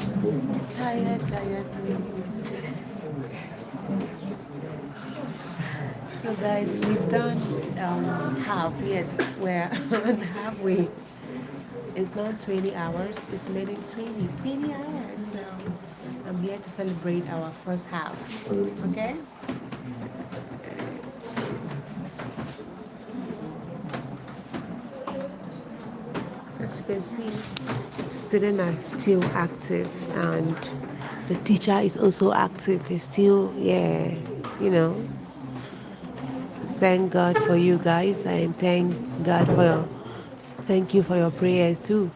Tired. So guys, we've done half. Yes, we're on halfway. It's not 20 hours. It's made it 20 hours. So I'm here to celebrate our first half. Okay? As you can see, students are still active and the teacher is also active. He's still, thank God for you guys and thank you for your prayers too.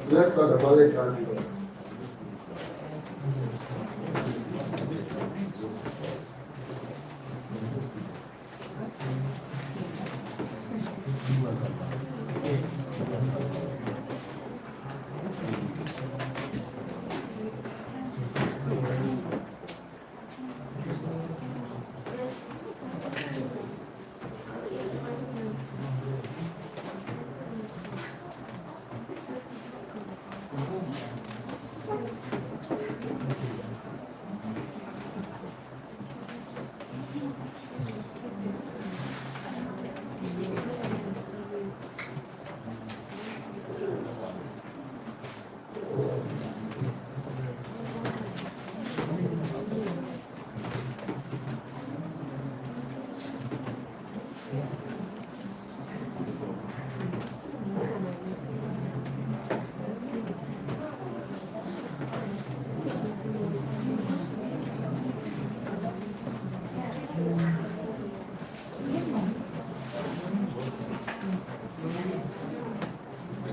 Let's start the ballot argument.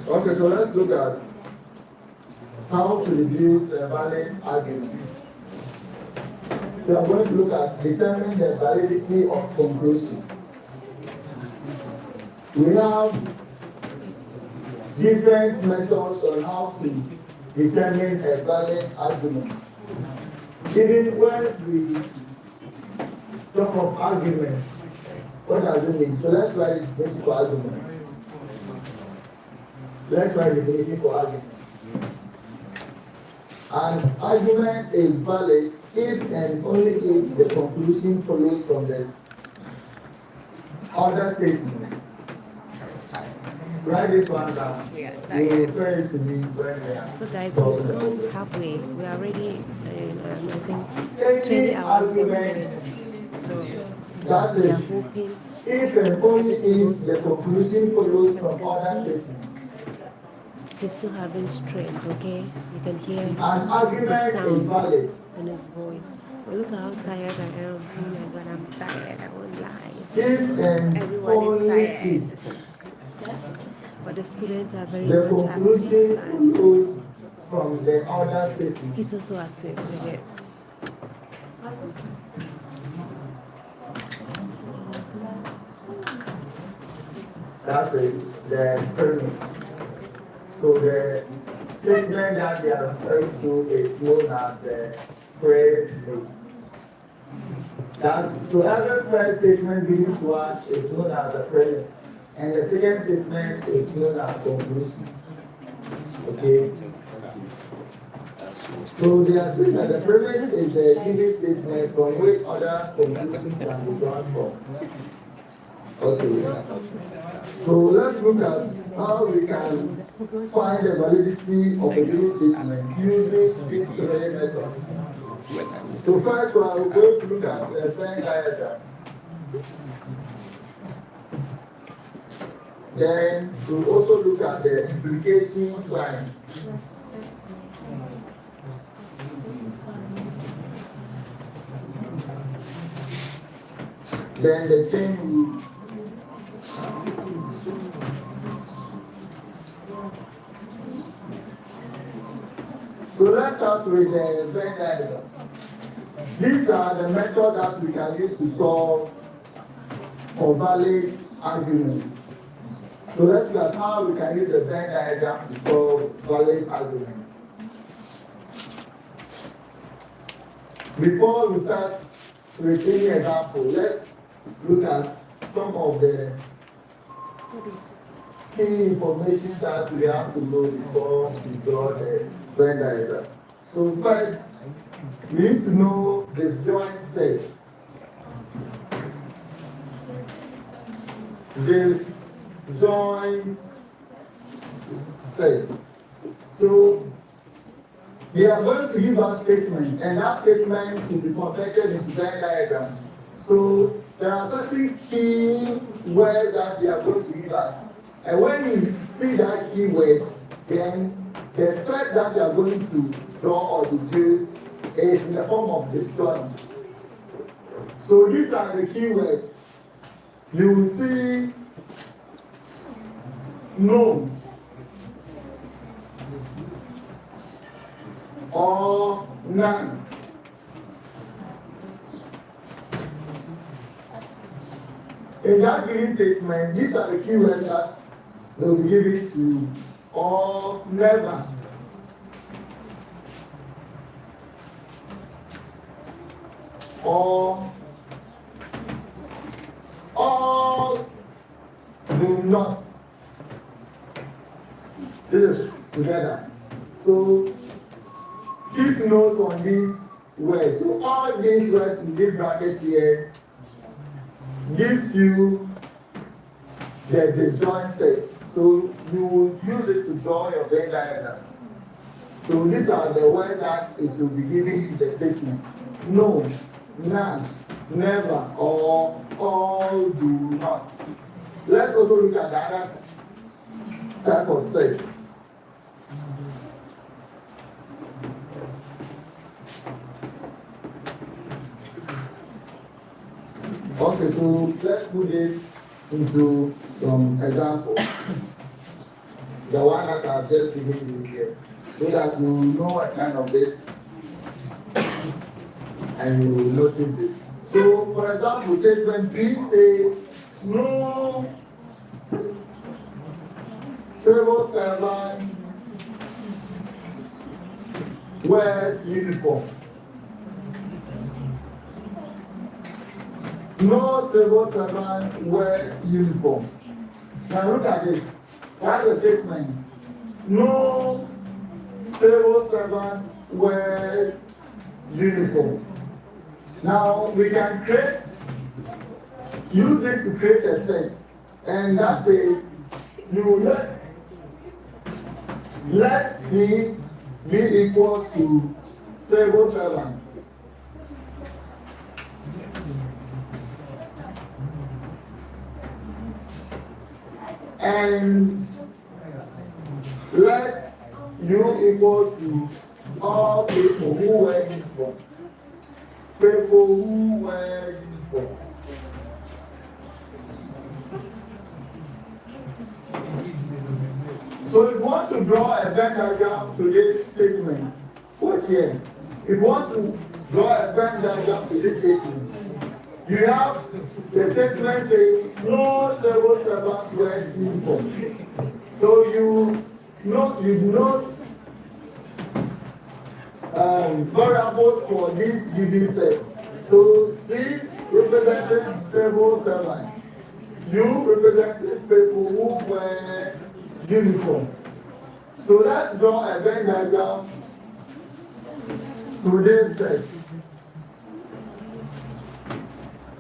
Okay, so let's look at how to reduce valid arguments. We are going to look at determining the validity of conclusion. We have different methods on how to determine a valid argument. Even when we talk of arguments, what does it mean? So let's write the definition for arguments. Let's write the definition for argument. An argument is valid if and only if the conclusion follows from the other statements. Write this one down. You refer it to me when we are. So guys, we've gone halfway. We are already I think 20 hours 7 minutes. So that we are is hoping if and only everything if goes the well. conclusion follows As from you can other see, statements. he's still having strength, okay? You can hear An the argument is sound valid in his voice. But look how tired I am. Oh my god, I'm tired. I won't lie. if and Everyone is only tired. if But the students are very the much active conclusion and follows from the other statements. he's also active, I guess. That is the premise. So the statement that they are referring to is known as the premise. So every first statement given to us is known as the premise, and the second statement is known as conclusion. Okay. So they are saying that the premise is the given statement from which other conclusions can be drawn from. Okay. So let's look at how we can find the validity of a given statement using these three methods. So first one, we're going to look at the Venn diagram. Then we'll also look at the implication sign. Then the chain rule. So let's start with the Venn diagram. These are the methods that we can use to solve for valid arguments. So let's look at how we can use the Venn diagram to solve valid arguments. Before we start with any example, let's look at some of the key information that we have to know before we draw the Venn diagram. So first, we need to know disjoint set. Disjoint set. So they are going to give us statements, and that statement will be converted into Venn diagrams. So there are certain key words that they are going to give us. And when you see that keyword, then the set that you are going to draw or deduce is in the form of disjoint. So these are the keywords. You will see no or none. In that given statement, these are the keywords that they will give it to or never. Or all do not. This is together. So keep notes on these words. So all these words in these brackets here gives you the disjoint sets. So you will use it to draw your Venn diagram. So these are the words that it will be giving in the statement. No, none, never, or all do not. Let's also look at the other type of sets. Okay, so let's put this into some examples. The one that I've just given you here, so that you know a kind of this and you will notice this. So, for example, statement B says, no civil servants wears uniform. No civil servant wears uniform. Now look at this. What are the statements? No civil servant wears uniform. Now we can use this to create a set, and that is you let C be equal to civil servant. And let U equal to all people who wear uniform. People who wear uniform. So if you want to draw a Venn diagram to this statement, watch here. If you want to draw a Venn diagram to this statement, You have the statement saying no civil servant wears uniform. So you note variables for this given set. So C representing civil servants. U representing people who wear uniform. So let's draw a Venn diagram to this set.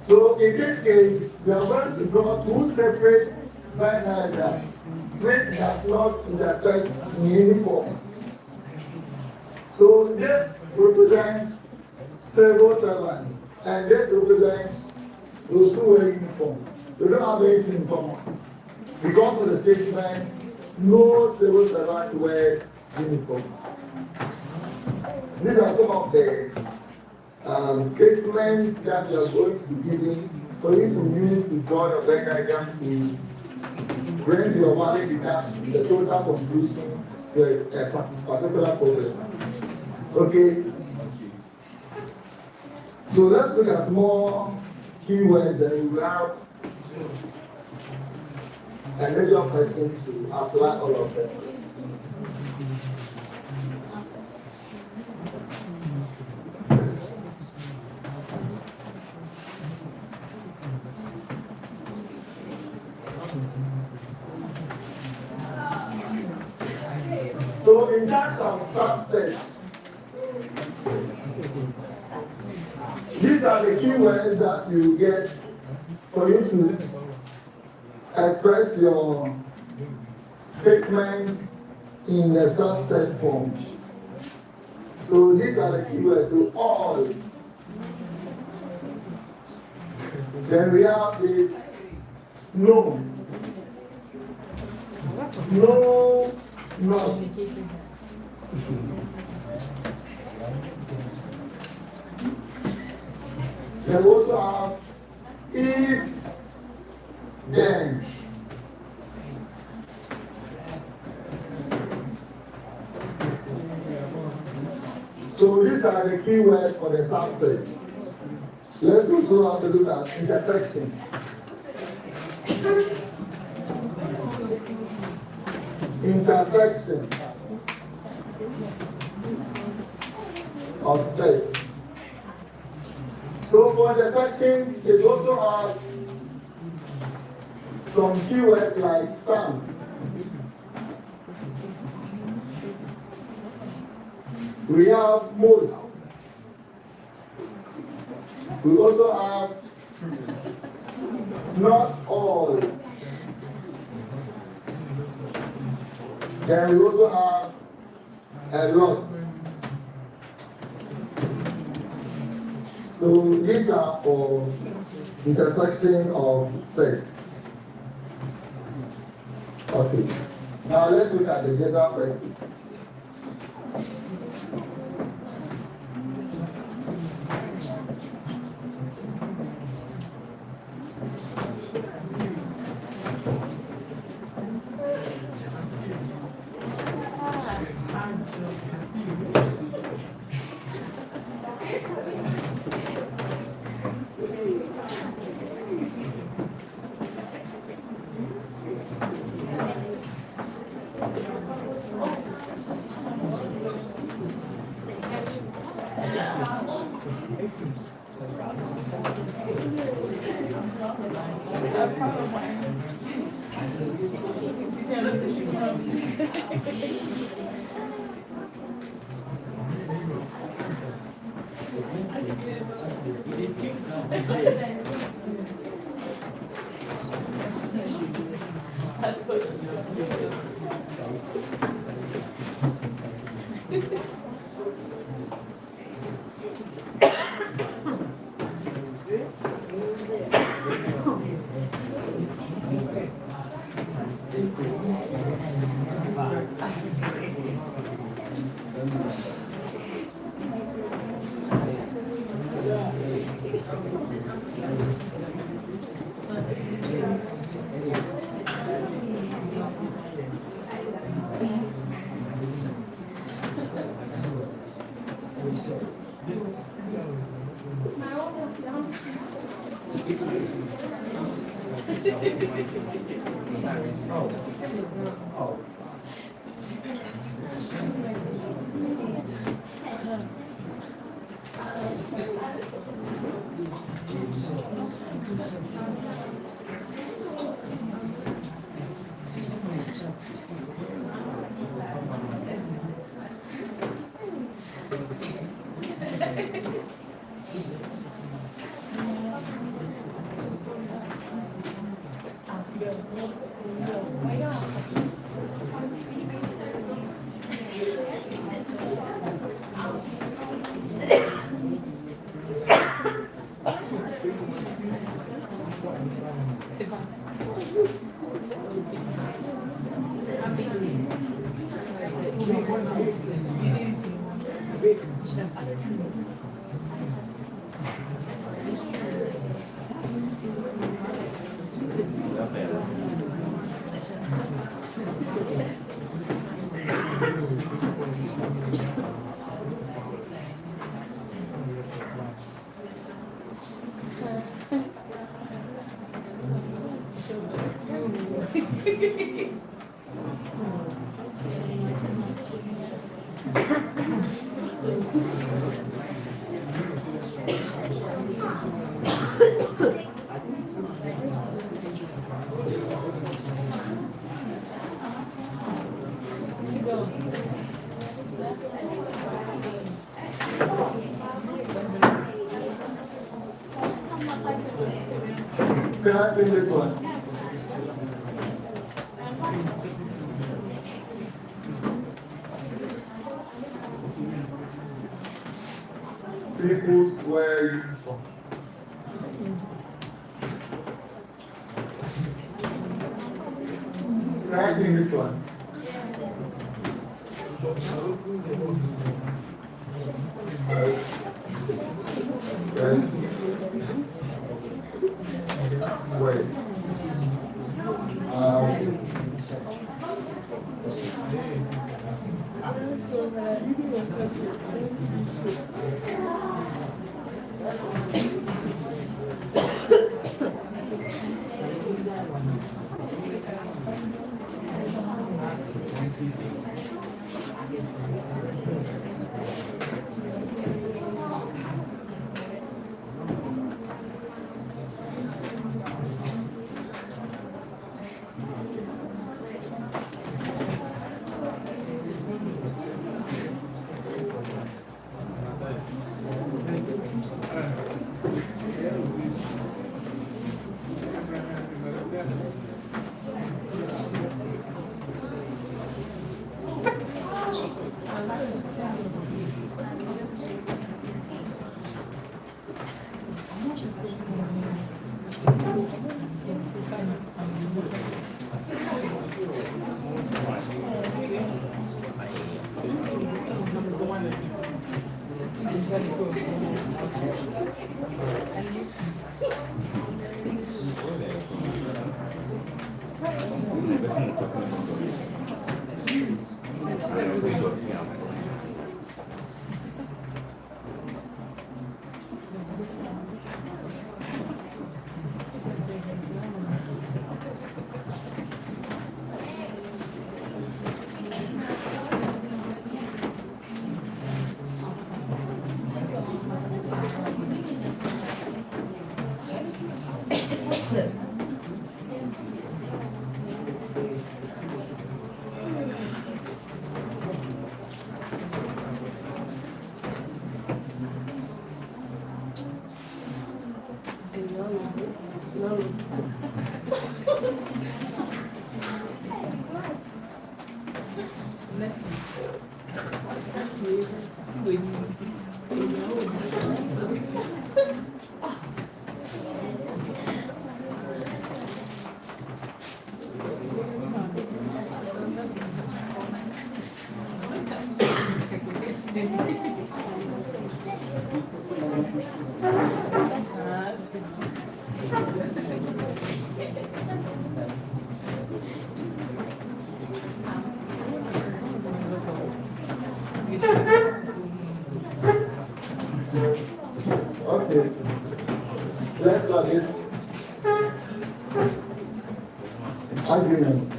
So in this case, we are going to draw two separate Venn diagrams which does not intersect in uniform. So this represents civil servants and this represents those who wear uniform. They don't have anything in common. Because of the statement, no civil servant wears uniform. These are some of the statements that you are going to be giving for you to use to draw your Venn diagram to bring your value deduction, the total conclusion to a particular problem. Okay. So let's look at more keywords that we have a major question to apply all of them. So in terms of subsets, these are the keywords that you get for you to express your statement in the subset form. So these are the keywords. So all. Then we have this no. No, not. They also have if, then. So these are the keywords for the subsets. Let's also have a look at intersection. Intersection of sets. So for intersection, it also has some keywords like some. We have most. We also have not all. Then we also have a lot. So these are for intersection of sets. Okay. Now let's look at the general question. Can I bring this one? People's wear uniform. Can I bring this one? Wait. arguments.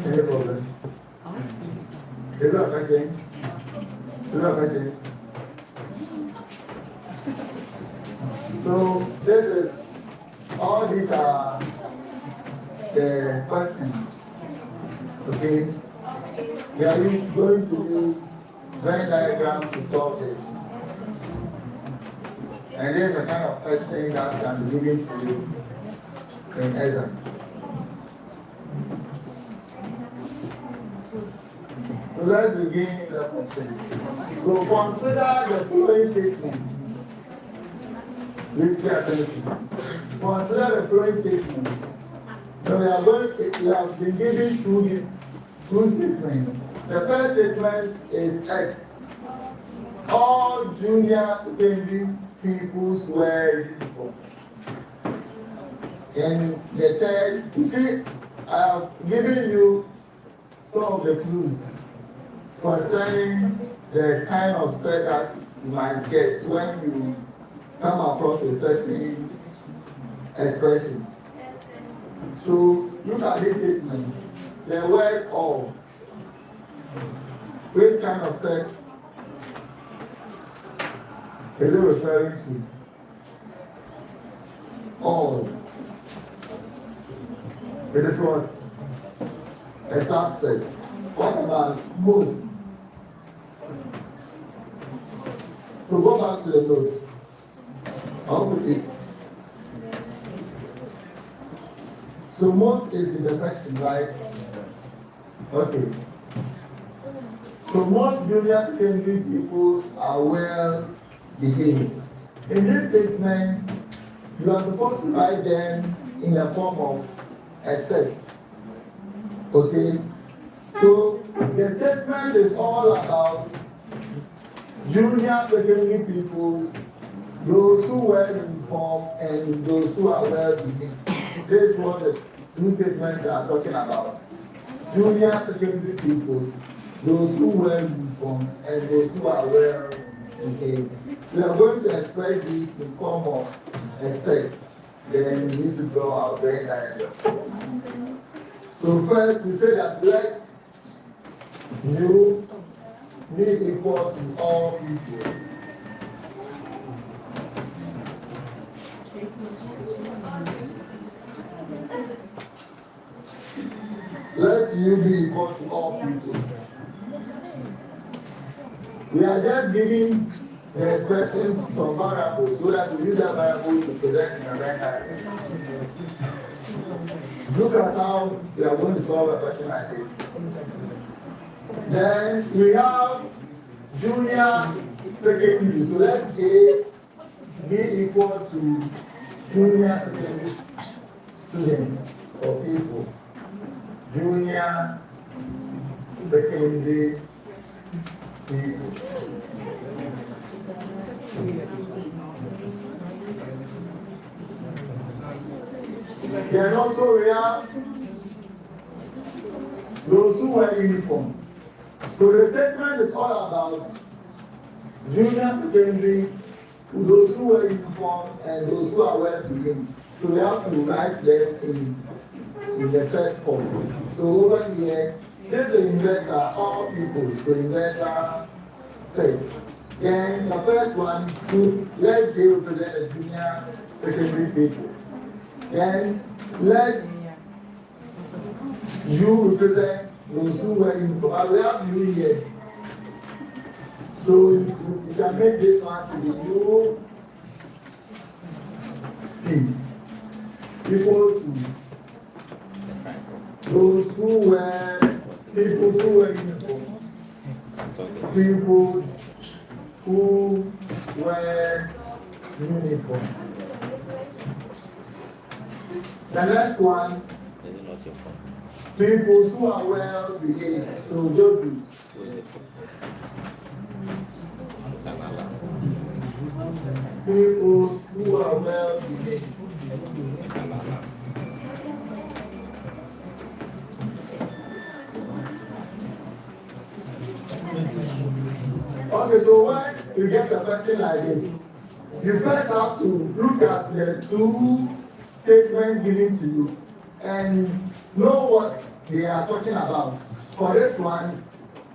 Any problem? Is that a question? Is that a question? So this is all these are the questions. Okay? We are going to use Venn diagram to solve this. And there's a kind of question that can be given to you in exam. So let's begin the question. So consider the following statements. Please pay attention. Consider the following statements. So we have been given two statements. The first statement is X. All junior secondary pupils wear uniform. And the third, you see, I have given you some of the clues concerning the kind of set that you might get when you come across a certain expressions. So look at this statement. The word all. Which kind of set is it referring to? All. It is what? A subset. What about most? So go back to the notes. I'll put it. So most is in the section, right? Okay. So most junior secondary pupils are well behaved. In this statement, you are supposed to write them in the form of a set. Okay? So the statement is all about junior secondary pupils, those who wear uniform and those who are well behaved. This is what the two statements are talking about. Junior secondary pupils, those who wear uniform and those who are well behaved. We are going to express this in form of a set. Then we need to draw our Venn diagram. So first we say that let U be equal to all people. Let U be equal to all people. We are just giving the expressions some variables so that we use that variable to present in a Venn diagram. Look at how we are going to solve a question like this. Then we have junior secondary. So let A be equal to junior secondary students or people. Junior secondary people. Then also we have those who wear uniform. So the statement is all about junior secondary, those who wear uniform and those who are well behaved. So we have to write them in the set form. So over here, this is the investor, all people. So investor set. Then the first one, let's say represent the junior secondary people. Then let's U represent those who were in. But we have U here. So you can make this one to be U P equal to those who were people who were in people who wear uniform. The next one, people who are well behaved. So Joby. People who are well behaved. Okay, so when you get a question like this, You first have to look at the two statements given to you and know what they are talking about. For this one,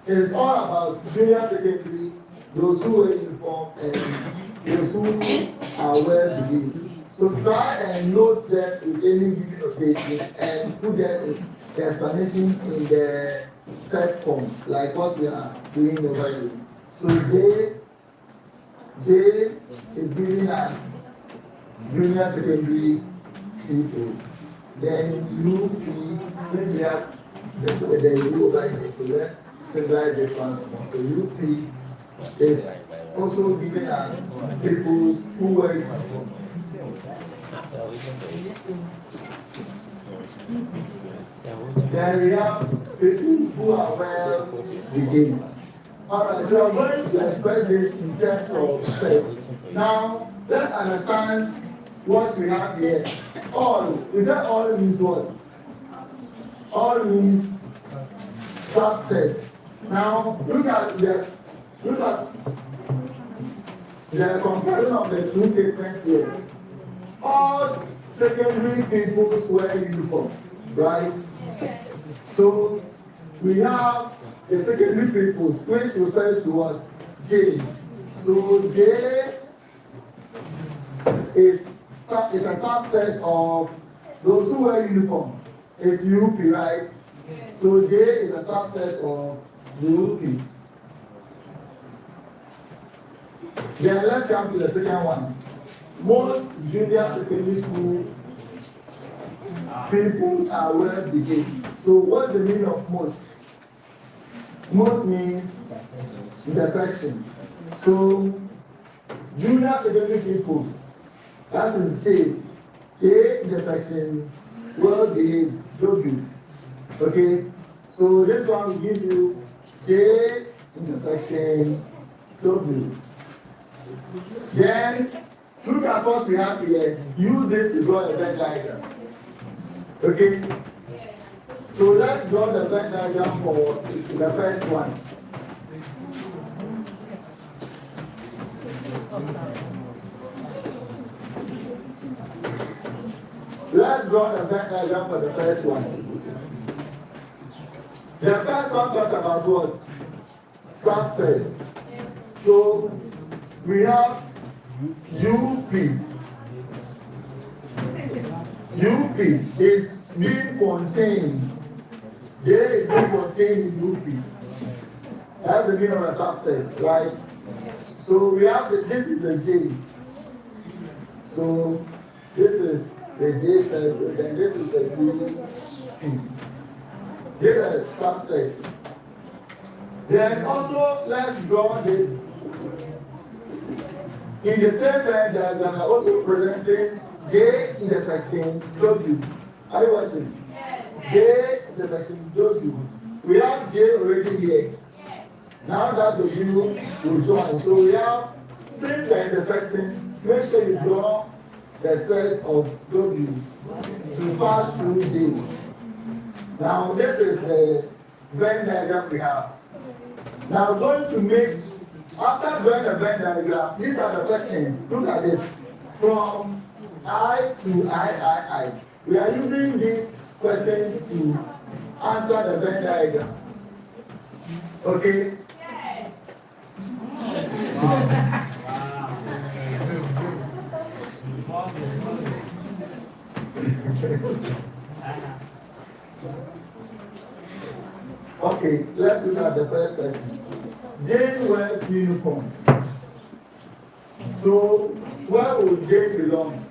it's all about junior secondary, those who were uniformed and those who are well behaved. So try and note them with any given occasion and put them in the explanation in the set form, like what we are doing over here. So J is giving us junior secondary pupils. Then UP, since we have the U over here, so let's simplify this one more. So UP is also giving us pupils who were then we have people who are well behaved. Alright, so I'm going to express this in terms of sex. Now, let's understand what we have here. All, is that all means what? All means subset. Now, look at the comparison of the two statements here. All secondary pupils wear uniforms, right? So we have the secondary pupils, which refers to what? J. So J is a subset of those who wear uniform. It's UP, right? So J is a subset of UP. Then let's come to the second one. Most junior secondary school pupils are well behaved. So what's the meaning of most? Most means intersection. So junior secondary people, that is J. J intersection, well behaved, W. Okay? So this one will give you J intersection W. Then look at what we have here. Use this to draw a Venn diagram. Okay? So let's draw the Venn diagram for the first one. Let's draw the Venn diagram for the first one. The first one talks about what? Subsets. So we have UP. UP is being contained. J is being contained in UP. That's the meaning of a subset, right? So we have this is the J. So this is the J circle, then this is the UP. These are subsets. Then also let's draw this. In the same Venn diagram, I'm also presenting J intersection W. Are you watching? Yes. J intersection W. We have J already here. Yes. Now that W will join. So we have, since the intersection, make sure you draw the set of W to pass through J. Now this is the Venn diagram we have. Now I'm going to make, after drawing the Venn diagram, these are the questions. Look at this. From I to I. We are using these questions to answer the Venn diagram. Okay? Yes. Okay, let's look at the first question. Jane wears uniform. So, where would Jane belong?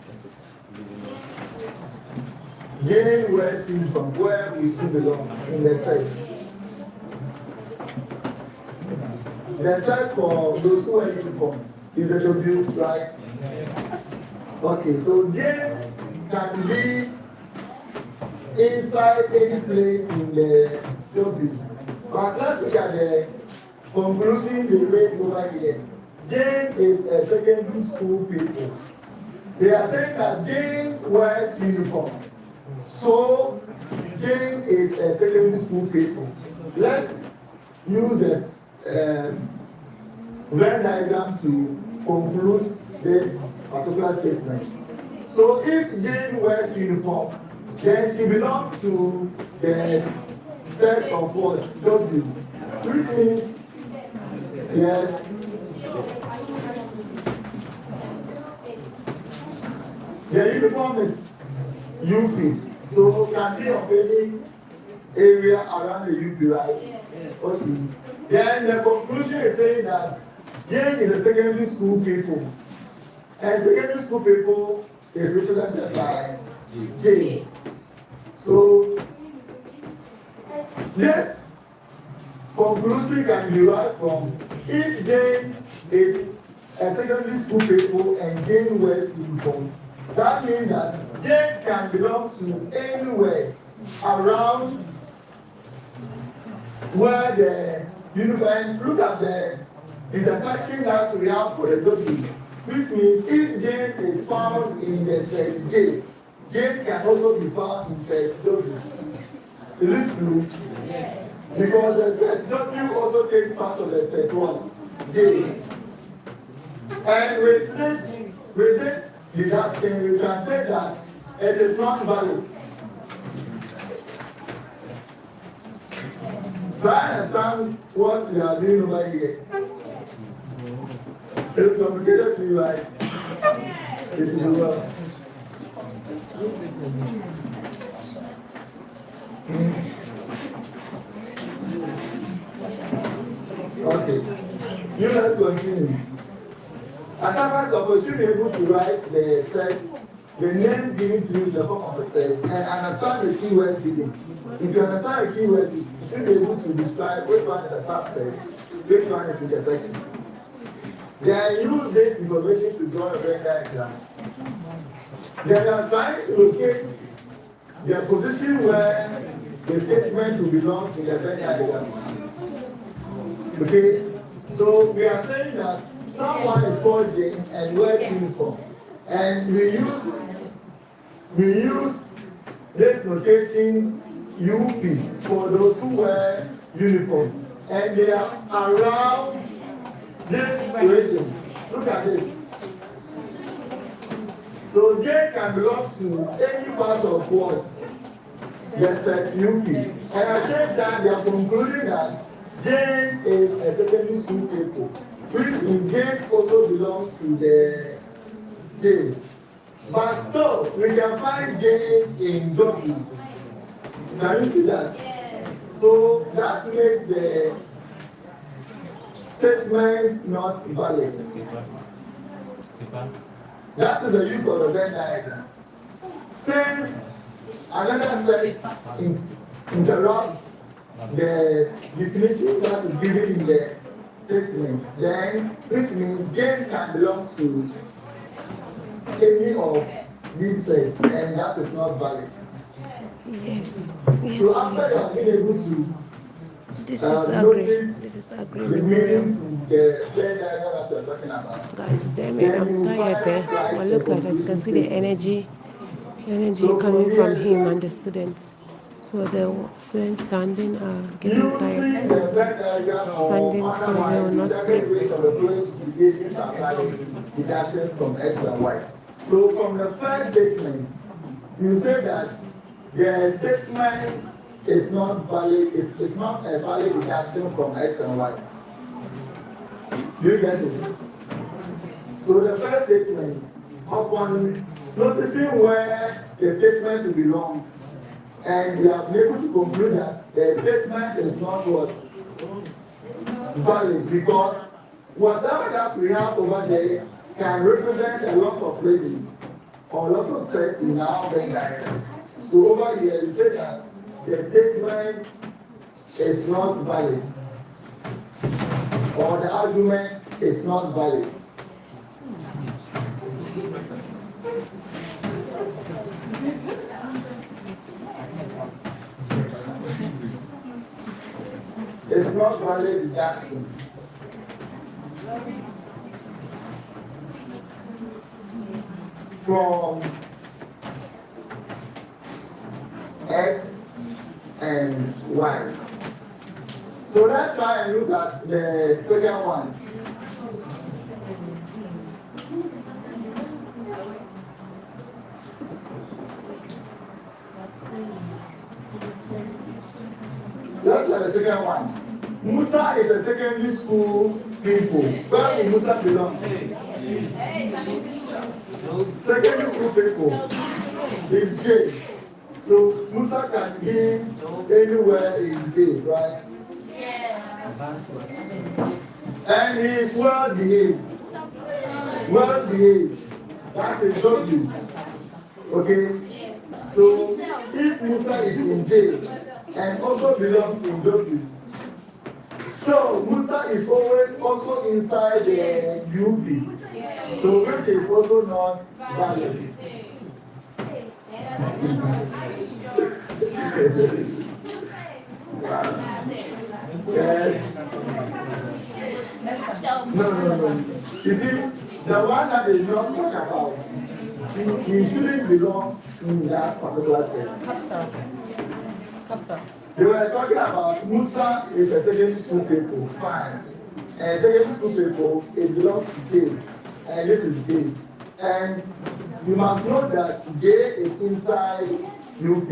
Jane wears uniform. Where will she belong in the sex? The sex for those who wear uniform is the W, right? Okay, so Jane can be inside any place in the W. But let's look at the conclusion they made over here. Jane is a secondary school pupil. They are saying that Jane wears uniform. So Jane is a secondary school pupil. Let's use this Venn diagram to conclude this particular statement. So if Jane wears uniform, then she belongs to the set of what? W. Which means, yes, the uniform is UP. So can be of any area around the UP, right? Okay. Then the conclusion is saying that Jane is a secondary school people. And secondary school people is represented by J. So this conclusion can be derived from if Jane is a secondary school people and Jane wears uniform, that means that Jane can belong to anywhere around where the uniform. Look at the intersection that we have for the W, which means if Jane is found in the set J, Jane can also be found in set W. Is it true? Yes. Because the set W also takes part of the set what? J. And with this deduction, we can say that it is not valid. Do I understand what you are doing over here? It's complicated to you, right? It will be well. Okay. You let's continue. As a of us, should be able to write the set, the name given to you in the form of a set, and understand the keywords given. If you understand the keywords, you should be able to describe which one is a subset, which one is intersection. Then use this information to draw a Venn diagram. Then you are trying to locate the position where the statement will belong in the Venn diagram. Okay? So we are saying that someone is called Jane and wears uniform. And we use this notation UP for those who wear uniform. And they are around this region. Look at this. So Jane can belong to any part of what? The set UP. And at the same time, they are concluding that Jane is a secondary school pupil, which in Jane also belongs to the J. But still, we can find Jane in W. Can you see that? Yes. So that makes the statement not valid. That is the use of the Venn diagram. Since another set interrupts the definition that is given in the statement, then which means Jane can belong to any of these sets, and that is not valid. Yes. So after you have been able to this is agree. the meaning to the Venn diagram that we are talking about, Guys, damn it, I'm tired there. But look at us, you can see the energy coming from him and the students. So the students standing are getting tired. So standing so they will not sleep. From X and Y. So from the first statement, you say that the statement is not valid, it's not a valid deduction from X and Y. Do you get it? So the first statement, upon noticing where the statement will belong, and we have been able to conclude that the statement is not what? Valid, because whatever that we have over there can represent a lot of places or a lot of sets in our Venn diagram. So over here, you say that the statement is not valid, or the argument is not valid. It's not valid deduction. From X and Y. So let's try and look at the second one. Let's try the second one. Musa is a secondary school people. Where will Musa belong? Secondary school people is J. So Musa can be anywhere in J, right? And he is well behaved. Well behaved. That is W. Okay? So if Musa is in J and also belongs in W, so Musa is always also inside the UP. So which is also not valid. Yes. No. You see, the one that they don't talk about, he shouldn't belong in that particular set. They were talking about Musa is a secondary school people. Fine. And secondary school people, it belongs to J. And this is J. And you must know that J is inside UP.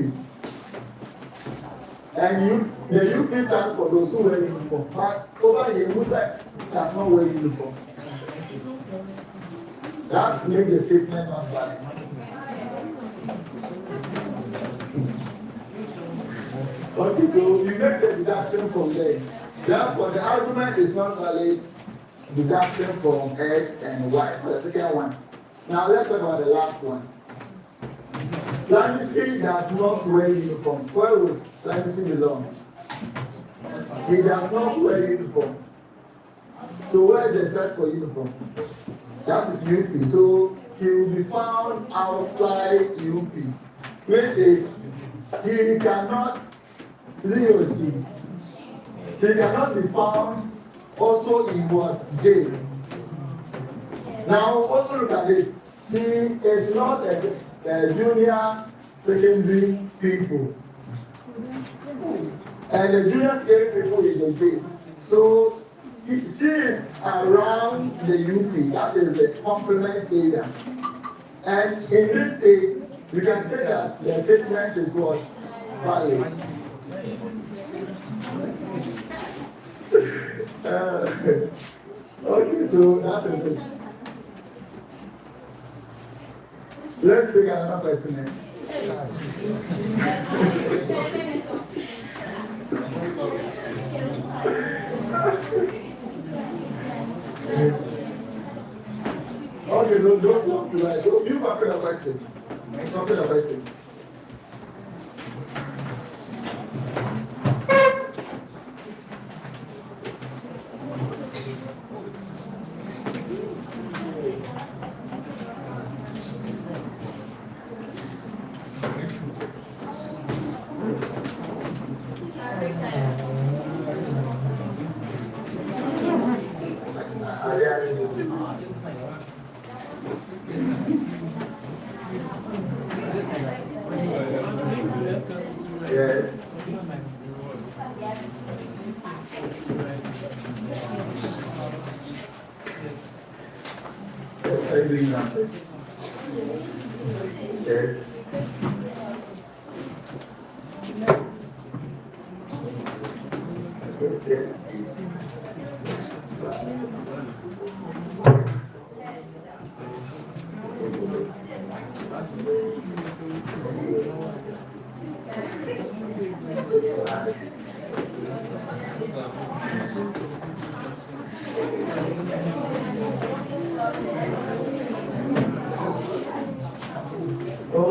And the UP stands for those who wear uniform. But over here, Musa does not wear uniform. That makes the statement not valid. Okay, so you make the deduction from there. Therefore, the argument is not valid. Deduction from X and Y for the second one. Now let's talk about the last one. Landisi does not wear uniform. Where would Landisi belong? He does not wear uniform. So where is the set for uniform? That is UP. So he will be found outside UP, which is he cannot, he or she cannot be found also in what? J. Now also look at this. She is not a junior secondary people. And the junior secondary people is the J. So she is around the UP. That is the complement area. And in this case, we can say that the statement is what? Valid. Okay, so that is it. Let's take another question. Okay, so those want to write. So you copy the question. Copy the question. Yes. Yes, I agree now. Yes. Yes.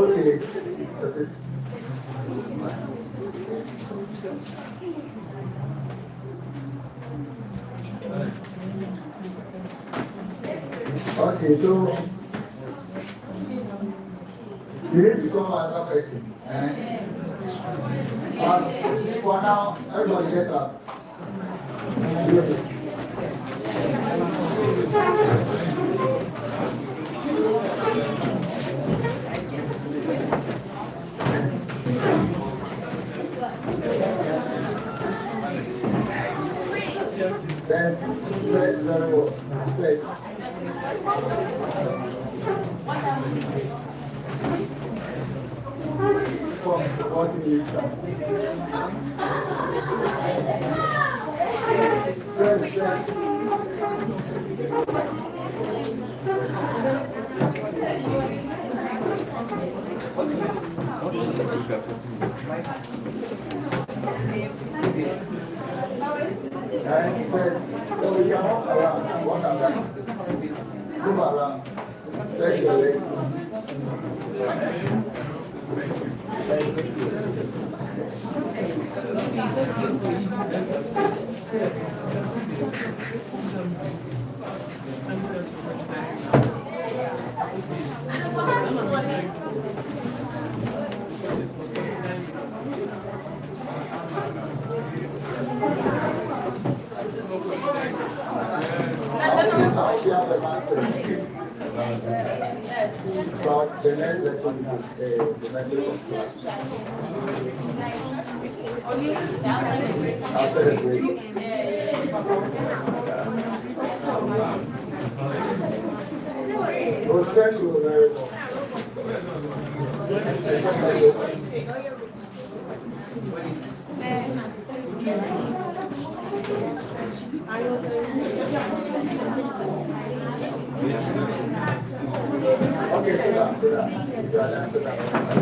Okay. Okay, so you need to solve another question. For now, everybody get up. Then stretch very well. Stretch. What So we can walk around, move around, stretch your legs. So the next lesson is the method after the break. Well, thank you very much. Okay, sit down, sit down. Sit down.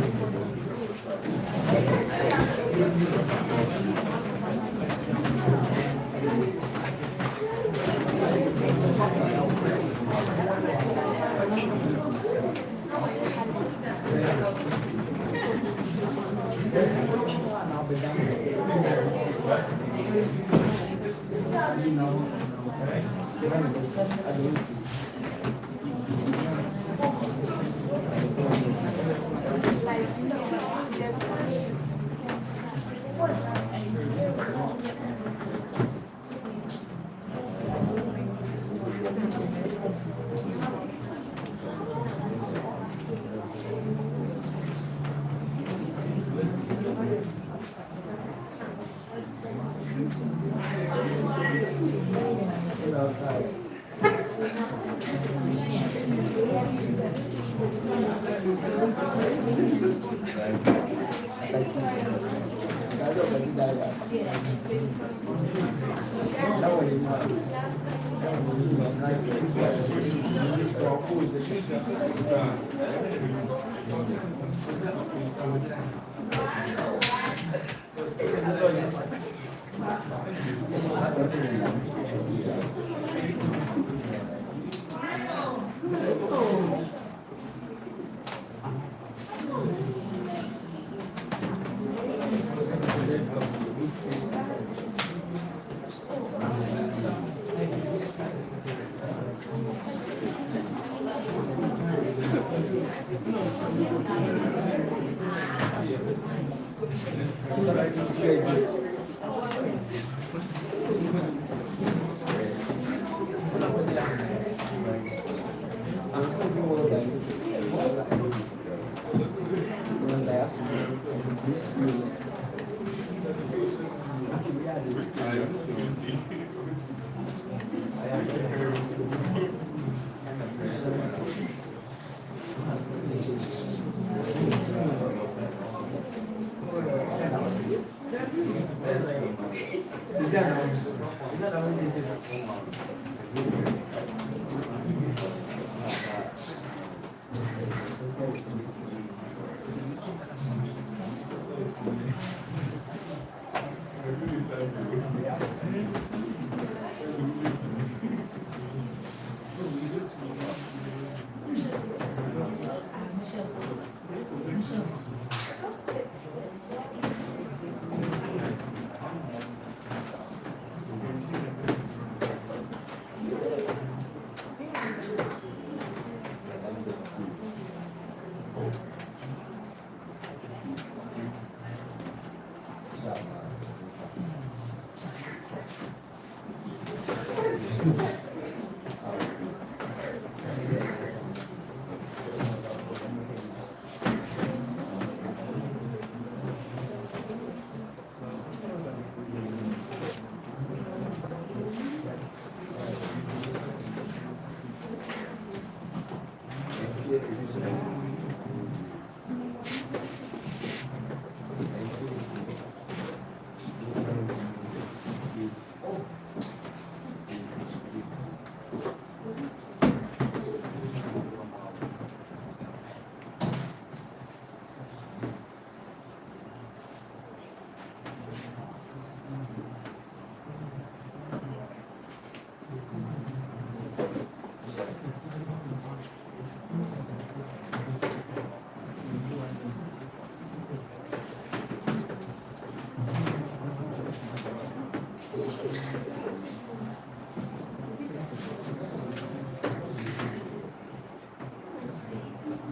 How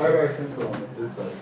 do I think from this side?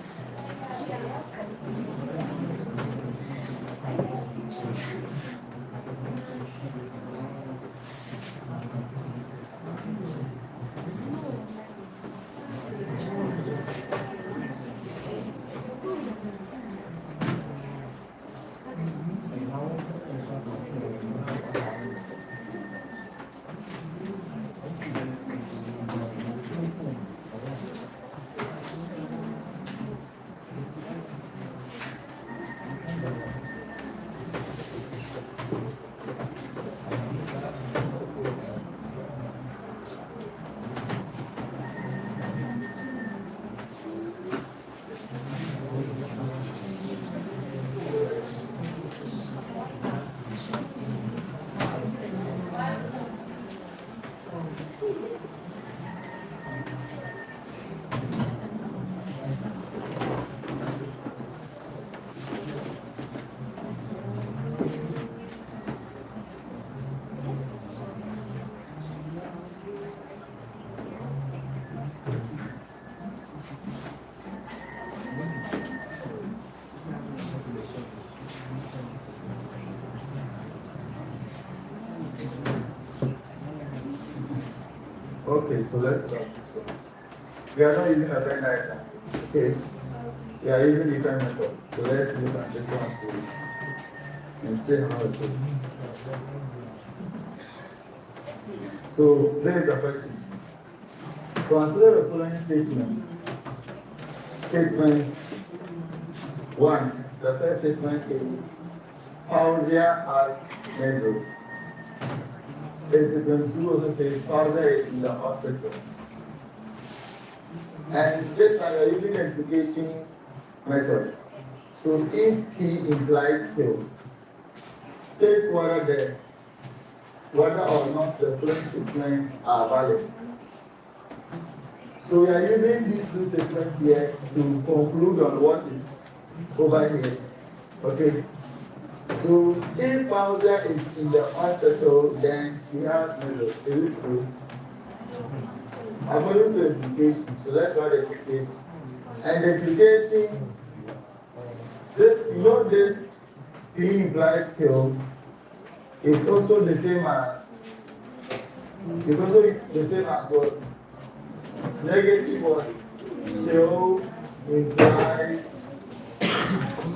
Okay, so let's start this one. We are not using a pen item. Okay. We are using different methods. So let's look at this one too and see how it is. So there is the first thing. Consider the following statements. Statements 1. The first statement is Pauzia has measures. Statement 2 also says Pauzia is in the hospital. And this time we are using the implication method. So if P implies Q, states whether or not the following statements are valid. So we are using these two statements here to conclude on what is over here. Okay. So if Pauzia is in the hospital, then she has measures. Is it true? According to the implication, so let's write the implication. And the implication, this P implies Q is also the same as what? Negative what? Q implies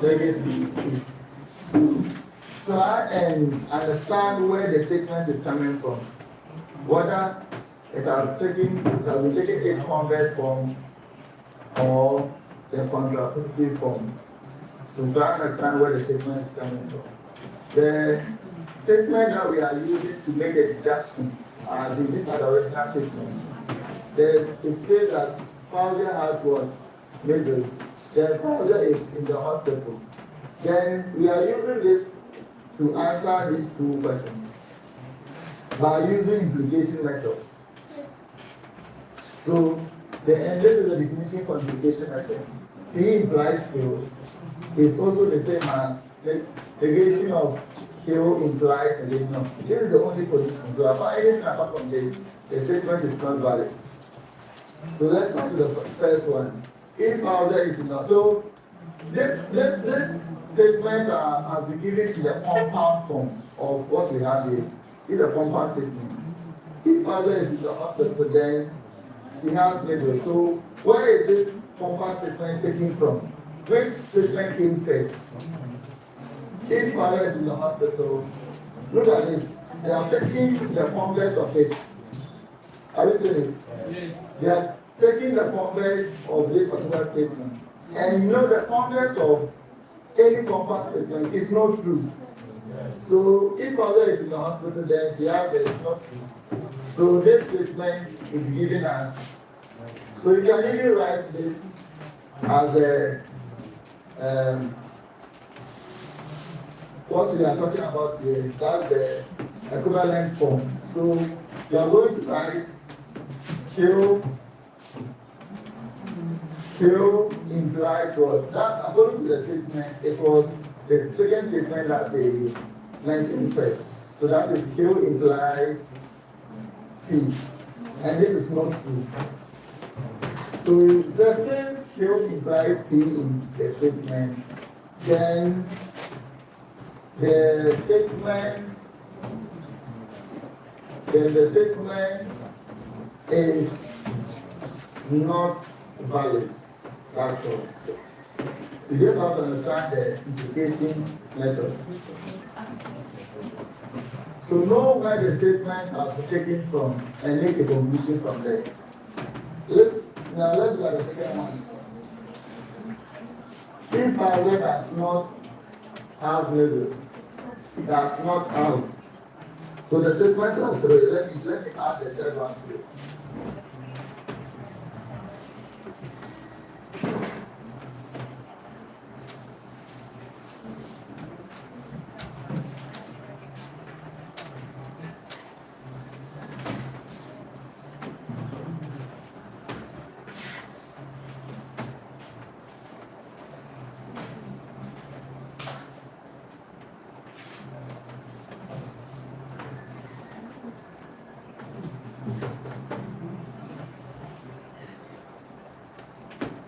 negative P. Try and understand where the statement is coming from. Whether it has been taken its converse form or the contrapositive form. So try and understand where the statement is coming from. The statement that we are using to make the deductions these are the original statements. It says that Pauzia has what? Measures. Then Pauzia is in the hospital. Then we are using this to answer these two questions by using implication method. So and this is the definition for implication method. P implies Q is also the same as negation of Q implies negation of P. This is the only position. So about anything apart from this, the statement is not valid. So let's go to the first one. If Pauzia is in the so this statement has been given in the compound form of what we have here. It's a compound statement. If Pauzia is in the hospital, then she has measures. So where is this compound statement taken from? Which statement came first? If Pauzia is in the hospital, look at this. They are taking the converse of this. Are you seeing it? Yes. They are taking the converse of this particular statement. And you know the converse of any compound statement is not true. So if Pauzia is in the hospital, then she has it's not true. So this statement is given as. So you can even write this as a what we are talking about here. That's the equivalent form. So you are going to write Q implies what? That's according to the statement. It was the second statement that they mentioned first. So that is Q implies P. And this is not true. So just since Q implies P in the statement, then the statement is not valid. That's all. You just have to understand the implication method. So know where the statement has been taken from and make a conclusion from there. Now let's look at the second one. If Bible does not have labels, it does not have. So the statement of three, let me add the third one to it.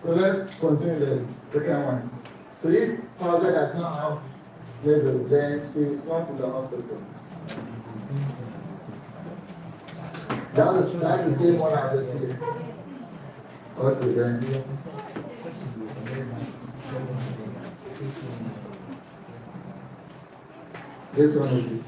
So let's continue the second one. So if father does not have label, then she is not in the hospital. That's the same one I just did. Okay, then. This one will be.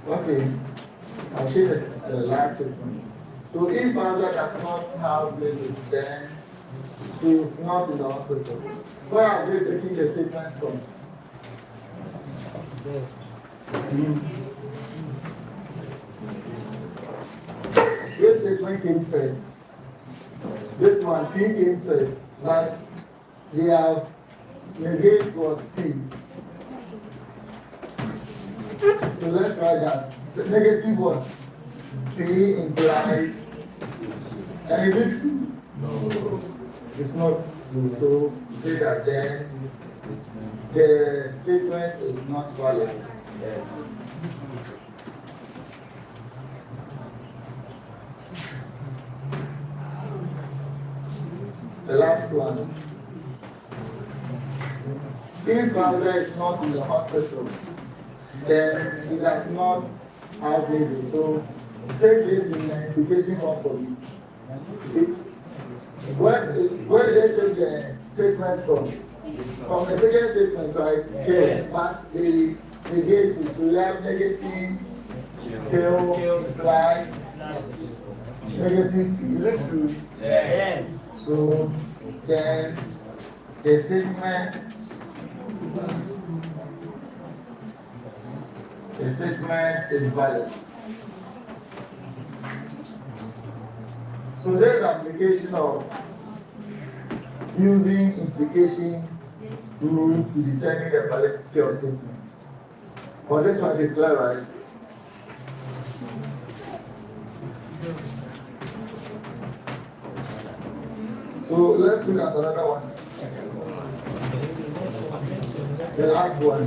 Okay, I'll say the last statement. So if father does not have labels, then she is not in the hospital. Where are they taking the statement from? This statement came first. This one, P came first. But they have negated was P. So let's try that. The negative what? P implies. And is it true? No. It's not true. So say that then the statement is not valid. Yes. The last one. If father is not in the hospital, then he does not have basis. So take this in the implication form for you. Where did they take the statement from? From the second statement, right? Yes. But the negate is so you have negative, kill, implies, negative, is it true? Yes. So then the statement is valid. So there's application of using implication rule to determine the validity of statement. But this one is clear, right? So let's look at another one. The last one.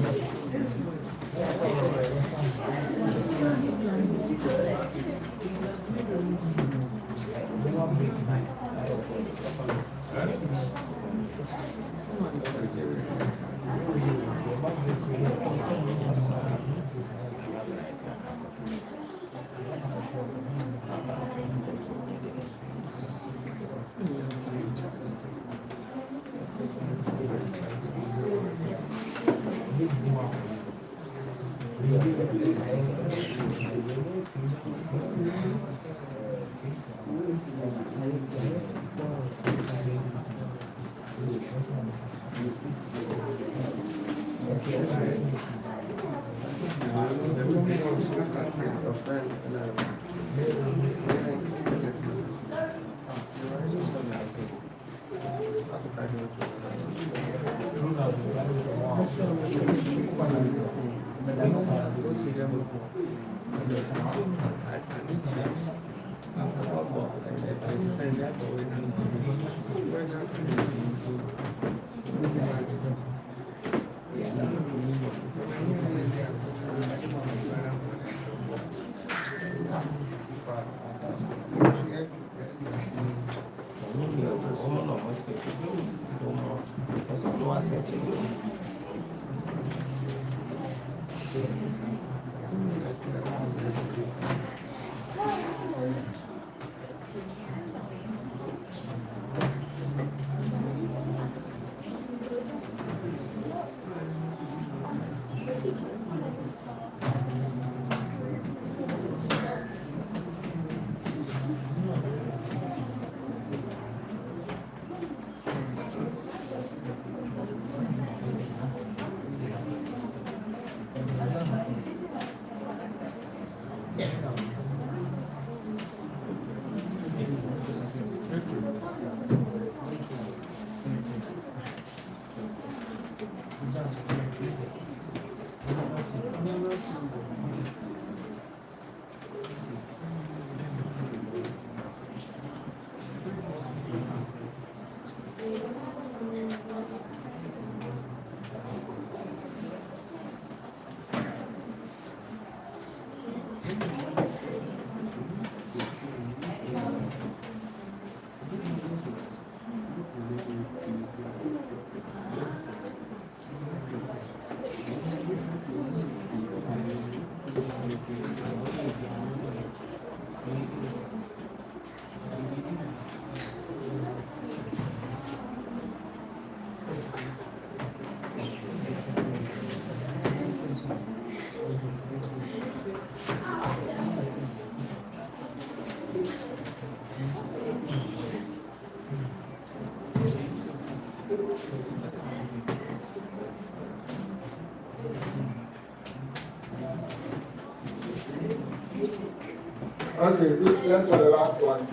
Okay, let's for the last one.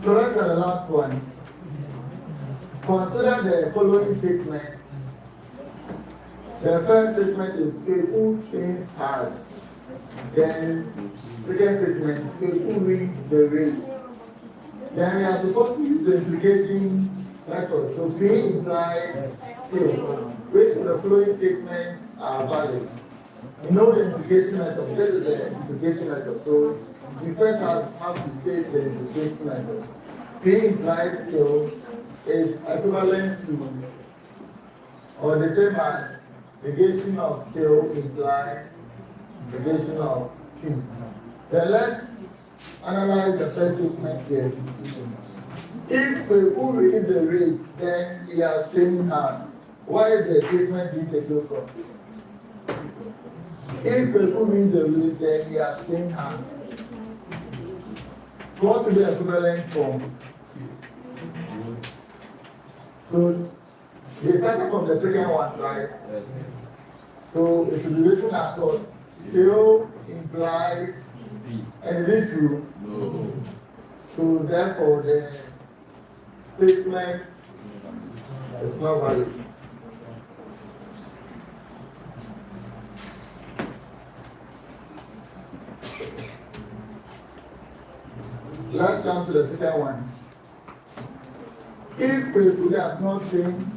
So let's for the last one. Consider the following statements. The first statement is who trains hard. Then second statement, who wins the race. Then we are supposed to use the implication method. So P implies Q. Which of the following statements are valid? You know the implication method. This is the implication method. So we first have to state the implication method. P implies Q is equivalent to or the same as negation of Q implies negation of P. Then let's analyze the first statement here. If the who wins the race, then he has trained hard. Why is the statement being taken from? If the who wins the race, then he has trained hard. So what's the equivalent form? So they started from the second one, right? Yes. So it should be written as what? Still implies. And is it true? No. So therefore the statement is not valid. Let's come to the second one. If Peku does not train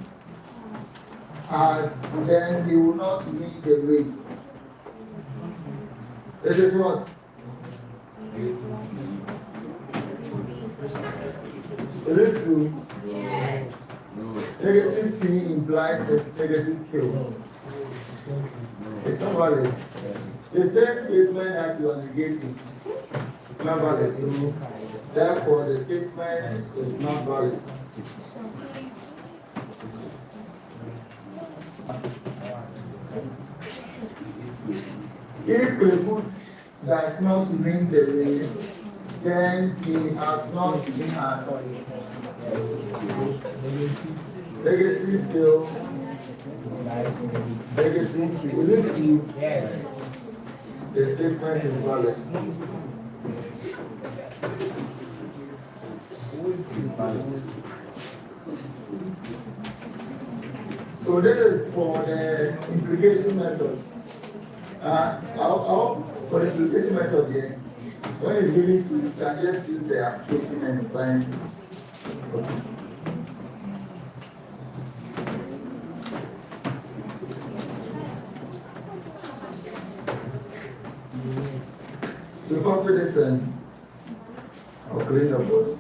hard, then he will not win the race. This is what? Is it true? Yes. Negative P implies the negative Q. It's not valid. The same statement as you are negating. It's not valid. So, therefore, the statement is not valid. If the food does not win the race, then he has not been an negative bill. Negative bill. Is it true? Yes. The statement is valid. So this is for the implication method. For the implication method here, when it's given to you, can just use the application and find. Okay. To copy this and I'll clean the board.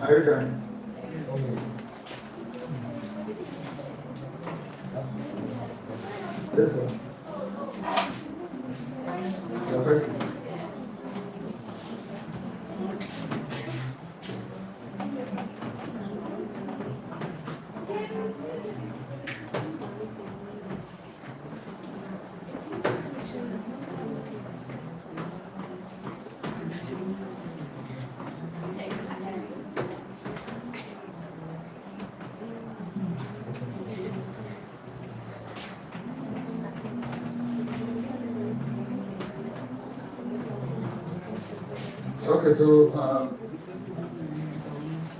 Are you done? This one. Your question. Okay, so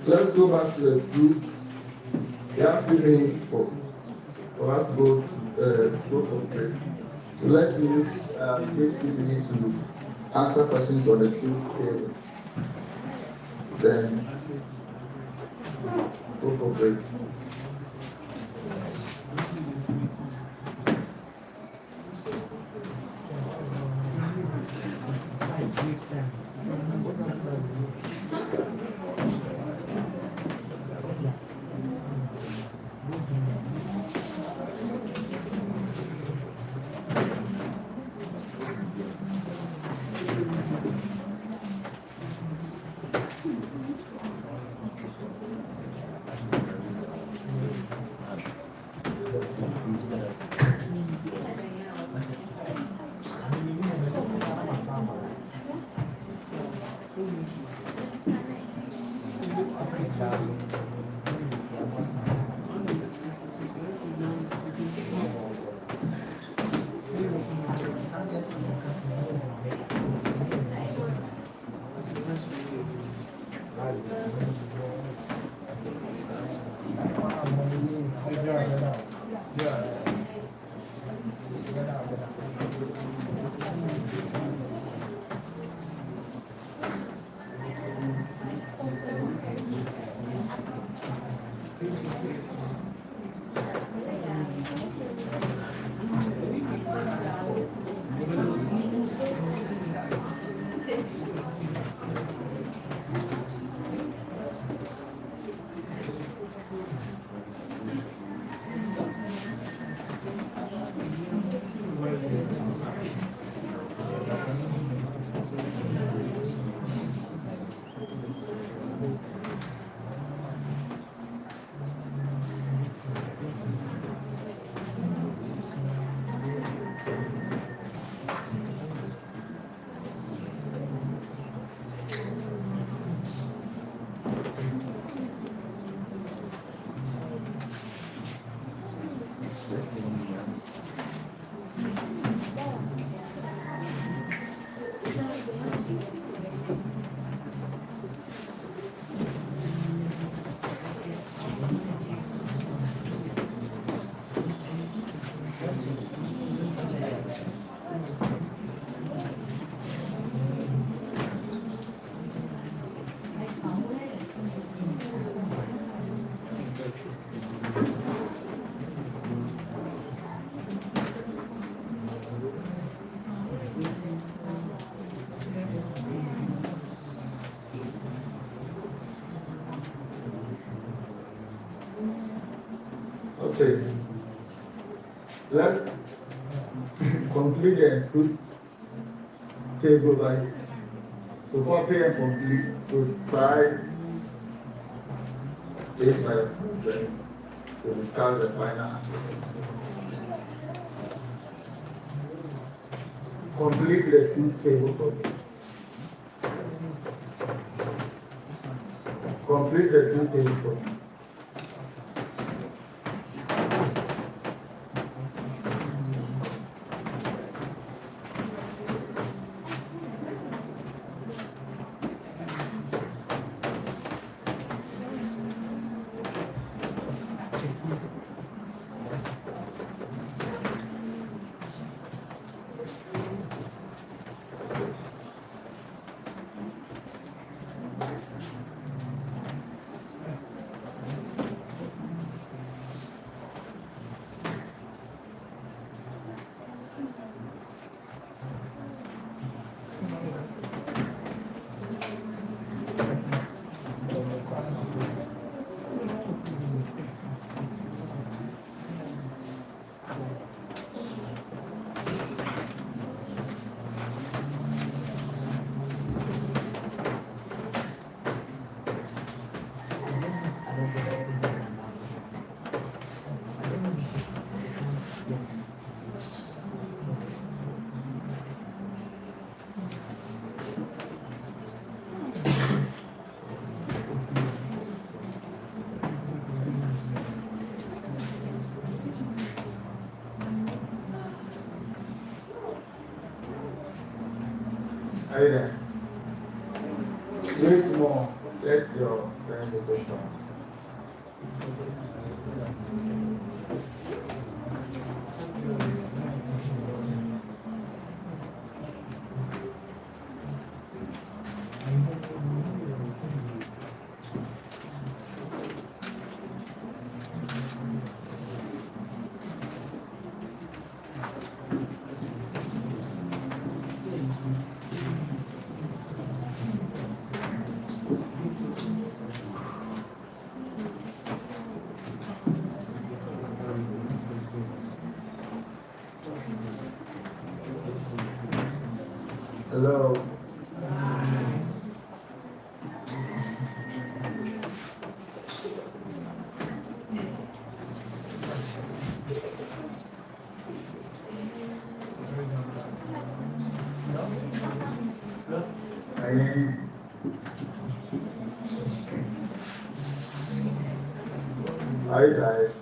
let's go back to the fruits. We have 3 minutes for us to go for break. So let's use this 3 minutes to answer questions on the truth table. Then go for break. Okay, let's complete the food table by so 4 p.m. complete. So 5, 8 minutes then to discuss the final. Complete the food table for me. Complete the food table for me. Are you there? Wait more. Let your friend go strong. Hello. Are you tired?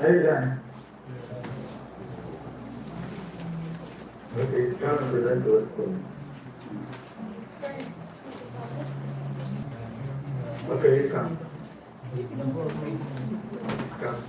Are you done? Okay, come and present to us. Okay, come. Come.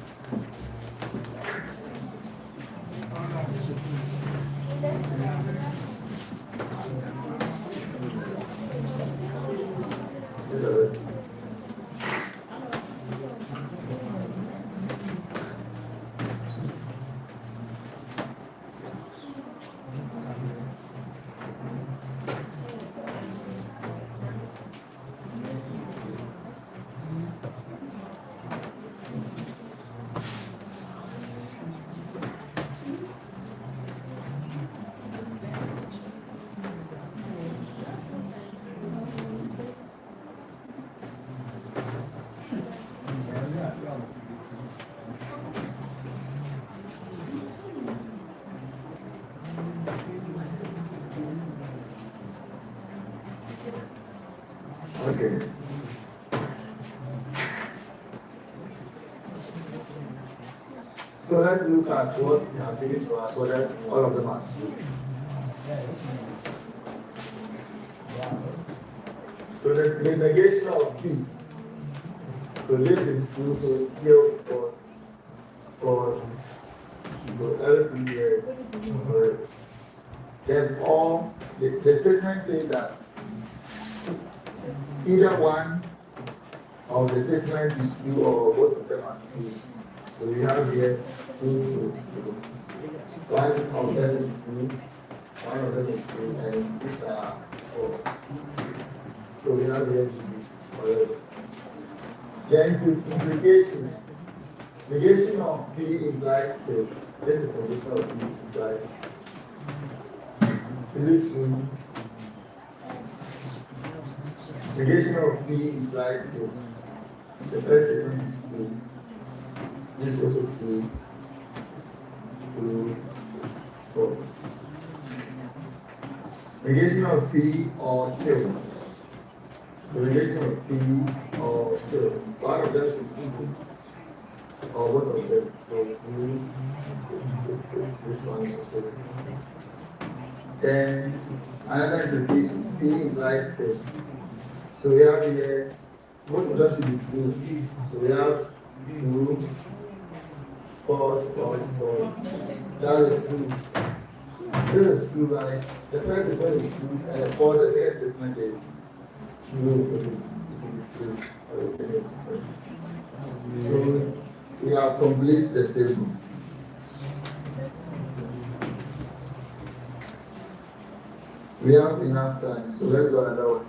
Okay. So let's look at what he has given to us, whether all of them are true. So the negation of B. So this is true, so here false, so everything here is correct. Then all the statement says that either one of the statements is true or both of them are true. So we have here two. One of them is true, one of them is true, and these are false. So we have here to be correct. Then implication. Negation of P implies Q. This is condition of P implies Q. Is it true? Negation of P implies Q. The first statement is true. This is also true. True. False. Negation of P or Q. The negation of P or Q. One of them should be true. Or what of them? So this one is also true. Then another implication, P implies Q. So we have here, both of them should be true. So we have true, false. That is true. This is true, right? The first statement is true, and false, the second statement is true. So this is true. So we have completed the table. We have enough time, so let's go another one.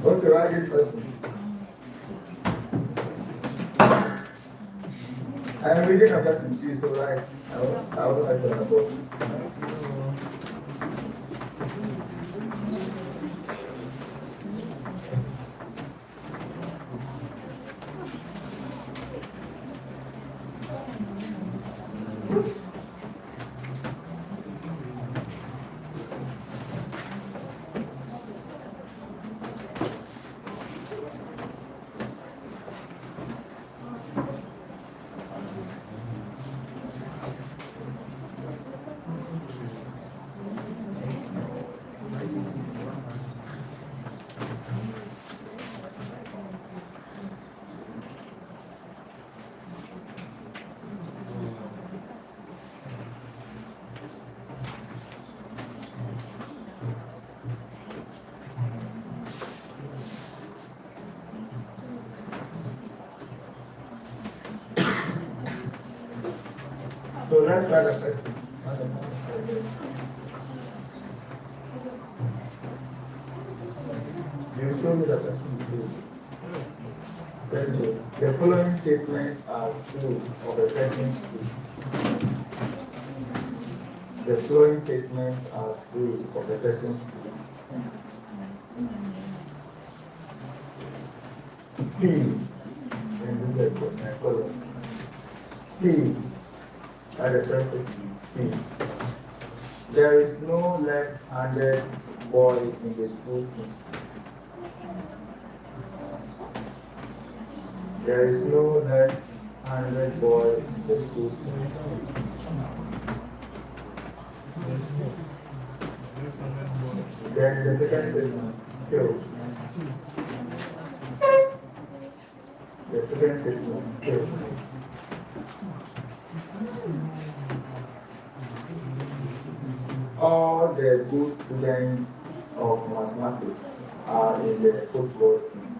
Okay, write this question. I'm reading a question to you, so right. I will answer the book. So let's try the first. You show me the question. The following statements are true of a certain school. The following statements are true of a certain school. P. And this is the column. P. At the surface. P. There is no left-handed boy in the school team. There is no left-handed boy in the school team. Then the second statement, kill. The second statement, kill. All the good students of mathematics are in the football team.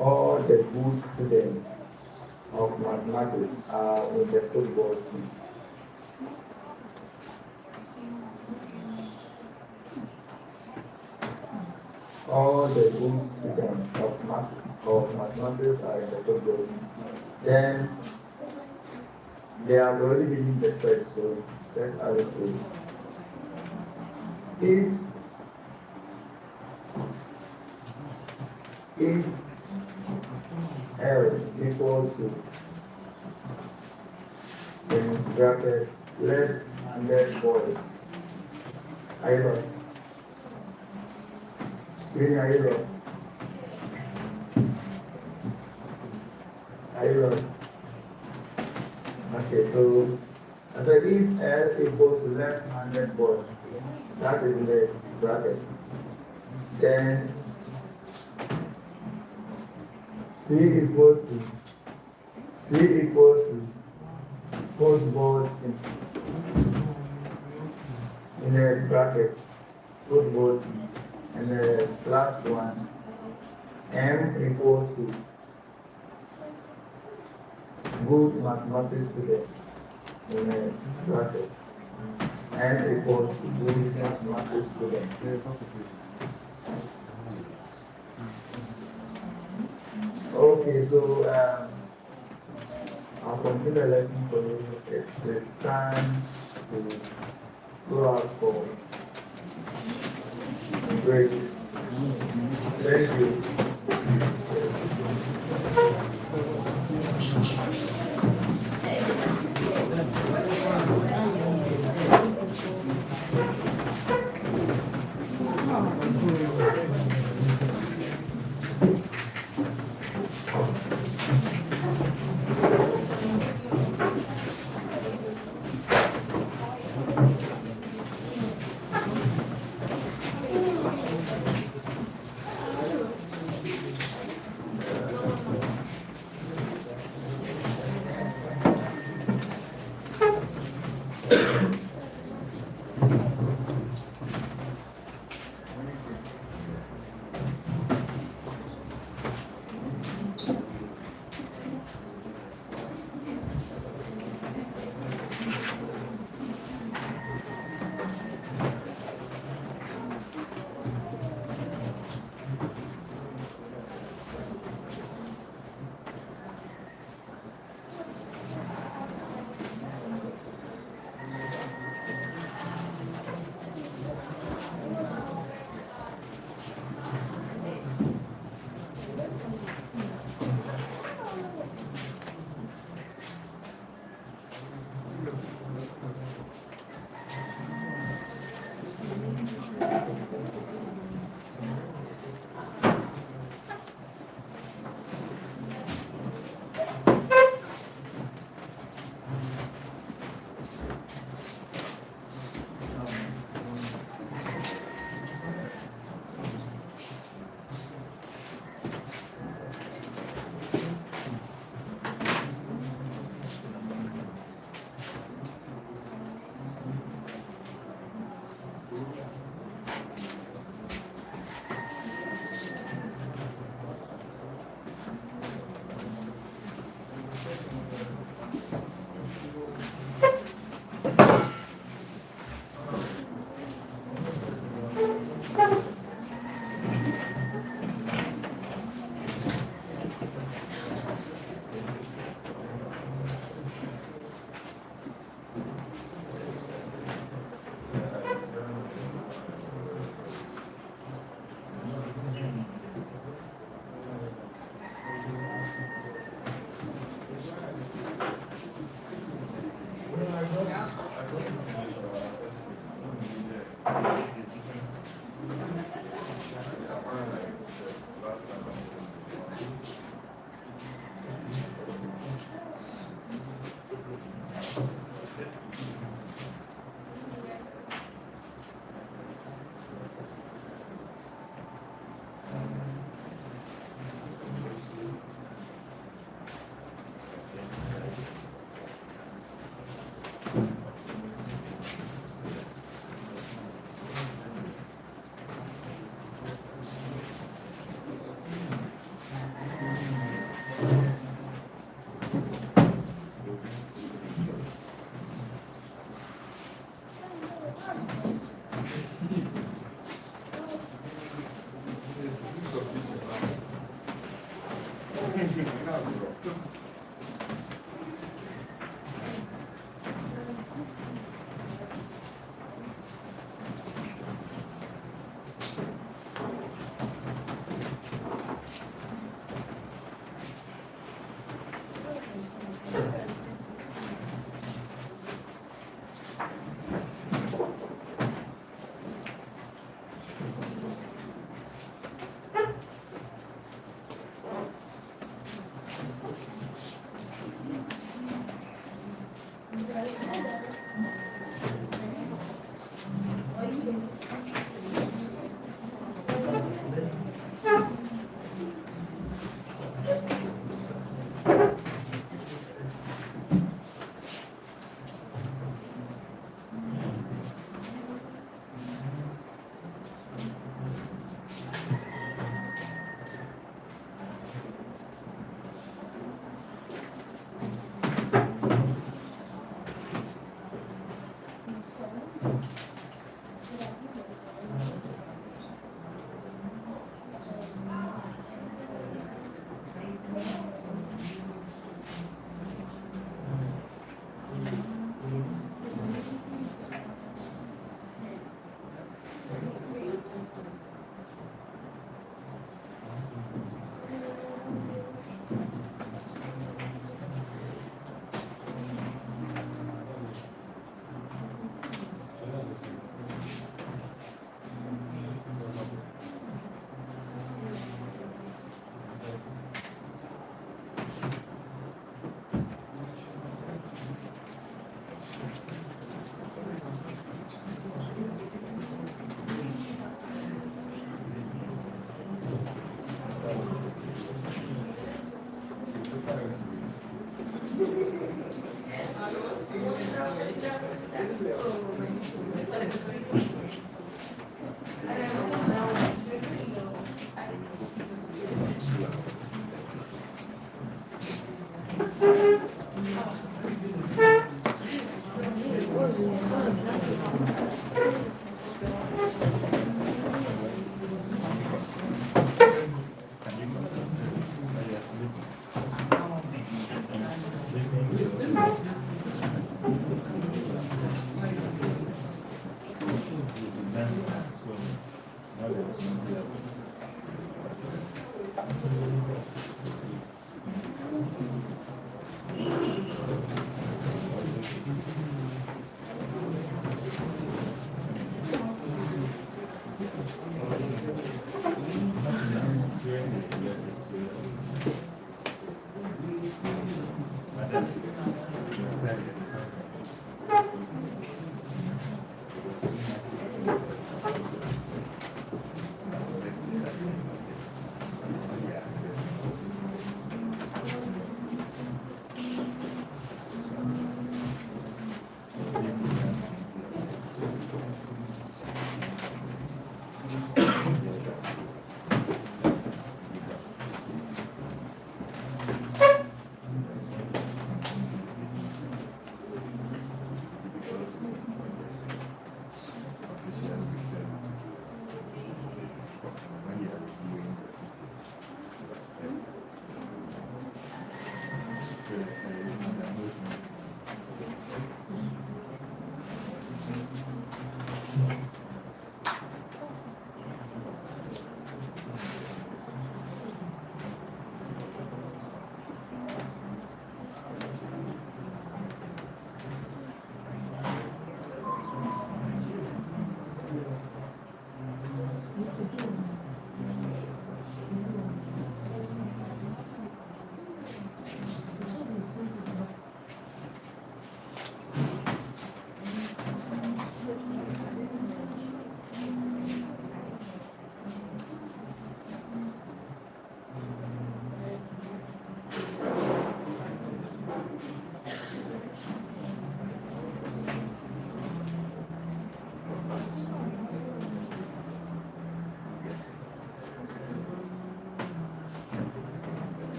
All the good students of mathematics are in the football team. All the good students of mathematics are in the football team. Then they have already been the search, so let's add it to it. If L equals to, in brackets, left-handed boys. Are you lost? Screen, are you lost? Are you lost? Okay, so I said if L equals to left-handed boys, that is in the bracket, then C equals to football team. In the bracket, football team. And the last one, M equals to good mathematics students. In the bracket, M equals to good mathematics students. Okay, so I'll continue the lesson for you. It's the time to go out for break. Thank you.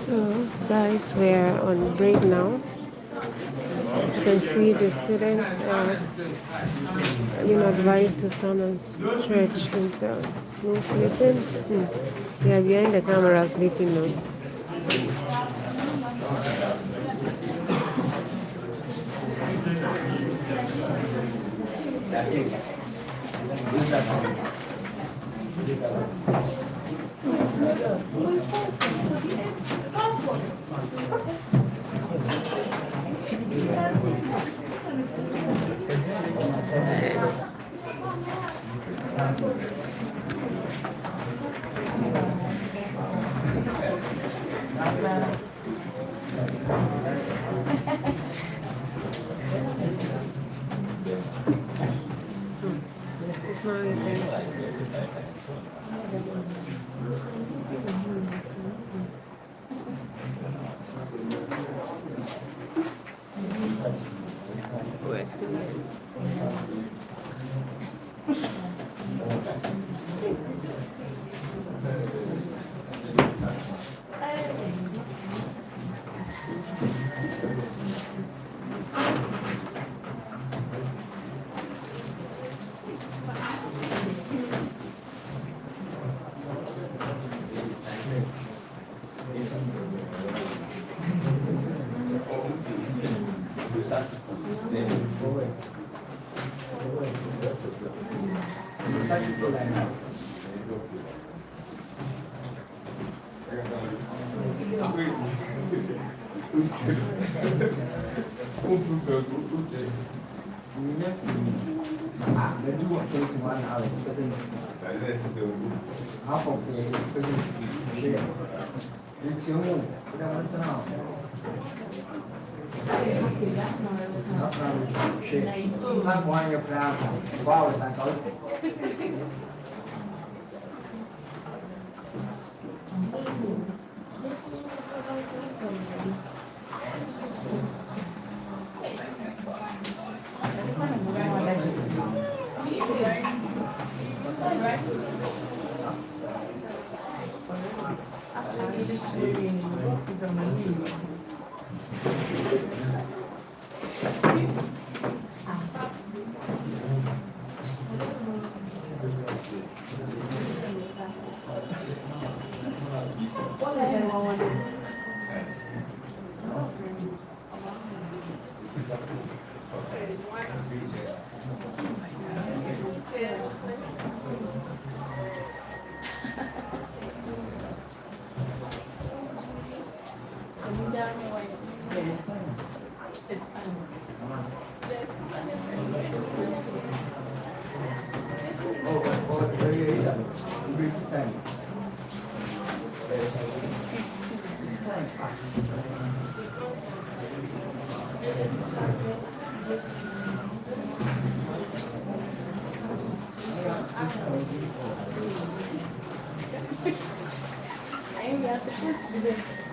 So, guys, we're on break now. As you can see, the students are being advised to stand and stretch themselves. No sleeping. They are behind the camera sleeping now. It's not easy. We're still here. They do want 21 hours because half of the share. It's your move. We don't want to know. Half an hour share. Some one your plan. Wow, it's like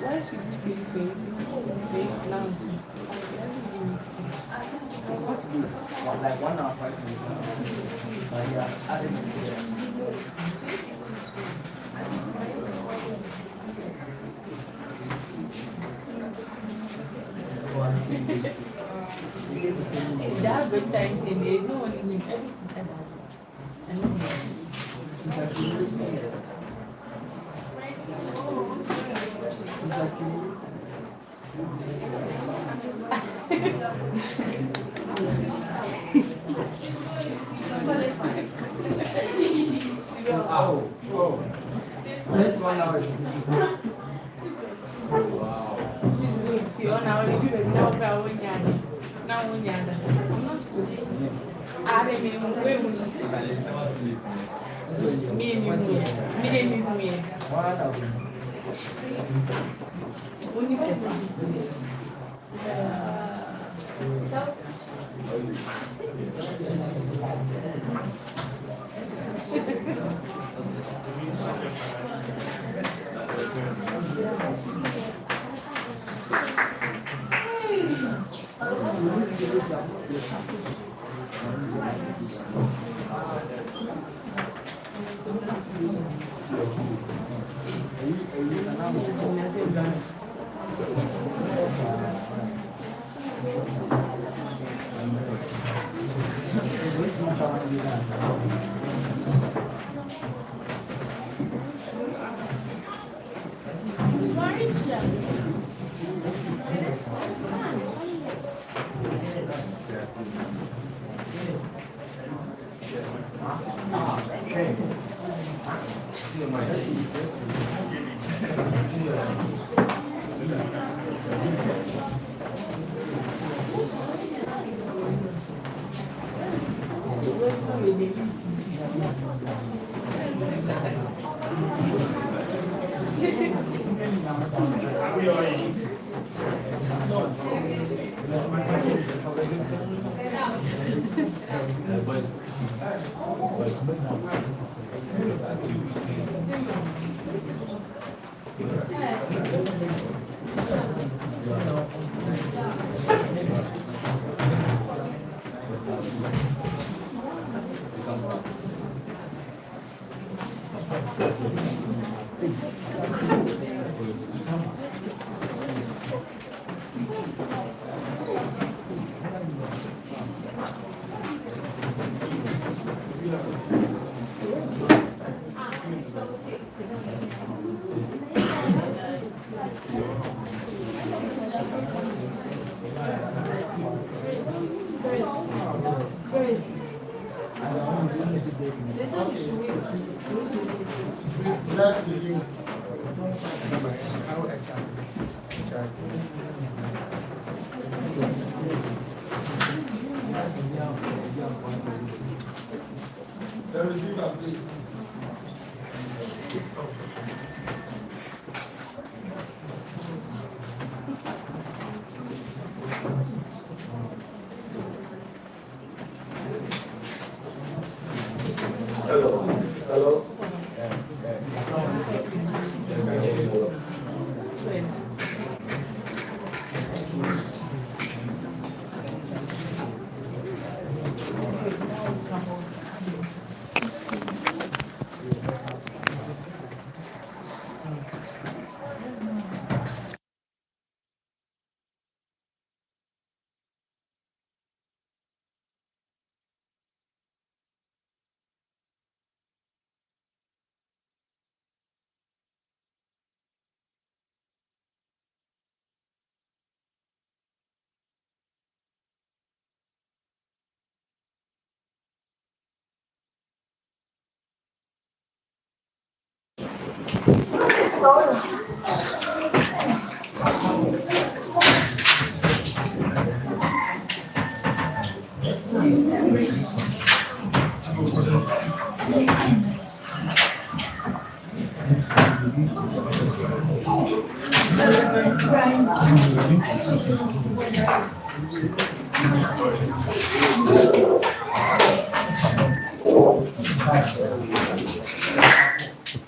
Why should you feel 20 now? it's supposed to be like 1 hour 5 minutes. But he has added it to That good time thing, there's no one in him. Every teacher does it. I know. He's accumulating it. He's accumulating it. Oh. 21 hours. Wow. She's doing Fiona, you don't know about when you're now when you're I'm not sure. I didn't even wait. Me and you. One of them. When you said Let's begin. The receiver, please. Hello. Hello.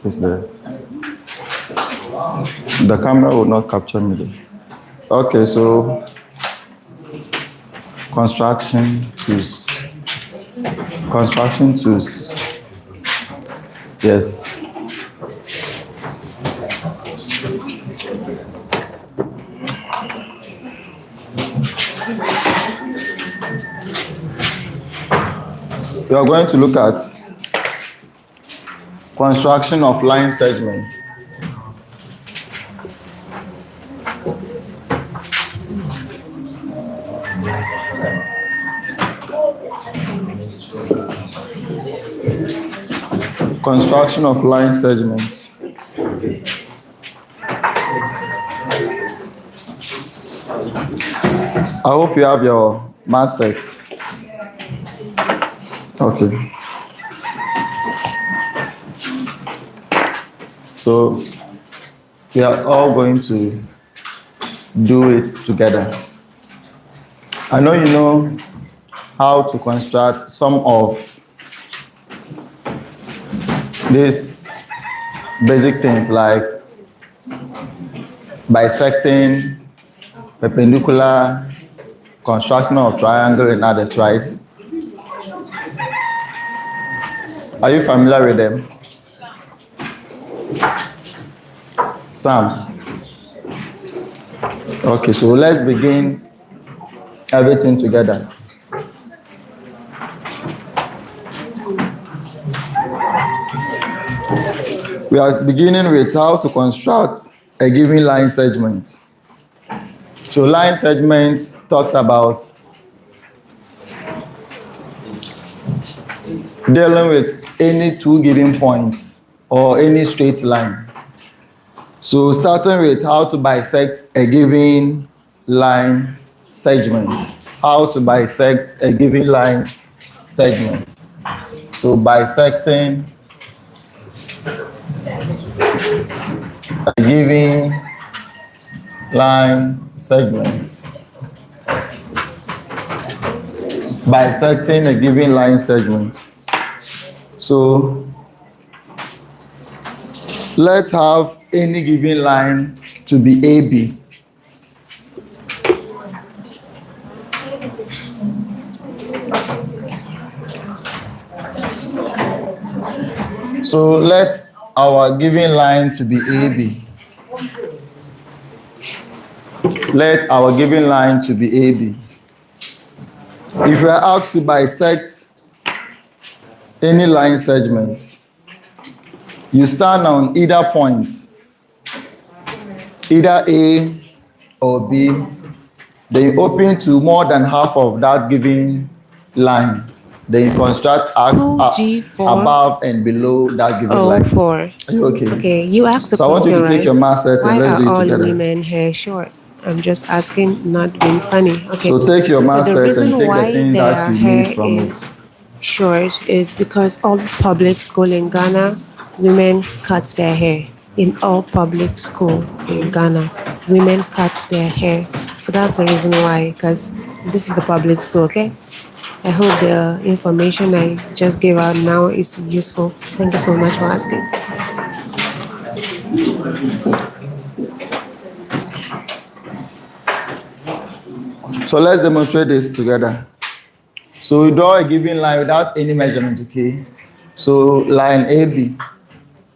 Is the camera will not capture me. Okay, so construction tools. Construction tools. Yes. We are going to look at construction of line segments. Construction of line segments. I hope you have your math set. Okay. So we are all going to do it together. I know you know how to construct some of these basic things like bisecting, perpendicular, construction of triangle, and others, right? Are you familiar with them? Sam? Okay, so let's begin everything together. We are beginning with how to construct a given line segment. So line segment talks about dealing with any two given points or any straight line. So starting with how to bisect a given line segment. How to bisect a given line segment. So bisecting a given line segment. Bisecting a given line segment. So let's have any given line to be AB. So let our given line to be AB. Let our given line to be AB. If we are asked to bisect any line segment, you stand on either point, either A or B, then you open to more than half of that given line. Then you construct arc 2G4 above and below that given line. 04. Are you okay? Okay, you asked a So I want you question, to take right? your math set Why and let's are do it all together. women hair short? I'm just asking, not being funny. Okay. So take your math the set reason and take the why thing their that you hair need from is it. short is because all public school in Ghana, women cut their hair. In all public school in Ghana, women cut their hair. So that's the reason why, because this is a public school, okay? I hope the information I just gave out now is useful. Thank you so much for asking. So let's demonstrate this together. So we draw a given line without any measurement, okay? So line AB.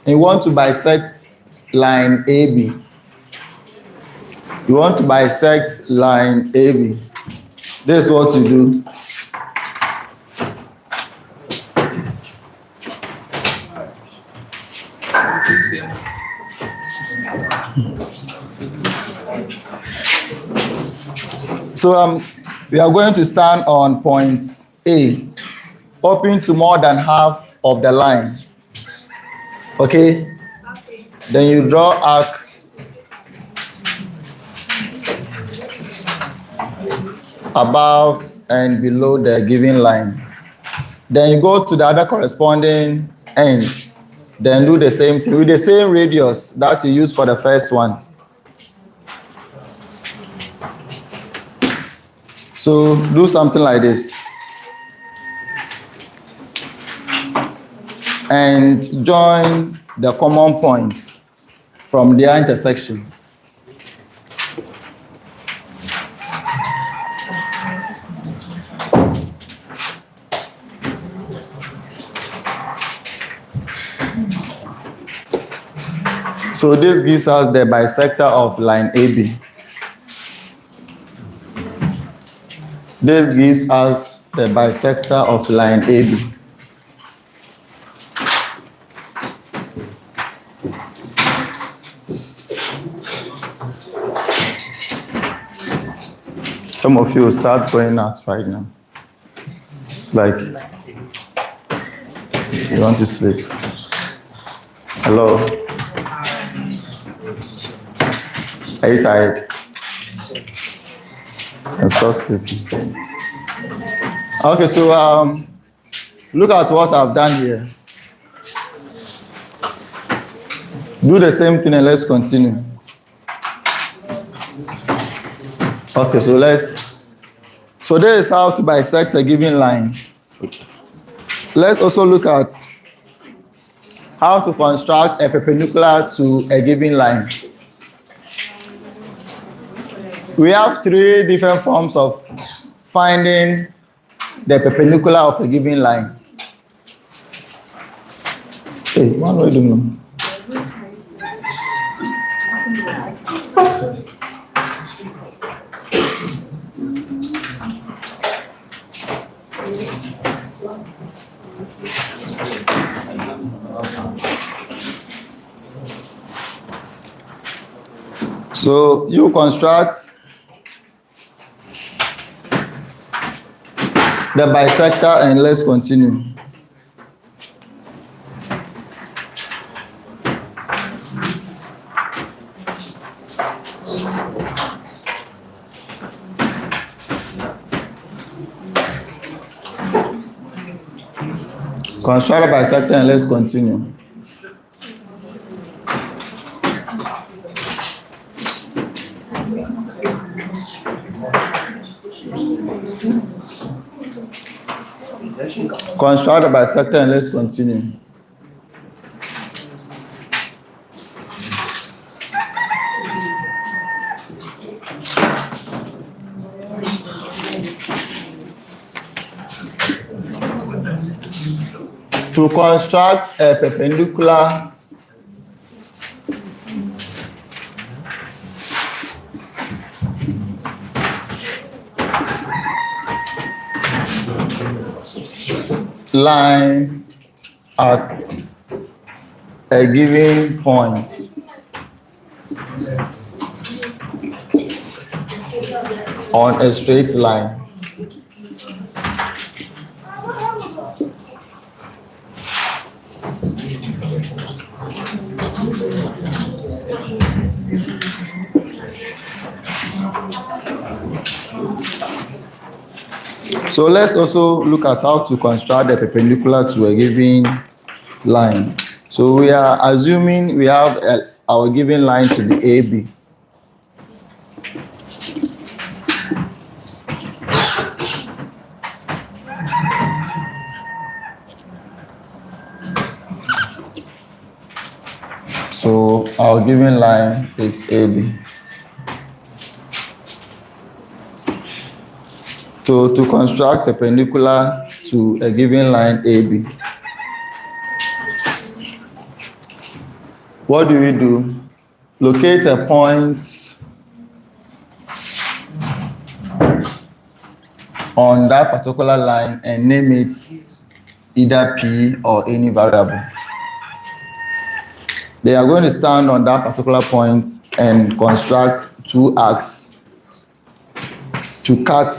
And you want to bisect line AB. You want to bisect line AB. This is what you do. So we are going to stand on point A, open to more than half of the line. Okay? Then you draw arc above and below the given line. Then you go to the other corresponding end. Then do the same thing with the same radius that you used for the first one. So do something like this. And join the common points from their intersection. So this gives us the bisector of line AB. This gives us the bisector of line AB. Some of you will start going out right now. It's like you want to sleep. Hello? Are you tired? And stop sleeping. Okay, so look at what I've done here. Do the same thing and let's continue. Okay, so this is how to bisect a given line. Let's also look at how to construct a perpendicular to a given line. We have three different forms of finding the perpendicular of a given line. Hey, what are you doing? So you construct the bisector and let's continue. Construct the bisector and let's continue. Construct the bisector and let's continue. To construct a perpendicular line at a given point on a straight line. So let's also look at how to construct a perpendicular to a given line. So we are assuming we have our given line to be AB. So our given line is AB. So to construct a perpendicular to a given line AB, what do we do? Locate a point on that particular line and name it either P or any variable. They are going to stand on that particular point and construct two arcs to cut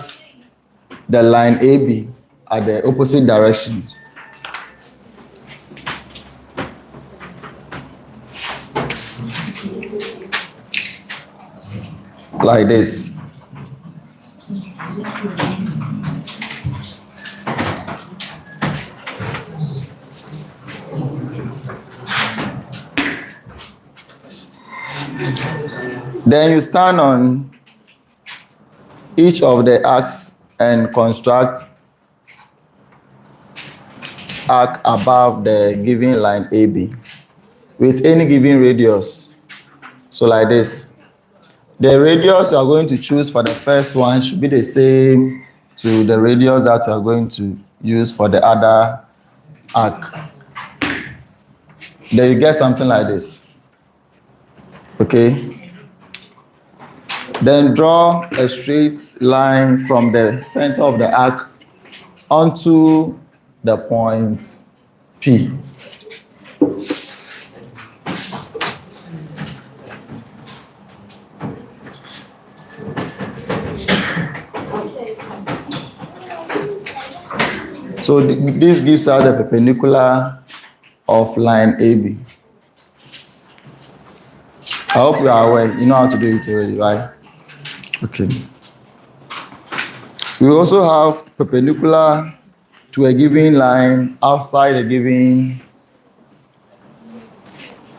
the line AB at the opposite directions. Like this. Then you stand on each of the arcs and construct arc above the given line AB with any given radius. So like this. The radius you are going to choose for the first one should be the same to the radius that you are going to use for the other arc. Then you get something like this. Okay? Then draw a straight line from the center of the arc onto the point P. So this gives us the perpendicular of line AB. I hope you are aware. You know how to do it already, right? Okay. We also have perpendicular to a given line outside a given,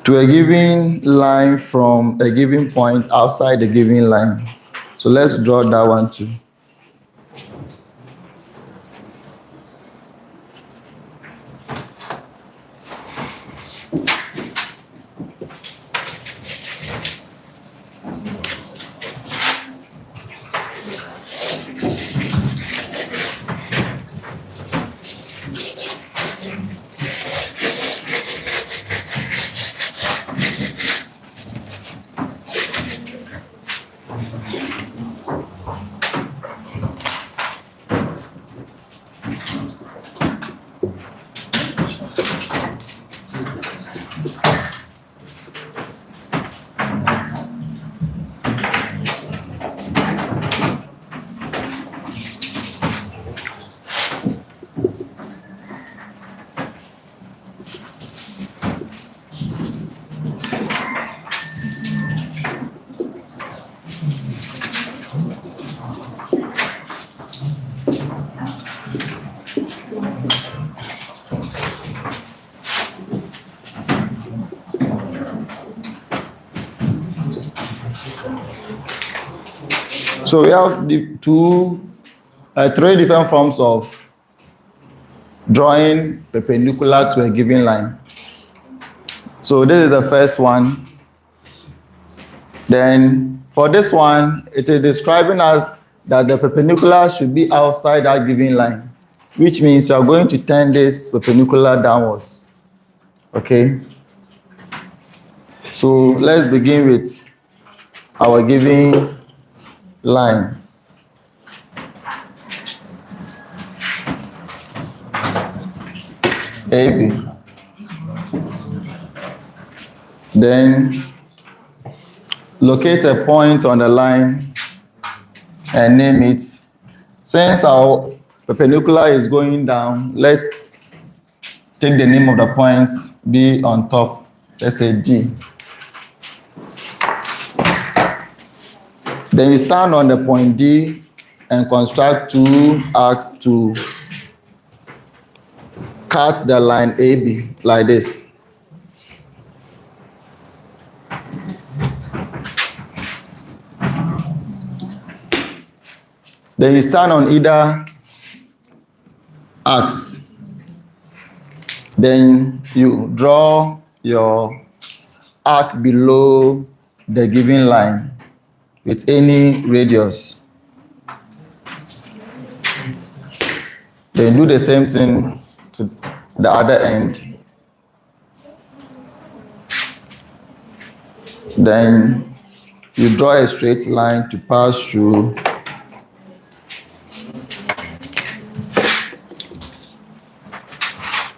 to a given line from a given point outside the given line. So let's draw that one too. So we have three different forms of drawing perpendicular to a given line. So this is the first one. Then for this one, it is describing us that the perpendicular should be outside that given line, which means you are going to turn this perpendicular downwards. Okay? So let's begin with our given line. AB. Then locate a point on the line and name it. Since our perpendicular is going down, let's take the name of the point, B on top. Let's say D. Then you stand on the point D and construct two arcs to cut the line AB like this. Then you stand on either axis. Then you draw your arc below the given line with any radius. Then do the same thing to the other end. Then you draw a straight line to pass through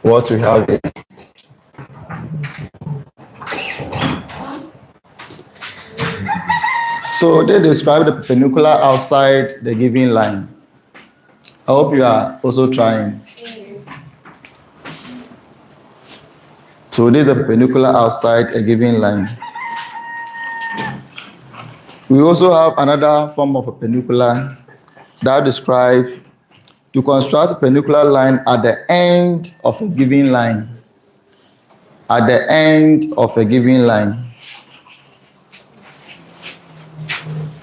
what we have here. So they describe the perpendicular outside the given line. I hope you are also trying. So this is the perpendicular outside a given line. We also have another form of perpendicular that describes to construct a perpendicular line at the end of a given line. At the end of a given line.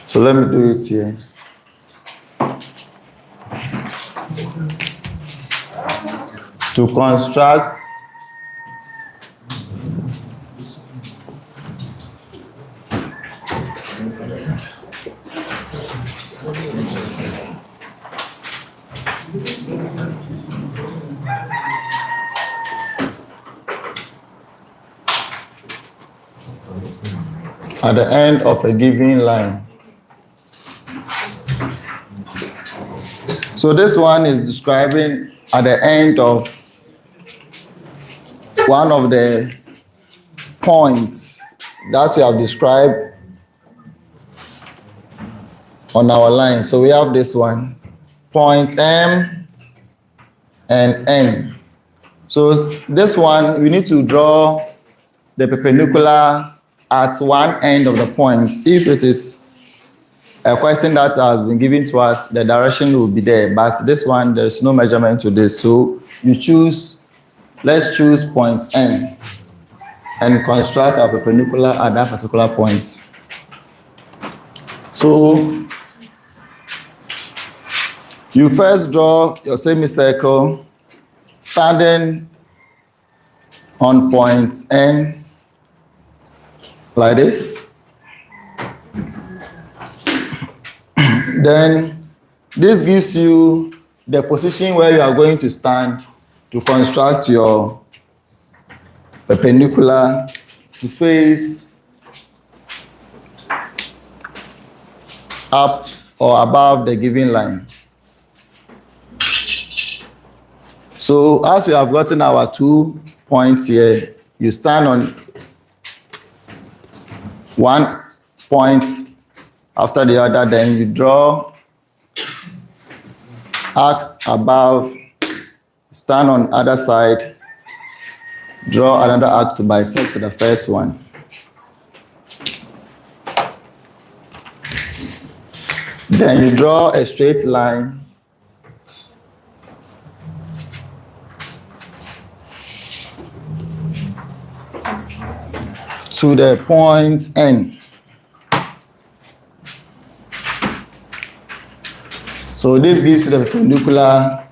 So let me do it here. To construct at the end of a given line. So this one is describing at the end of one of the points that we have described on our line. So we have this one, point M and N. So this one, we need to draw the perpendicular at one end of the point. If it is a question that has been given to us, the direction will be there. But this one, there's no measurement to this. So you choose, let's choose point N and construct our perpendicular at that particular point. So you first draw your semicircle standing on point N like this. Then this gives you the position where you are going to stand to construct your perpendicular to face up or above the given line. So as we have gotten our 2 points here, you stand on one point after the other, then you draw arc above, stand on other side, draw another arc to bisect the first one. Then you draw a straight line to the point N. So this gives you the perpendicular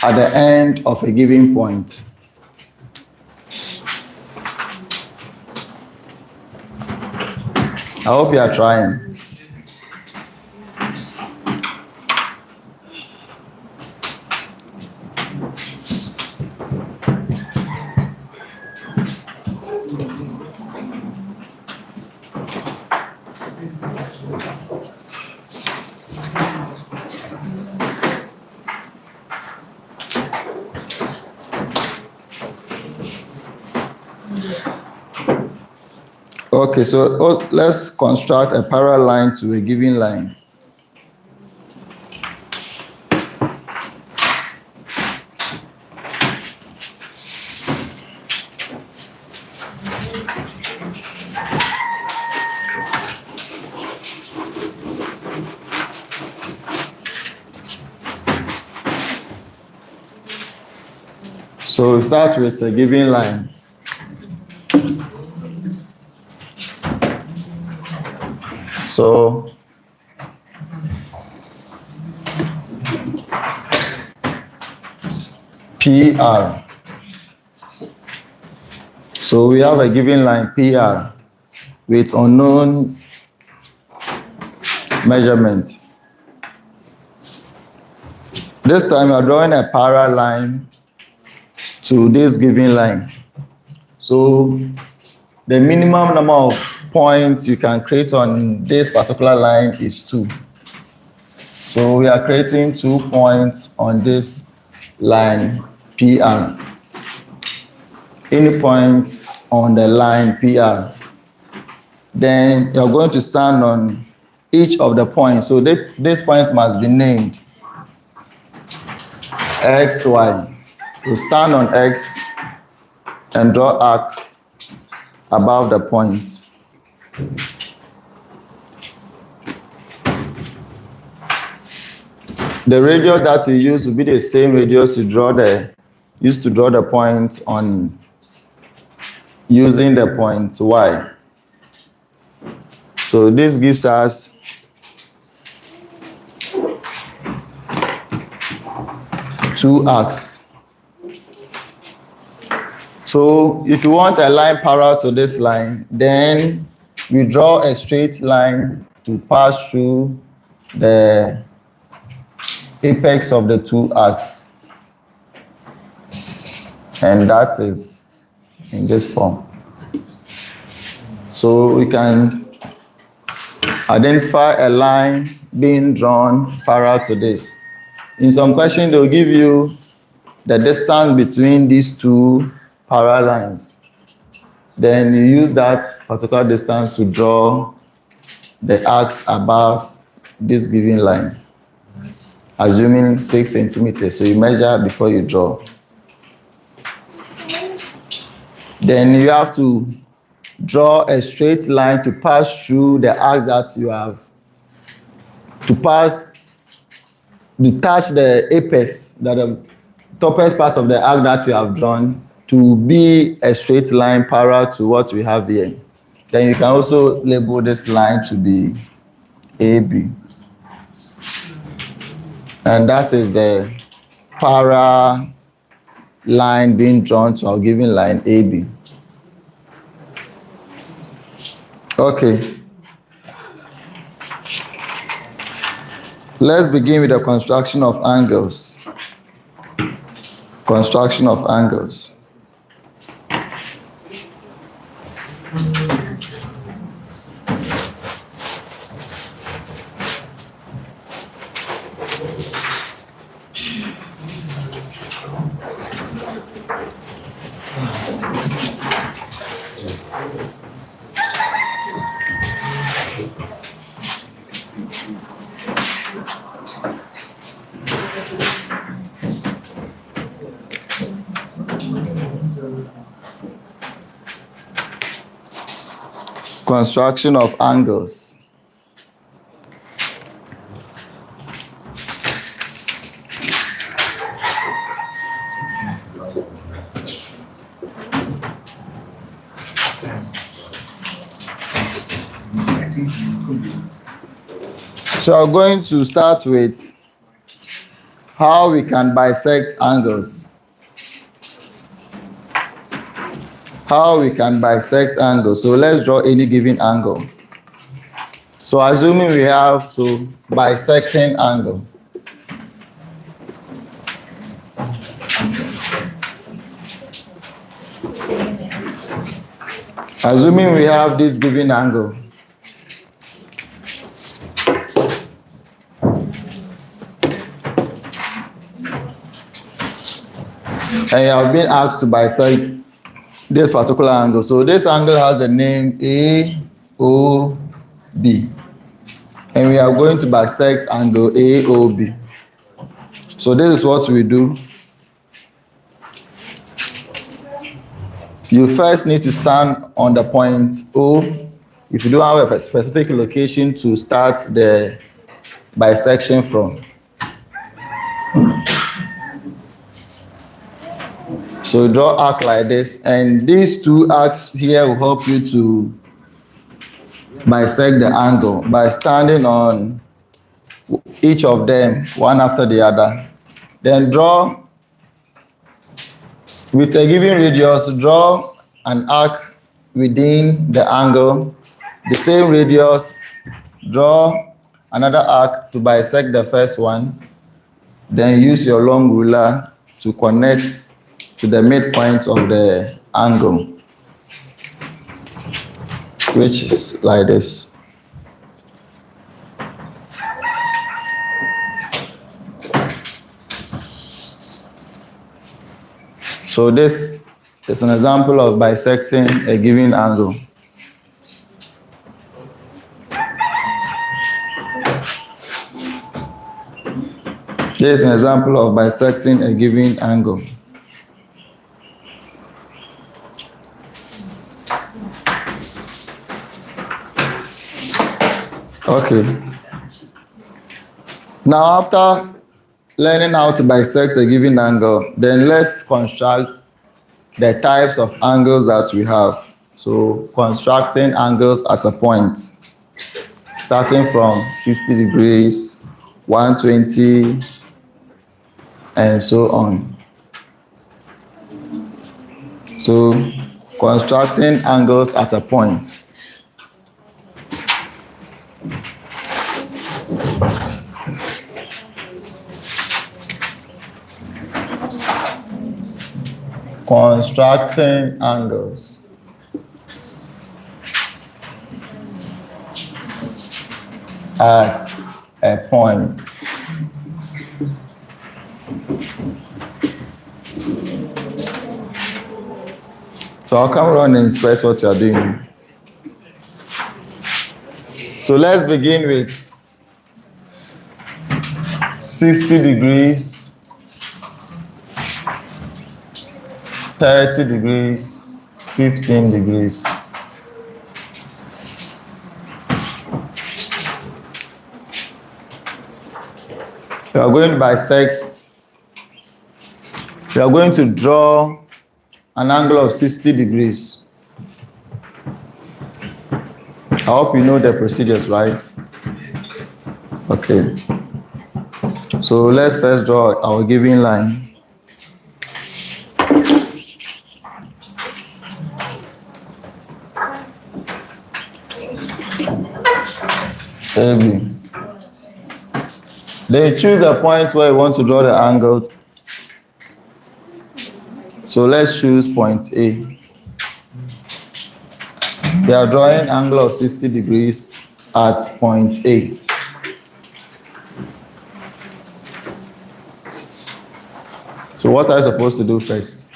at the end of a given point. I hope you are trying. Okay, so let's construct a parallel line to a given line. So we start with a given line. So PR. So we have a given line PR with unknown measurement. This time we are drawing a parallel line to this given line. So the minimum number of points you can create on this particular line is 2. So we are creating 2 points on this line PR. Any points on the line PR. Then you're going to stand on each of the points. So this point must be named X, Y. You stand on X and draw arc above the points. The radius that you use will be the same radius to draw the point on using the point Y. So this gives us two arcs. So if you want a line parallel to this line, then we draw a straight line to pass through the apex of the two arcs. And that is in this form. So we can identify a line being drawn parallel to this. In some questions, they'll give you the distance between these two parallel lines. Then you use that particular distance to draw the arcs above this given line, assuming 6 centimeters. So you measure before you draw. Then you have to draw a straight line to pass through the arc that you have, to touch the apex, the topmost part of the arc that you have drawn, to be a straight line parallel to what we have here. Then you can also label this line to be AB. And that is the parallel line being drawn to our given line AB. Okay. Let's begin with the construction of angles. Construction of angles. Construction of angles. So I'm going to start with how we can bisect angles. How we can bisect angles. So let's draw any given angle. So assuming we have bisecting angle. Assuming we have this given angle. And you have been asked to bisect this particular angle. So this angle has the name AOB. And we are going to bisect angle AOB. So this is what we do. You first need to stand on the point O. If you don't have a specific location to start the bisection from. So draw arc like this, and these two arcs here will help you to bisect the angle by standing on each of them, one after the other. Then draw, with a given radius, draw an arc within the angle. The same radius, draw another arc to bisect the first one. Then use your long ruler to connect to the midpoint of the angle, which is like this. So this is an example of bisecting a given angle. This is an example of bisecting a given angle. Okay. Now, after learning how to bisect a given angle, then let's construct the types of angles that we have. So, constructing angles at a point, starting from 60 degrees, 120, and so on. So, constructing angles at a point. Constructing angles at a point. So I'll come around and inspect what you are doing. So let's begin with 60 degrees. 30 degrees, 15 degrees. We are going to bisect. We are going to draw an angle of 60 degrees. I hope you know the procedures, right? Okay. So let's first draw our given line. AB. Then choose a point where you want to draw the angle. So let's choose point A. We are drawing angle of 60 degrees at point A. So what are you supposed to do first?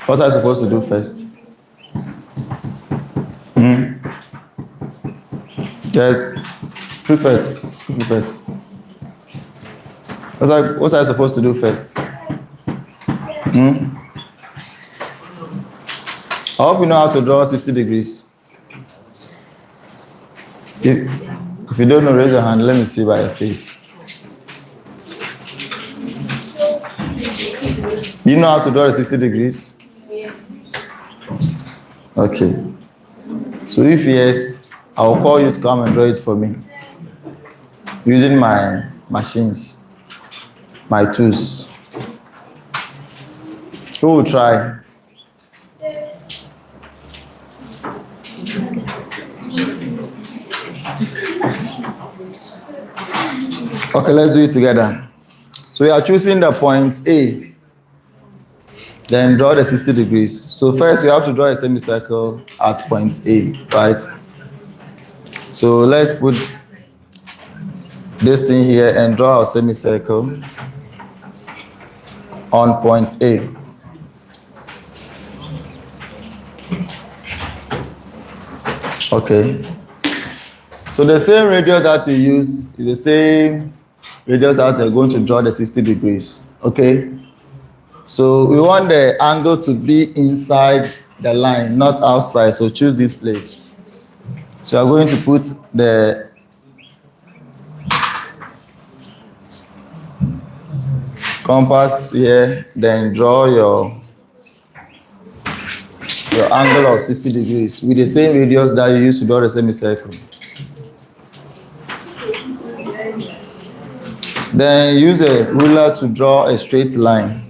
What are you supposed to do first? Yes, prefect, school prefect. What are you supposed to do first? I hope you know how to draw 60 degrees. If you don't know, raise your hand. Let me see by your face. You know how to draw the 60 degrees? Okay. So if yes, I will call you to come and draw it for me. using my machines, my tools. Who will try? Okay, let's do it together. So we are choosing the point A. Then draw the 60 degrees. So first we have to draw a semicircle at point A, right? So let's put this thing here and draw a semicircle on point A. Okay. So the same radius that you use is the same radius that you're going to draw the 60 degrees. Okay. So we want the angle to be inside the line, not outside. So choose this place. So I'm going to put the compass here, then draw your angle of 60 degrees with the same radius that you use to draw the semicircle. Then use a ruler to draw a straight line.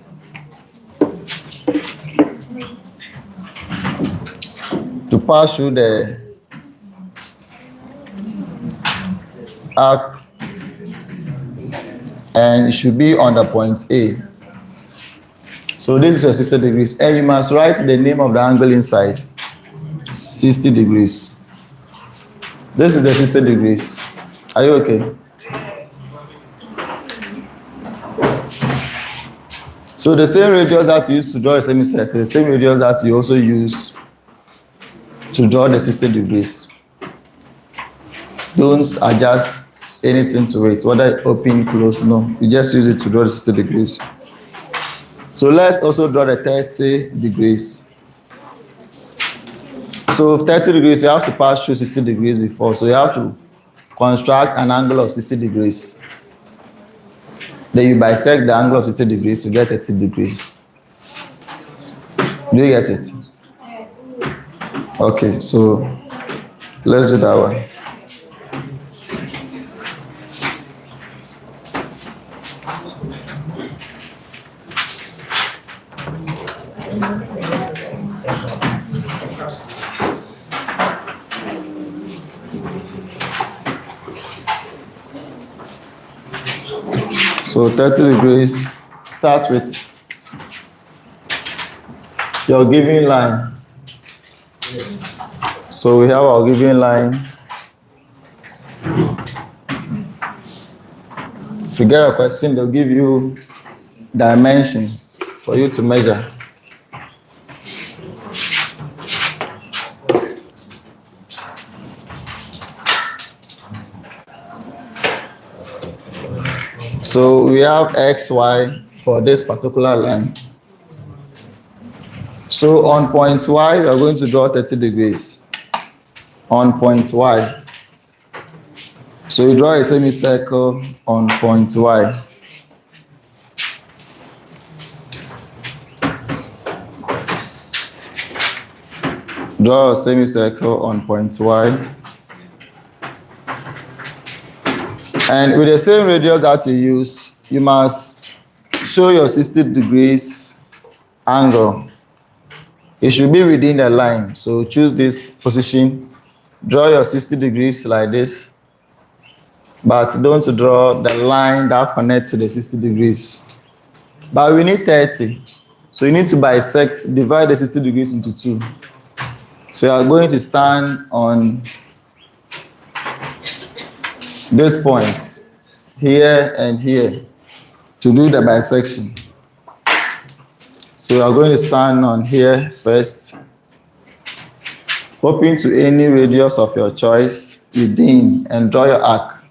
To pass through the arc, and it should be on the point A. So this is your 60 degrees, and you must write the name of the angle inside. 60 degrees. This is the 60 degrees. Are you okay? So the same radius that you use to draw a semicircle, the same radius that you also use to draw the 60 degrees. Don't adjust anything to it, whether open, close, no. You just use it to draw the 60 degrees. So let's also draw the 30 degrees. So 30 degrees, you have to pass through 60 degrees before. So you have to construct an angle of 60 degrees. Then you bisect the angle of 60 degrees to get 30 degrees. Do you get it? Yes. Okay, so let's do that one. So 30 degrees, start with your giving line. So we have our giving line. If you get a question, they'll give you dimensions for you to measure. So we have X, Y for this particular line. So on point Y, we are going to draw 30 degrees. On point Y. So you draw a semicircle on point Y. Draw a semicircle on point Y. And with the same radius that you use, you must show your 60 degrees angle. It should be within the line. So choose this position. Draw your 60 degrees like this. But don't draw the line that connects to the 60 degrees. But we need 30. So you need to bisect, divide the 60 degrees into two. So you are going to stand on this point, here and here, to do the bisection. So you are going to stand on here first, open to any radius of your choice within, and draw your arc.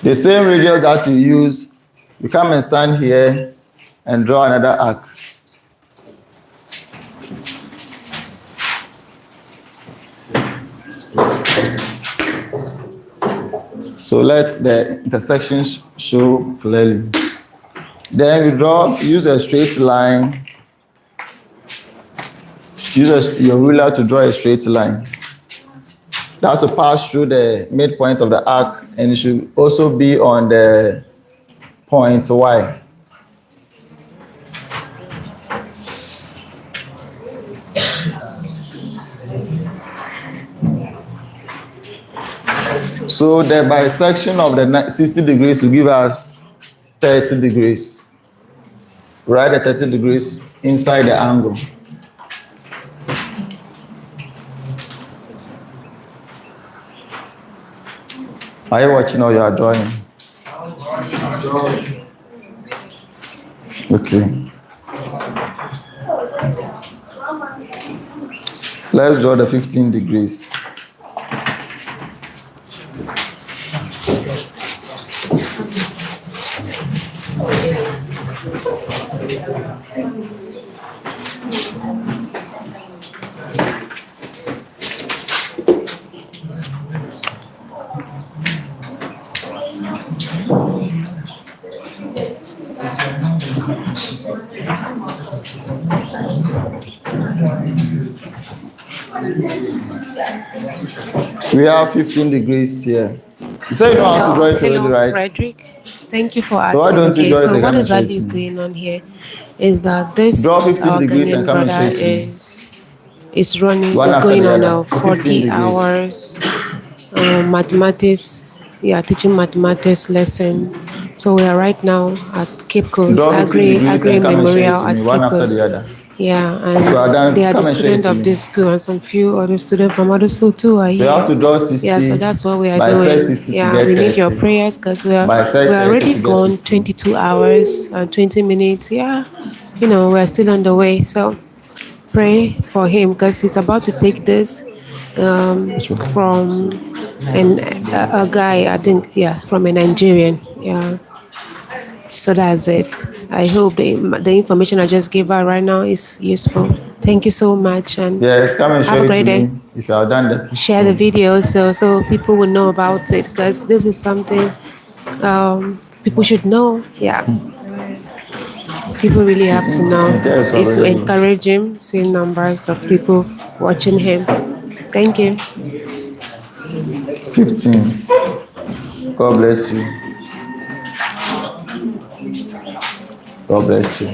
The same radius that you use, you come and stand here and draw another arc. So let the intersections show clearly. Then you use a straight line. Use your ruler to draw a straight line. That to pass through the midpoint of the arc, and it should also be on the point Y. So the bisection of the 60 degrees will give us 30 degrees. Write the 30 degrees inside the angle. Are you watching or you are drawing? Okay. Let's draw the 15 degrees. We have 15 degrees here. You say you know how to draw it already, Hello, right? Frederick. Thank you for So why asking. don't you Okay, draw it so and what come and show it exactly to is me? going on here is that this Draw 15 our degrees and Ghanaian come and show brother it to me. is running One is after going the on other. a 15 40 degrees. hours mathematics. Yeah, teaching mathematics lesson. So we are right now at Cape Coast, Draw 15 degrees Agri and come and show it Memorial to me, at one Cape after Coast. the other. Yeah, If you are and they done, are the come and show it student to of me. this school, and some few other students from other school too are So you have here. to draw Yeah, so 60, that's what we are bisect doing. 60 to Yeah, get we need your 30. prayers because we Bisect are 30 already to get gone 15. 22 hours and 20 minutes. Yeah, we're still on the way. So pray for him because he's about to take this Which one? from a guy, I think, yeah, from a Nigerian. Yeah, so that's it. I hope the information I just gave out right now is useful. Thank you so much and Yes, come and have show a it to great day. me. If you are done the Share the 15. video so people will know about it because this is something people should know. Yeah, people really have to know. Yes, It will already. encourage him, see numbers of people watching him. Thank you. 15. God bless you. God bless you.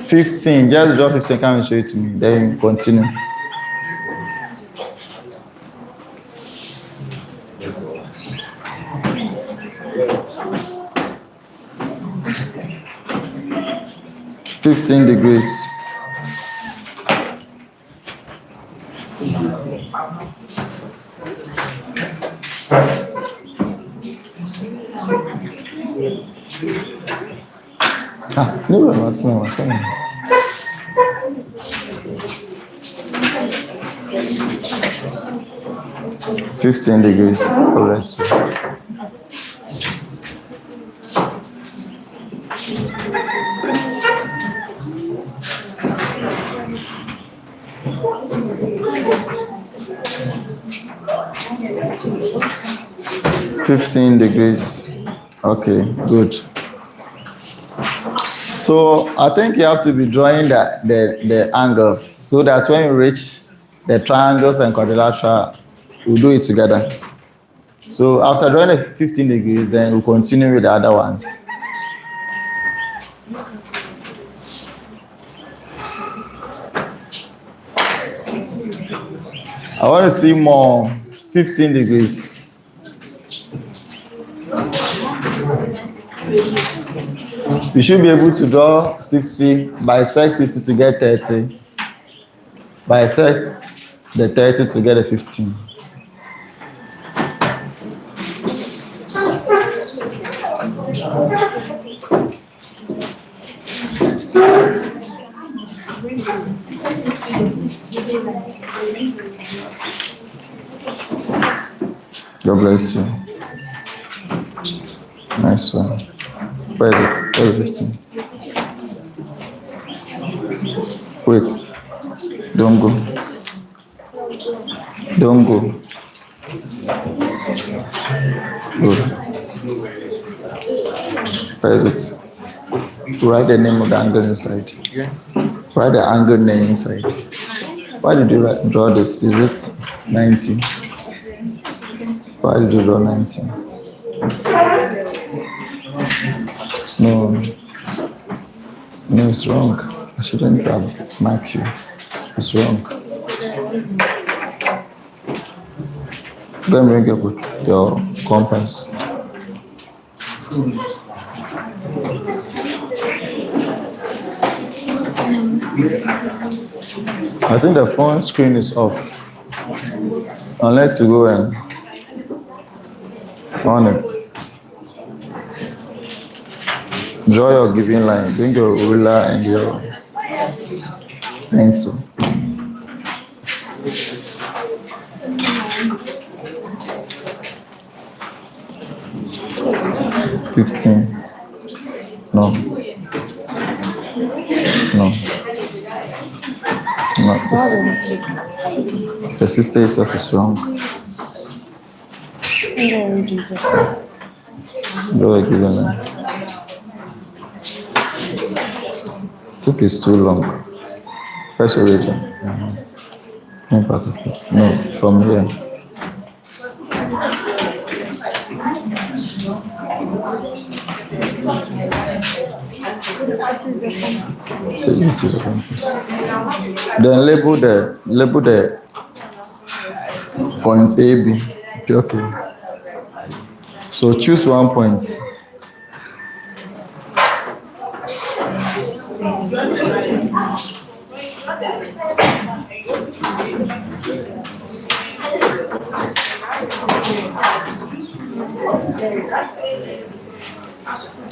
15. Just draw 15. Come and show it to me. Then continue. $15. No, that's not my phone. $15. God bless you. $15. Okay, good. So I think you have to be drawing the angles so that when you reach the triangles and quadrilateral, we'll do it together. So after drawing the 15 degrees, then we'll continue with the other ones. I want to see more 15 degrees. You should be able to draw 60, bisect 60 to get 30, bisect the 30 to get a 15. God bless you. Nice one. Where is it? Where is 15? Wait. Don't go. Don't go. Good. Where is it? Write the name of the angle inside. Write the angle name inside. Why did you draw this? Is it 90? Why did you draw 90? No, no, it's wrong. I shouldn't have marked you. It's wrong. Go and bring up your compass. I think the phone screen is off. Unless you go and on it. Draw your giving line. Bring your ruler and your pencil. $15. No. No. It's not this. The sister itself is wrong. Draw a given line. I think it's too long. Press eraser. No part of it. No, from here. Okay, you see the compass. Then label the point A, B. Okay. So choose one point.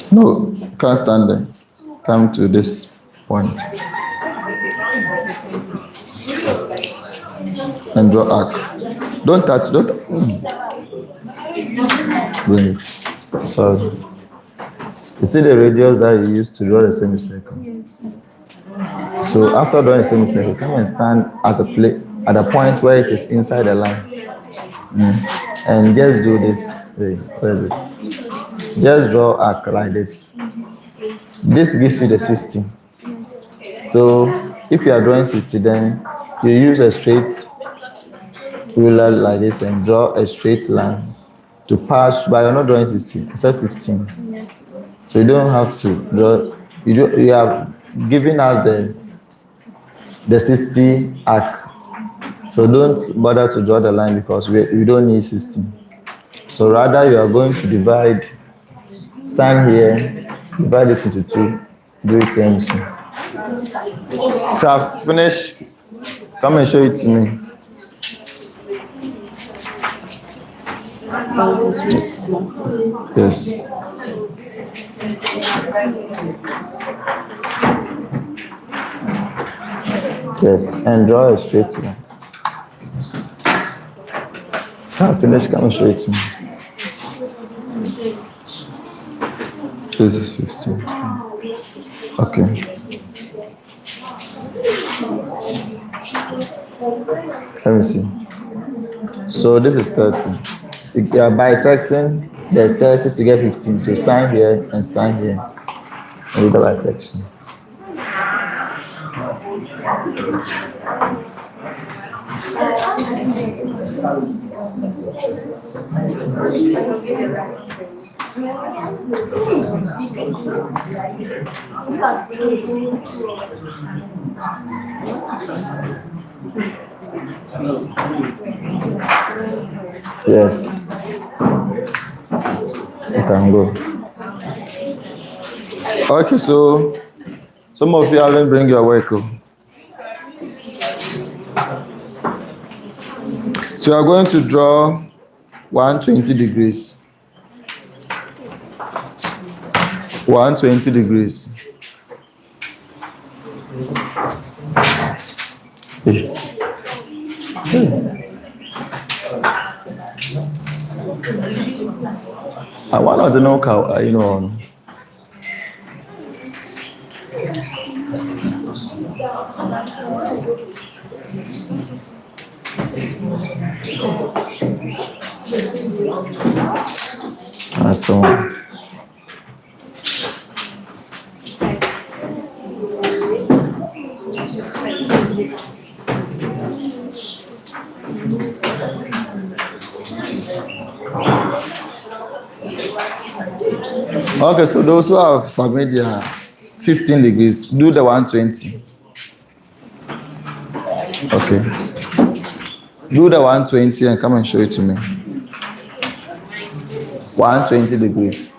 No, can't stand there. Come to this point and draw arc. Don't touch. Don't. Bring it. Sorry. You see the radius that you used to draw the semicircle. So after drawing the semicircle, come and stand at the point where it is inside the line, and just do this. Wait, where is it? Just draw arc like this. This gives you the 60. So if you are drawing 60, then you use a straight ruler like this and draw a straight line to pass. But you're not drawing 60, except 15. So you don't have to draw. You have given us the 60 arc. So don't bother to draw the line because we don't need 60. So rather you are going to divide. Stand here, divide it into 2, do it times 2. If you have finished, come and show it to me. Yes. Yes, and draw a straight line. If you have finished, come and show it to me. This is 15. Okay. Let me see. So this is 30. You are bisecting the 30 to get 15. So stand here and stand here. And do the bisection. Yes. You can go. Okay, so some of you haven't bring your work. So you are going to draw 120 degrees. 120 degrees. I want to know how, so Okay, so those who have submitted their 15 degrees, do the 120. Okay. Do the 120 and come and show it to me. 120 degrees.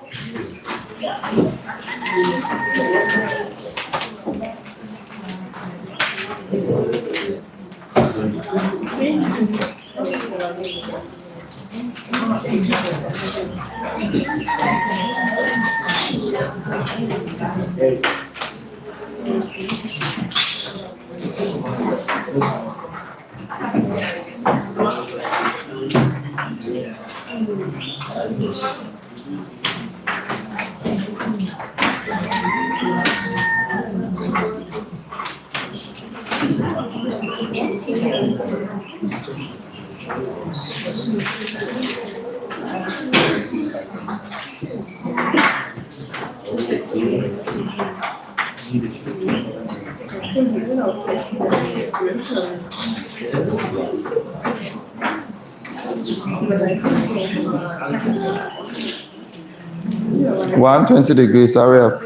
One 20 degrees, hurry up.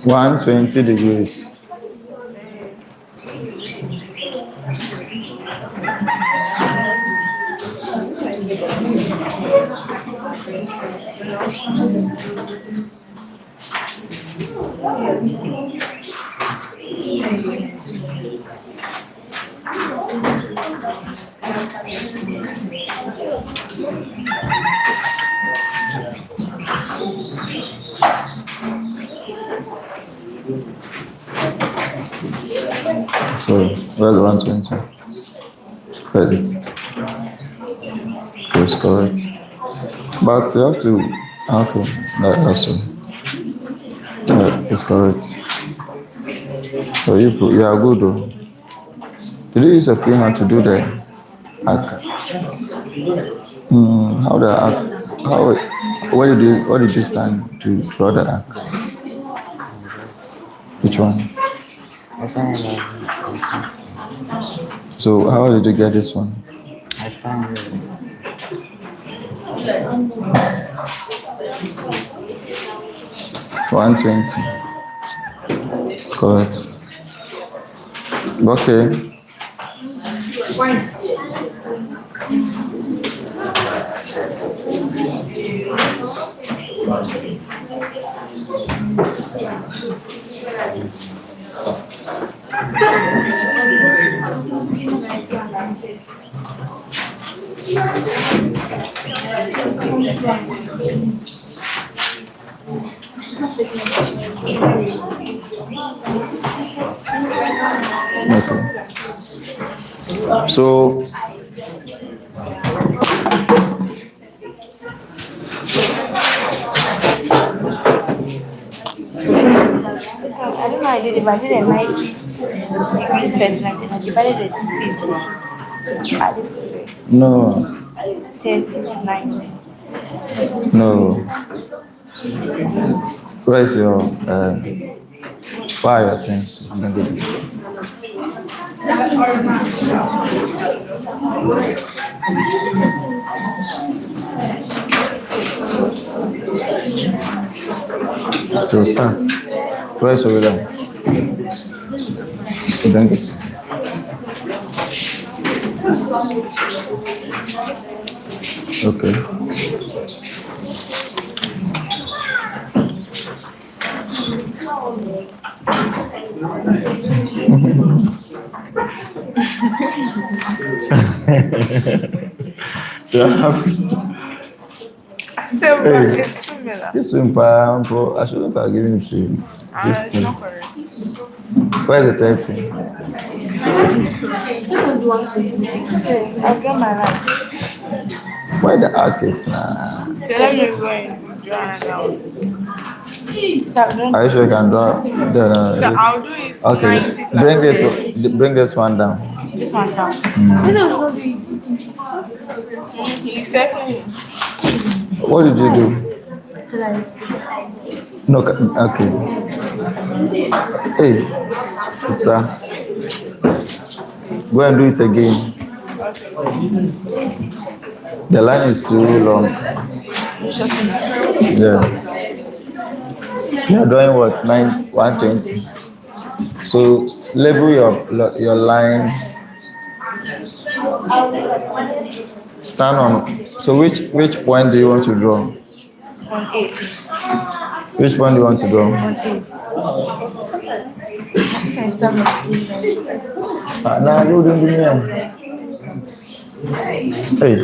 One 20 degrees. So, where's 120? Where is it? Yes, correct. But you have to, okay, that's true. Yeah, it's correct. So you are good though. Did you use a free hand to do the arc? How the arc? What did you stand to draw the arc? Which one? I found it. So how did you get this one? I found it. 120. Correct. Okay. Okay. So I don't know, I did it, but I did a nice degrees first, and then I divided the 60 to add it to it. no, 30 to 90. no. Where's your why are your things? I'm gonna do it. So start. Where's your rhythm? Bring it. Okay. Hey, It's similar. this one, I shouldn't have given it to you. It's 15. not correct. Where's the 30? I've done my life. Where the arc is now? So let me go and draw now. So I'll do, Are you sure you can draw? so I'll do it Okay, 90 plus 30. bring this one down. This one down. He's second. What did you do? So like, No, okay. Hey, sister, go and do it again. The line is too long. Yeah. You're drawing what? 120. So label your line. Stand on. So which point do you want to draw? on 8. Which point do you want to draw? On 8. Okay, start with Now you don't do me. Hey.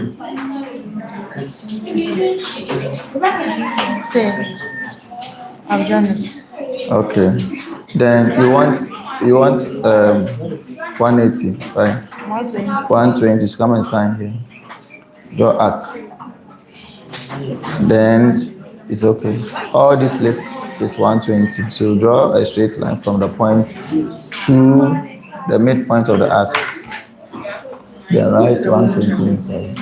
Same. I've done it. Okay. Then you want 180, right? 120. 120. So come and stand here. Draw arc. Then it's okay. All this place is 120. So draw a straight line from the point to the midpoint of the arc. Then write 120 inside.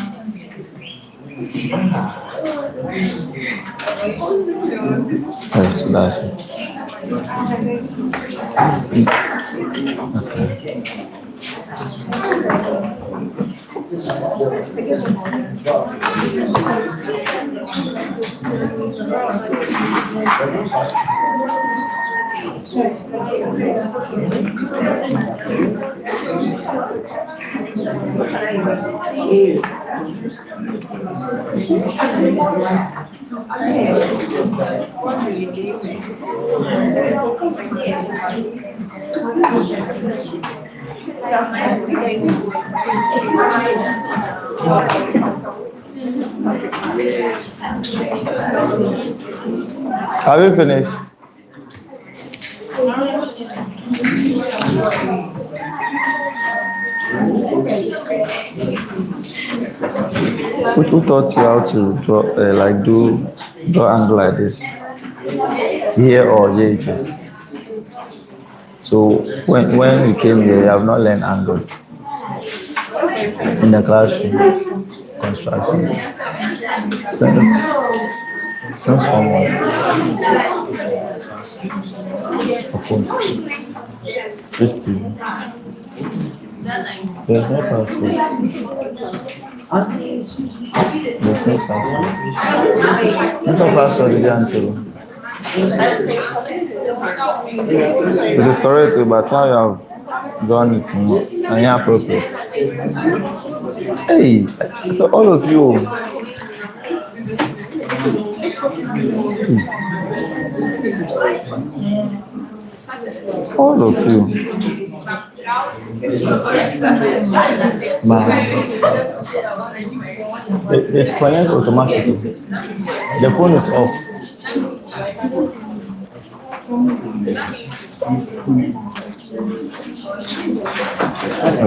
Yes, that's it. Have you finished? Who taught you how to draw, draw angle like this? Here or here it is. So when you came here, you have not learned angles in the classroom, construction. Since form 1. Of what? Which TV? There's no passport. There's no passport. There's no passport again too. It is correct, but how you have done it and inappropriate. Hey, so all of you. All of you. Man. It connects automatically. The phone is off.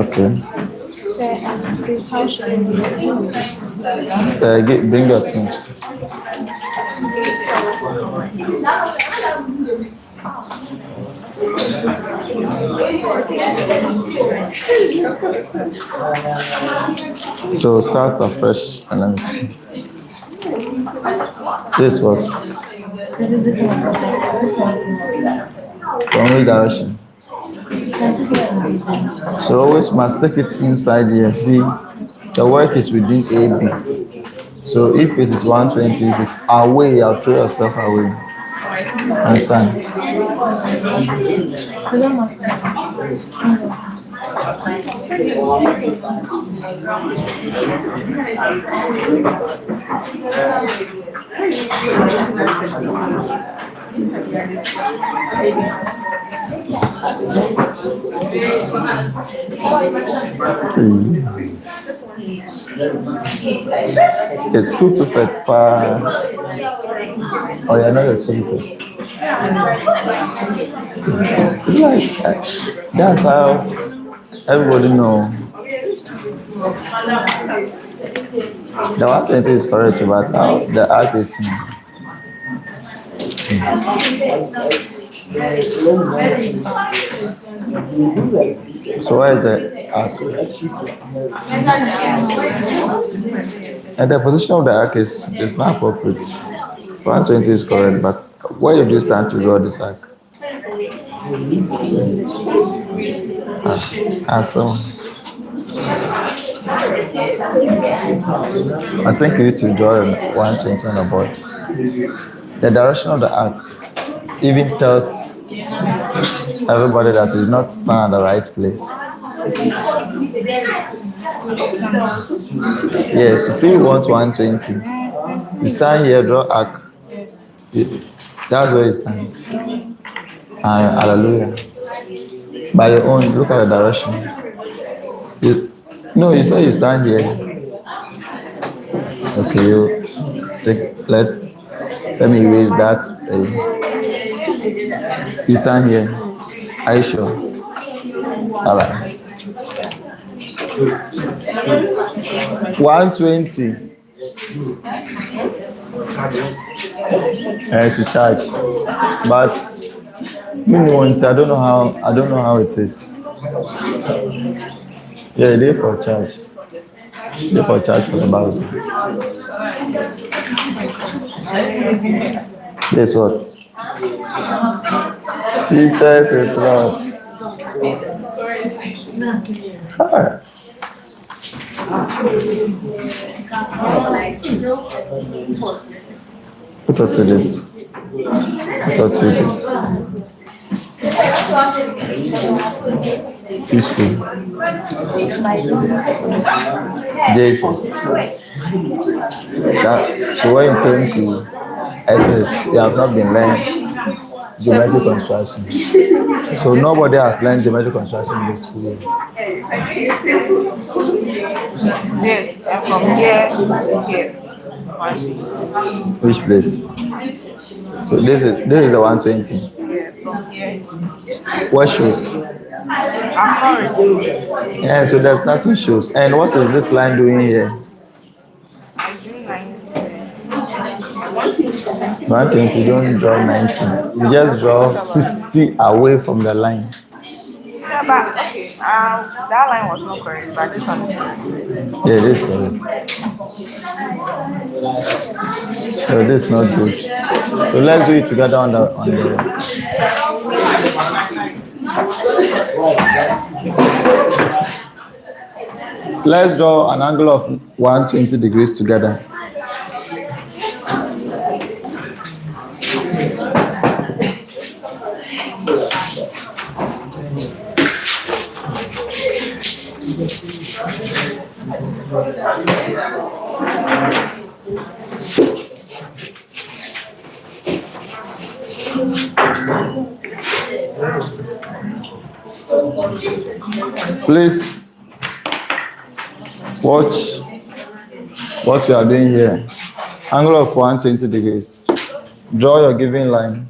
Okay. How should I do Bring your things. So start afresh and let me see. This what? From which direction? So always must take it inside here. See, the work is within AB. So if it is 120, it is away. I'll throw yourself away. Understand? The school prefect. Oh, you're not a school prefect. Like, that's how everybody know The 120 is correct, but how the arc is. So where is the arc? And the position of the arc is not appropriate. 120 is correct, but where did you stand to draw this arc? So I think you need to draw 120 on the board. The direction of the arc even tells everybody that you did not stand at the right place. Yes, you see, you want 120. You stand here, draw arc. That's where you stand. Hallelujah. By your own, look at the direction. No, you say you stand here. Okay, let me erase that. You stand here. Are you sure? All right. 120. It's a charge, but I don't know how it is. Yeah, they for charge. They for charge for the Bible. Guess what? Jesus is Lord. Ah. Put her to this. Put her to this. This way. Jesus. So when you came to SS, you have not been learning geometric construction. So nobody has learned geometric construction in this school. Yes, and from here to here. Which place? So this is the 120. Yeah, from here. What shows? I'm not receiving. Yeah, so there's nothing shows. And what is this line doing here? I do 90 degrees. 120, you don't draw 90. You just draw 60 away from the line. Yeah, but okay, that line was not correct, but this one is correct. Yeah, this is correct. So this is not good. So let's do it together on the Let's draw an angle of 120 degrees together. Please watch what we are doing here. Angle of 120 degrees. Draw your given line.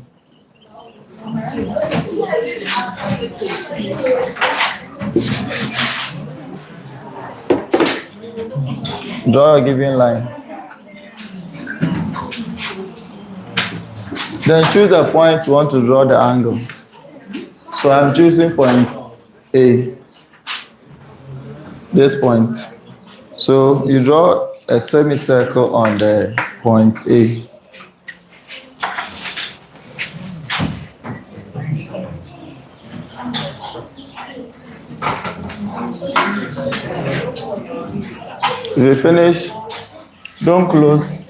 Draw your given line. Then choose the point you want to draw the angle. So I'm choosing point A. This point. So you draw a semicircle on the point A. If you finish, don't close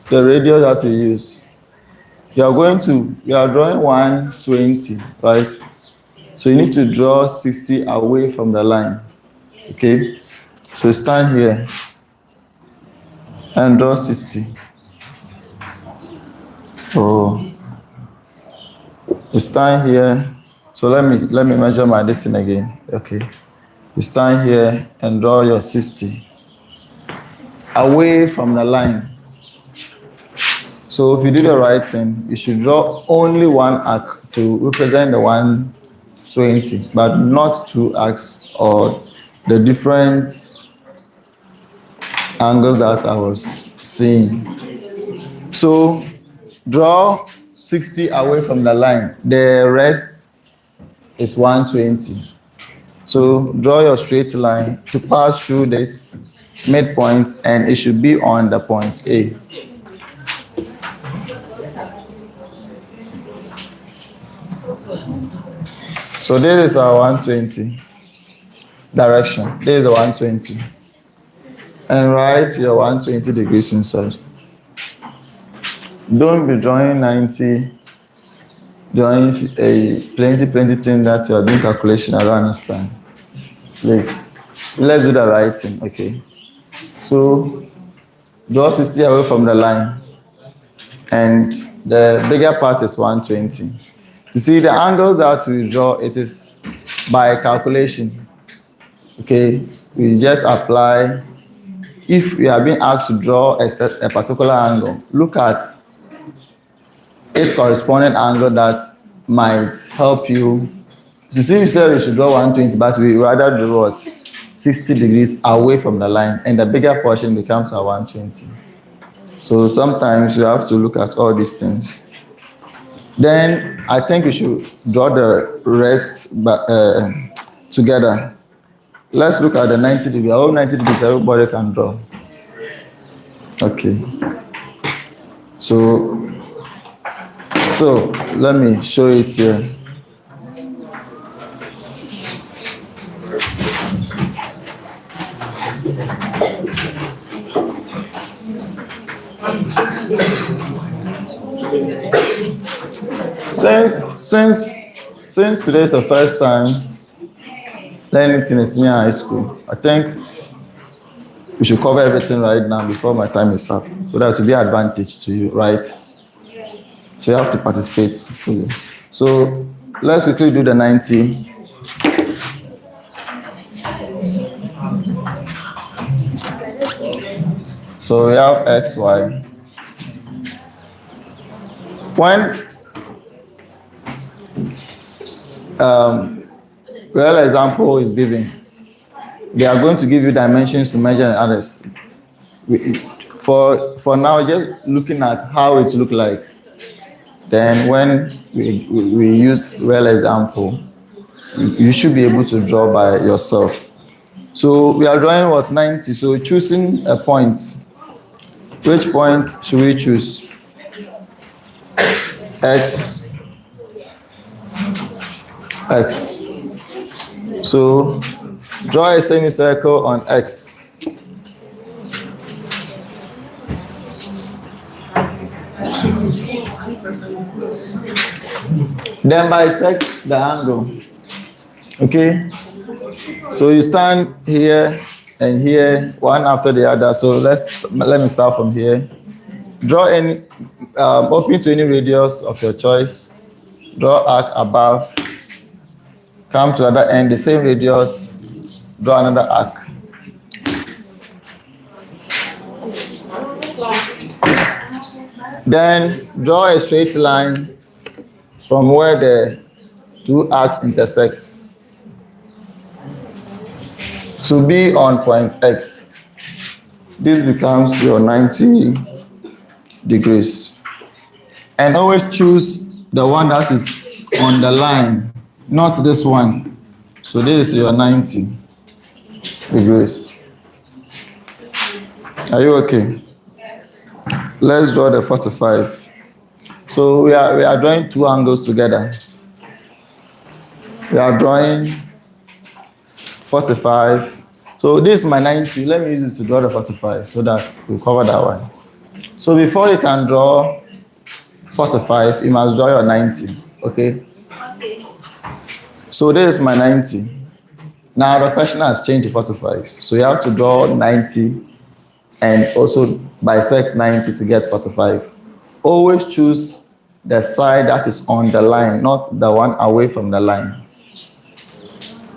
the radius that you use. You are drawing 120, right? So you need to draw 60 away from the line. Okay? So stand here and draw 60. Oh. You stand here. So let me measure my distance again. Okay. You stand here and draw your 60 away from the line. So if you do the right thing, you should draw only one arc to represent the 120, but not two arcs or the different angles that I was seeing. So draw 60 away from the line. The rest is 120. So draw your straight line to pass through this midpoint, and it should be on the point A. So this is our 120 direction. This is the 120. And write your 120 degrees inside. Don't be drawing 90, drawing a plenty thing that you are doing calculation. I don't understand. Please, let's do the right thing, okay? So draw 60 away from the line, and the bigger part is 120. You see the angles that we draw, it is by calculation. Okay, we just apply. If you are being asked to draw a particular angle, look at its corresponding angle that might help you. You see, we said we should draw 120, but we rather do what? 60 degrees away from the line, and the bigger portion becomes a 120. So sometimes you have to look at all these things. Then I think we should draw the rest together. Let's look at the 90 degrees. All 90 degrees everybody can draw. Okay. So still, let me show it here. Since today is the first time learning it in a senior high school, I think we should cover everything right now before my time is up, so that will be an advantage to you, right? So you have to participate fully. So let's quickly do the 90. So we have x, y. When real example is given, they are going to give you dimensions to measure and others. For now, just looking at how it look like. Then when we use real example, you should be able to draw by yourself. So we are drawing what, 90. So choosing a point. Which point should we choose? X. So draw a semicircle on X. Then bisect the angle. Okay? So you stand here and here, one after the other. So let me start from here. Draw any, open to any radius of your choice. Draw arc above. Come to the other end, the same radius. Draw another arc. Then draw a straight line from where the two arcs intersect to be on point X. This becomes your 90 degrees. And always choose the one that is on the line, not this one. So this is your 90 degrees. Are you okay? Let's draw the 45. So we are drawing two angles together. We are drawing 45. So this is my 90. Let me use it to draw the 45 so that we'll cover that one. So before you can draw 45, you must draw your 90. Okay? So this is my 90. Now the question has changed to 45. So you have to draw 90 and also bisect 90 to get 45. Always choose the side that is on the line, not the one away from the line.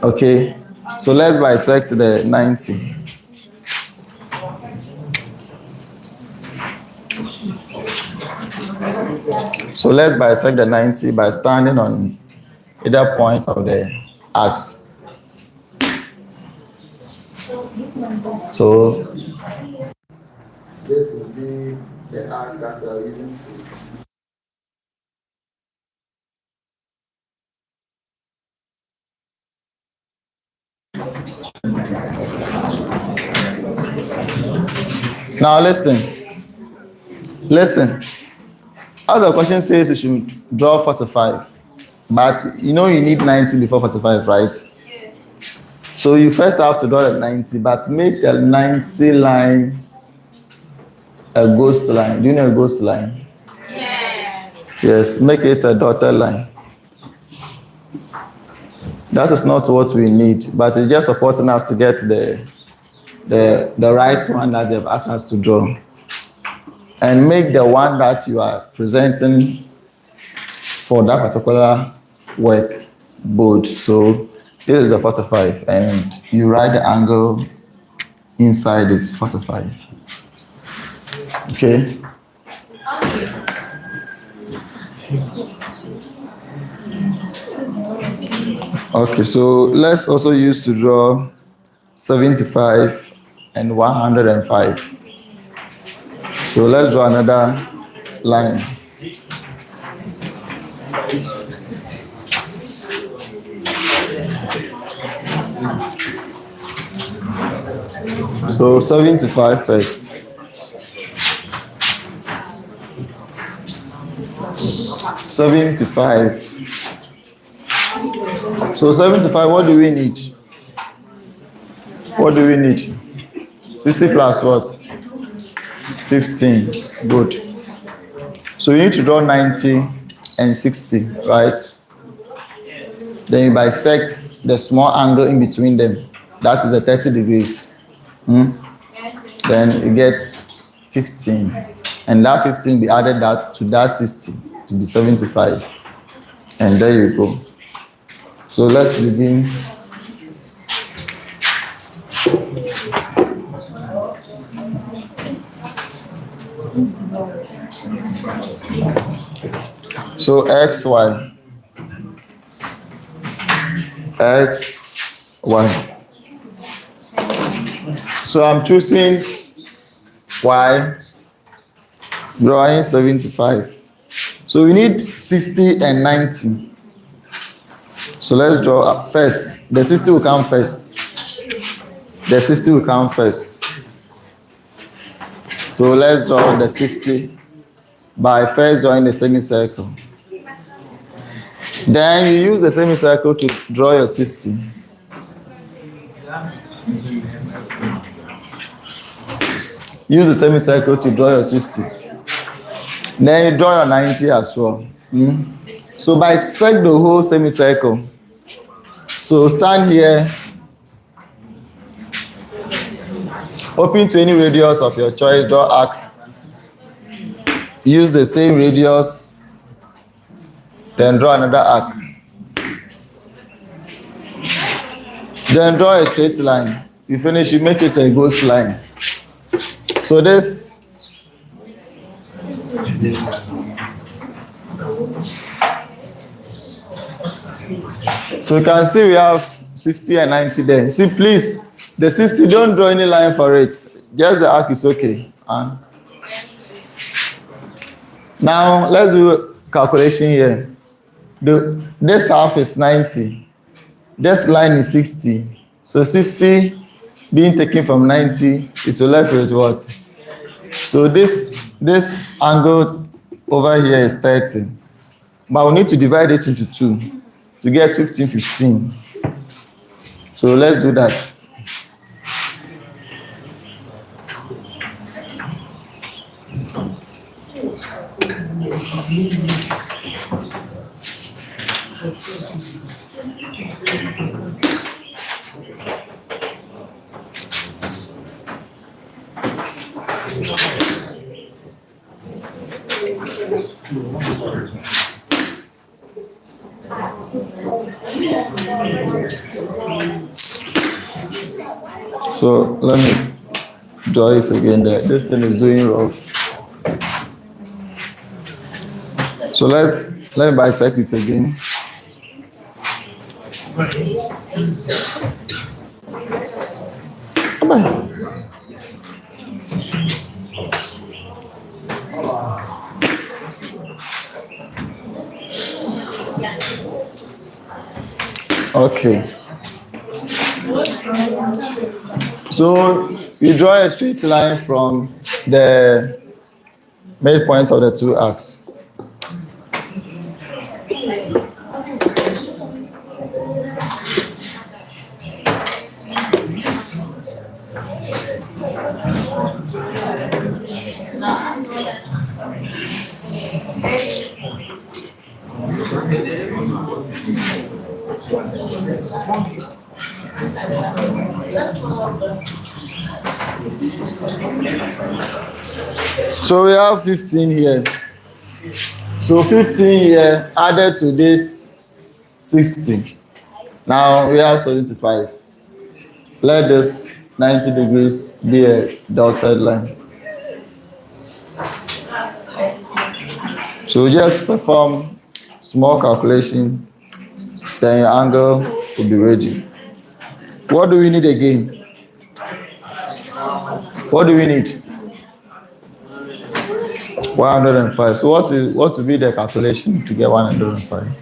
Okay? So let's bisect the 90. So let's bisect the 90 by standing on either point of the axe. So This will be the arc that we are using to. now listen. As the question says, you should draw 45, but you know you need 90 before 45, right? So you first have to draw the 90, but make the 90 line a ghost line. Do you know a ghost line? Yes, make it a dotted line. That is not what we need, but it's just supporting us to get the right one that they've asked us to draw. And make the one that you are presenting for that particular work bold. So this is the 45, and you write the angle inside it, 45. Okay. Okay, so let's also use to draw 75 and 105. So let's draw another line. So 75 first. So 75, what do we need? What do we need? 60 plus what? 15. Good. So you need to draw 90 and 60, right? Then you bisect the small angle in between them. That is a 30 degrees. Then you get 15. And that 15 be added that to that 60 to be 75. And there you go. So let's begin. So XY. So I'm choosing Y, drawing 75. So we need 60 and 90. So let's draw up first. The 60 will come first. So let's draw the 60 by first drawing the semicircle. Then you use the semicircle to draw your 60. Use the semicircle to draw your 60. Then you draw your 90 as well. So bisect the whole semicircle. So stand here. Open to any radius of your choice. Draw arc. Use the same radius. Then draw another arc. Then draw a straight line. You finish, you make it a ghost line. So this. So you can see we have 60 and 90 there. See, please, the 60, don't draw any line for it. Just the arc is okay. Now, let's do calculation here. This half is 90. This line is 60. So 60 being taken from 90, it will left with what? So this angle over here is 30. But we need to divide it into 2 to get 15, 15. So let's do that. So let me draw it again there. This thing is doing rough. So let me bisect it again. Come on. Okay. So you draw a straight line from the midpoint of the two arcs. So we have 15 here. So 15 here added to this 60. Now we have 75. Let this 90 degrees be a dotted line. So just perform small calculation, then your angle will be ready. What do we need again? What do we need? 105. So what will be the calculation to get 105?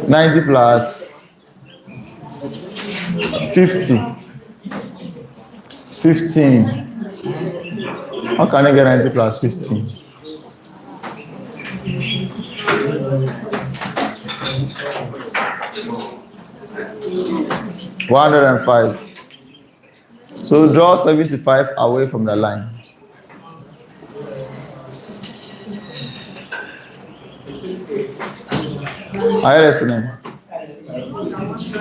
90 plus 50. 15. How can I get 90 plus 15? $105. So draw 75 away from the line. Are you listening?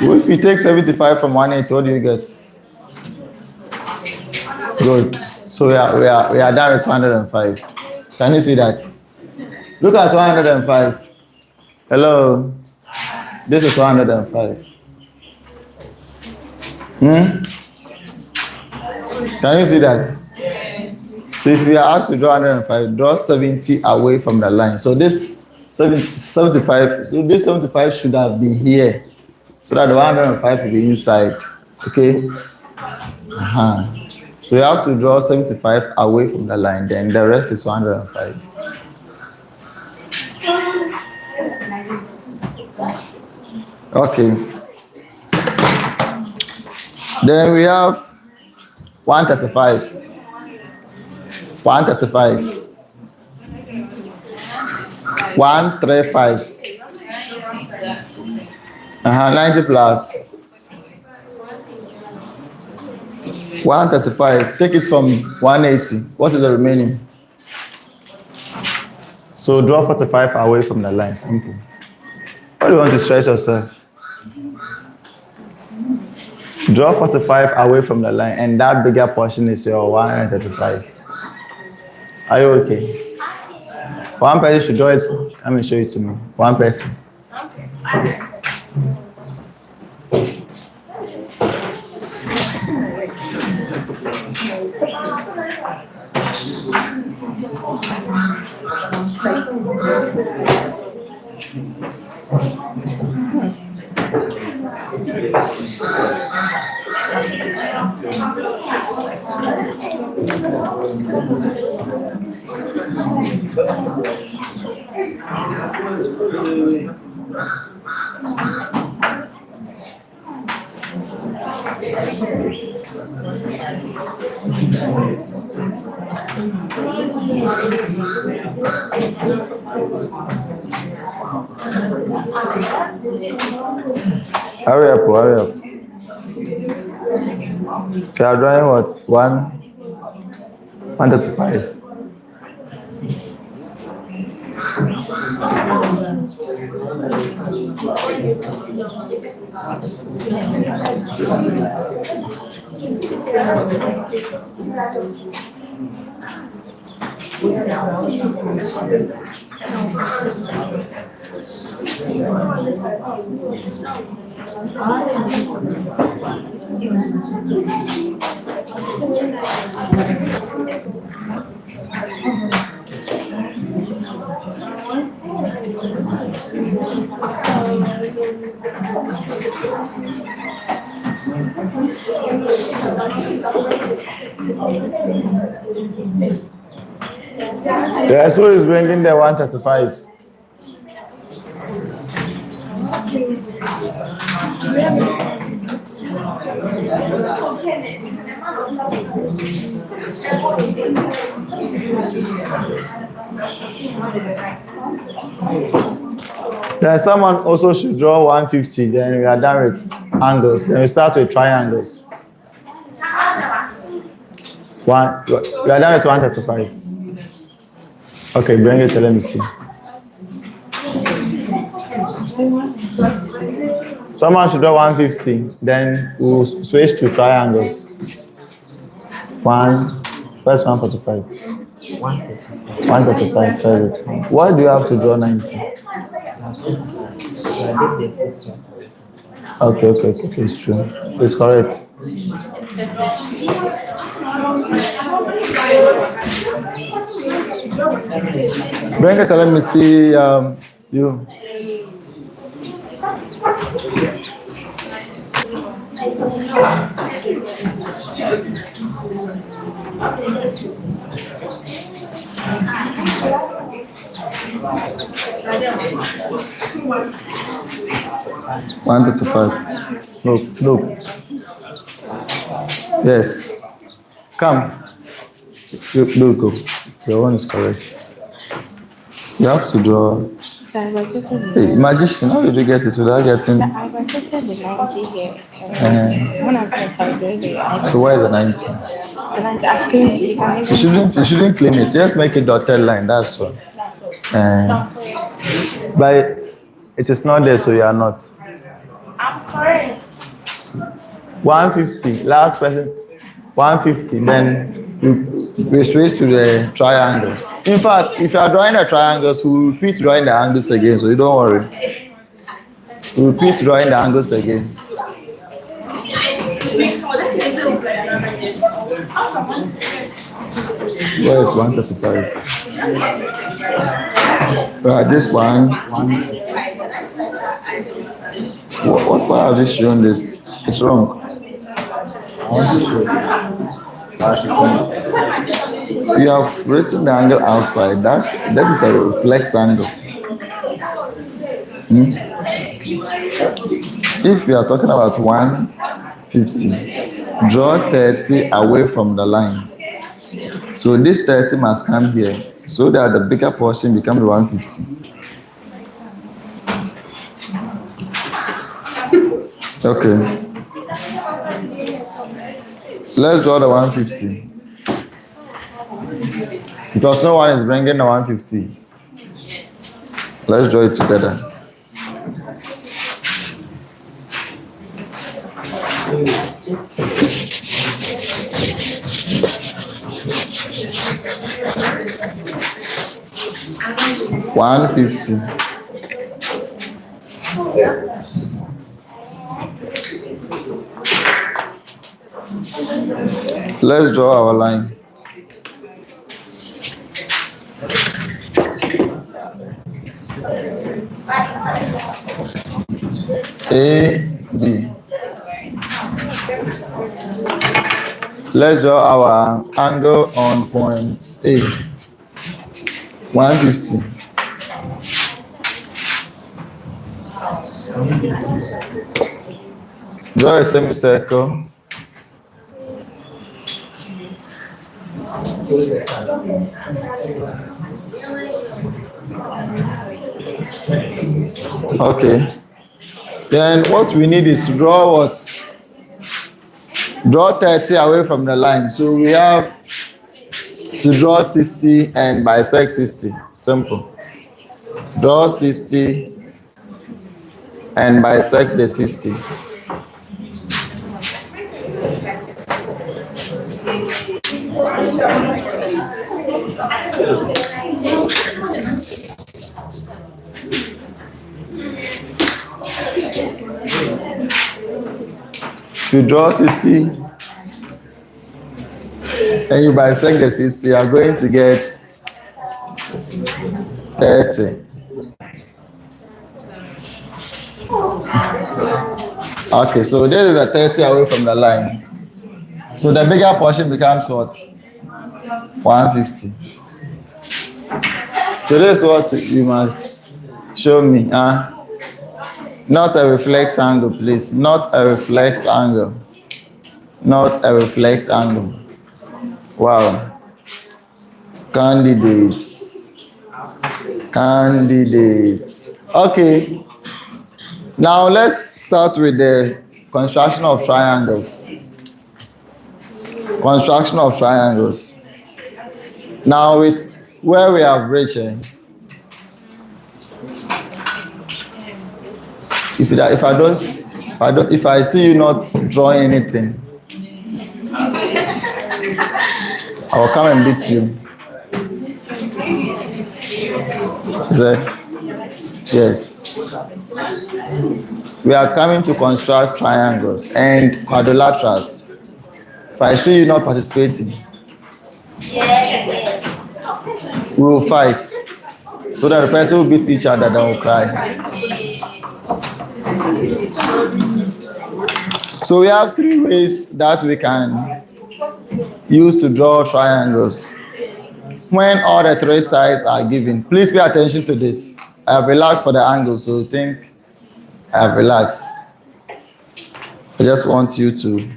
If you take 75 from 180, what do you get? Good. So we are down at 205. Can you see that? Look at 205. Hello. This is 105. Can you see that? So if you are asked to draw 105, draw 70 away from the line. So this 75, so this 75 should have been here, so that the 105 will be inside. Okay. So you have to draw 75 away from the line. Then the rest is 105. Okay. Then we have 135. 135. 135. 90 plus 135. Take it from 180. What is the remaining? So draw 45 away from the line. Simple. What do you want to stress yourself? Draw 45 away from the line, and that bigger portion is your 135. Are you okay? One person should draw it. Let me show it to me. One person. Hurry up, hurry up. You are drawing what? 135. Yes, who is bringing the 135? Then someone also should draw 150. Then we are done with angles. Then we start with triangles. We are done with 135. Okay, bring it. Let me see. Someone should draw 150. Then we'll switch to triangles. First 145. 135. Perfect. Why do you have to draw 90? Okay, it's true. It's correct. Bring it, let me see you. One 35. Look. Yes. Come. Look. Your one is correct. You have to draw. Hey, magician, how did you get it without getting? So why is the 90? You shouldn't claim it. Just make a dotted line. That's all. But it is not there, so you are not. I'm correct. 150. Last person. 150. Then we switch to the triangles. In fact, if you are drawing the triangles, we will repeat drawing the angles again, so you don't worry. We repeat drawing the angles again. Where is 135? This one. Why have you shown this? It's wrong. You have written the angle outside. That is a reflex angle. If you are talking about 150, draw 30 away from the line. So this 30 must come here so that the bigger portion becomes 150. Okay. Let's draw the 150. Because no one is bringing the 150. Let's draw it together. $150. Let's draw our line. A, B. Let's draw our angle on point A. 150. Draw a semicircle. Okay. Then what we need is to draw what? Draw 30 away from the line. So we have to draw 60 and bisect 60. Simple. Draw 60 and bisect the 60. To draw 60 and you bisect the 60, you are going to get 30. Okay, so this is the 30 away from the line. So the bigger portion becomes what? 150. So this is what you must show me. Not a reflex angle, please. Not a reflex angle. Not a reflex angle. Wow. Candidates. Candidates. Okay. Now let's start with the construction of triangles. Construction of triangles. Now with where we have reached, if I see you not drawing anything, I will come and beat you. Yes. We are coming to construct triangles and quadrilaterals. If I see you not participating, we will fight. So that the person will beat each other, then will cry. So we have 3 ways that we can use to draw triangles. When all the 3 sides are given, please pay attention to this. I have relaxed for the angle, so think I have relaxed. I just want you to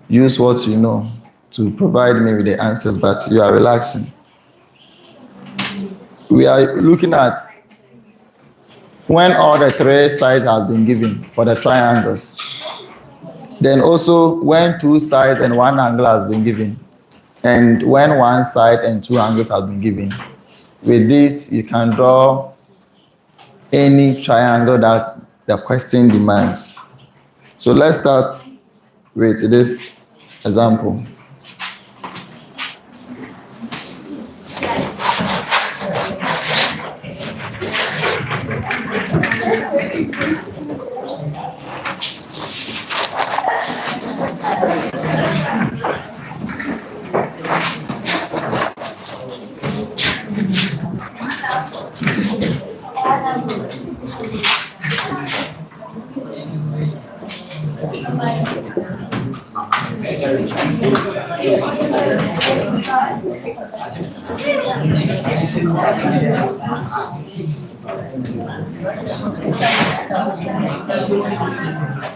use what you know to provide me with the answers, but you are relaxing. We are looking at when all the 3 sides have been given for the triangles. Then also when 2 sides and 1 angle has been given. And when 1 side and 2 angles have been given. With this, you can draw any triangle that the question demands. So let's start with this example.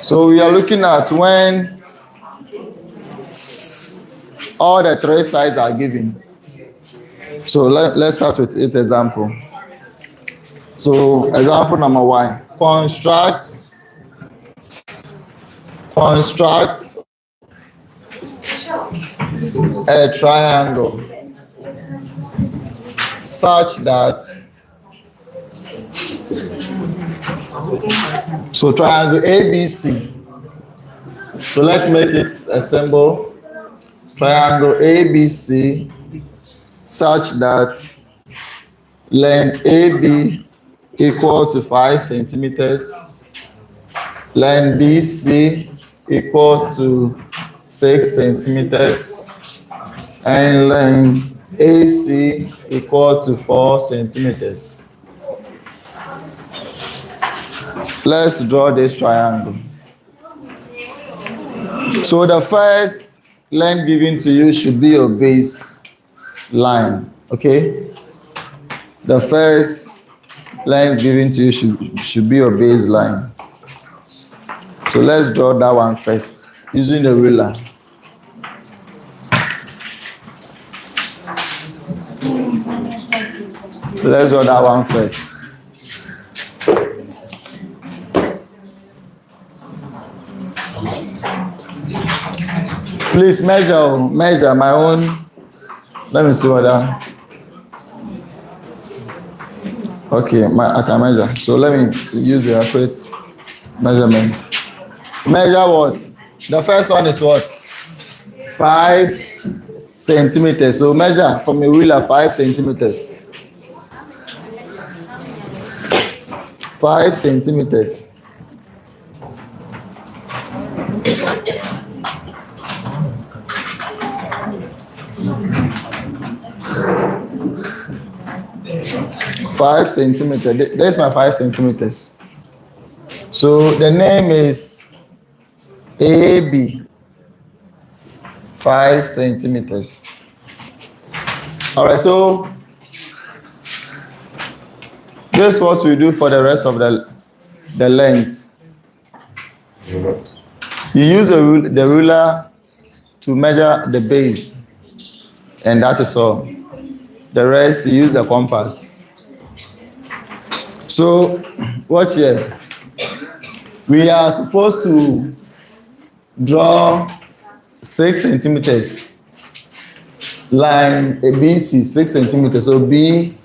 So we are looking at when all the 3 sides are given. So let's start with each example. So example number 1, construct a triangle such that, so triangle ABC. So let's make it a symbol. Triangle ABC such that length AB equal to 5 centimeters, length BC equal to 6 centimeters, and length AC equal to 4 centimeters. Let's draw this triangle. So the first length given to you should be your base line, okay? The first length given to you should be your baseline. So let's draw that one first using the ruler. Let's draw that one first. Please measure my own. Let me see what that. Okay, I can measure. So let me use the accurate measurement. Measure what? The first one is what? 5 centimeters. So measure from a ruler 5 centimeters. 5 centimeters. Five centimeters. There's my 5 centimeters. So the name is AB. 5 centimeters. All right. So this is what we do for the rest of the length. You use the ruler to measure the base, and that is all. The rest, you use the compass. So, watch here. We are supposed to draw 6 centimeters. Line ABC, 6 centimeters. So B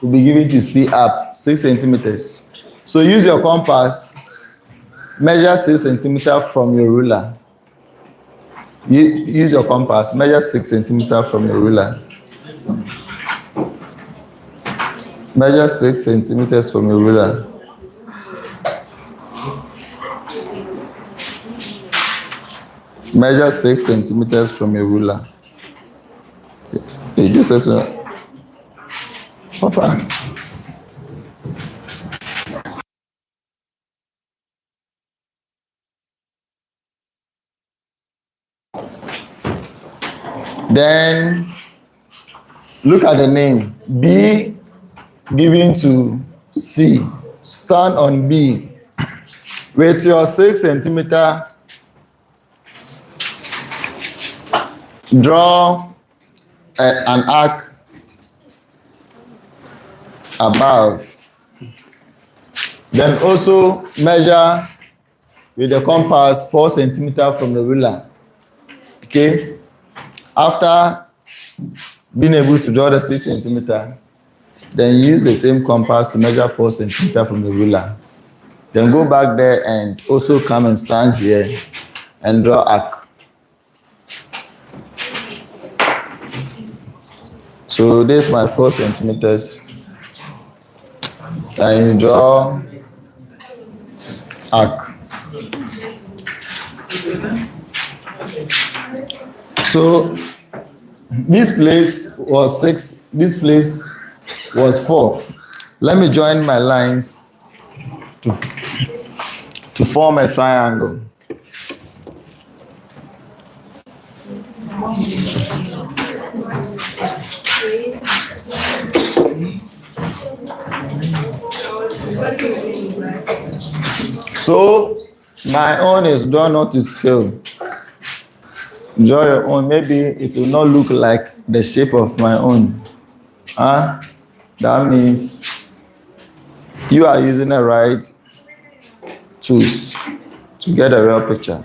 will be given to C up, 6 centimeters. So use your compass, measure 6 centimeters from your ruler. Use your compass, measure 6 centimeters from your ruler. Measure 6 centimeters from your ruler. Measure 6 centimeters from your ruler. You just have to, Papa. Then look at the name. B given to C. Stand on B. With your 6 centimeter, draw an arc above. Then also measure with the compass 4 centimeters from the ruler. Okay? After being able to draw the 6 centimeters, then use the same compass to measure 4 centimeters from the ruler. Then go back there and also come and stand here and draw arc. So this is my 4 centimeters. And you draw arc. So this place was 6, this place was 4. Let me join my lines to form a triangle. So my own is draw not to scale. Draw your own. Maybe it will not look like the shape of my own. That means you are using the right tools to get a real picture.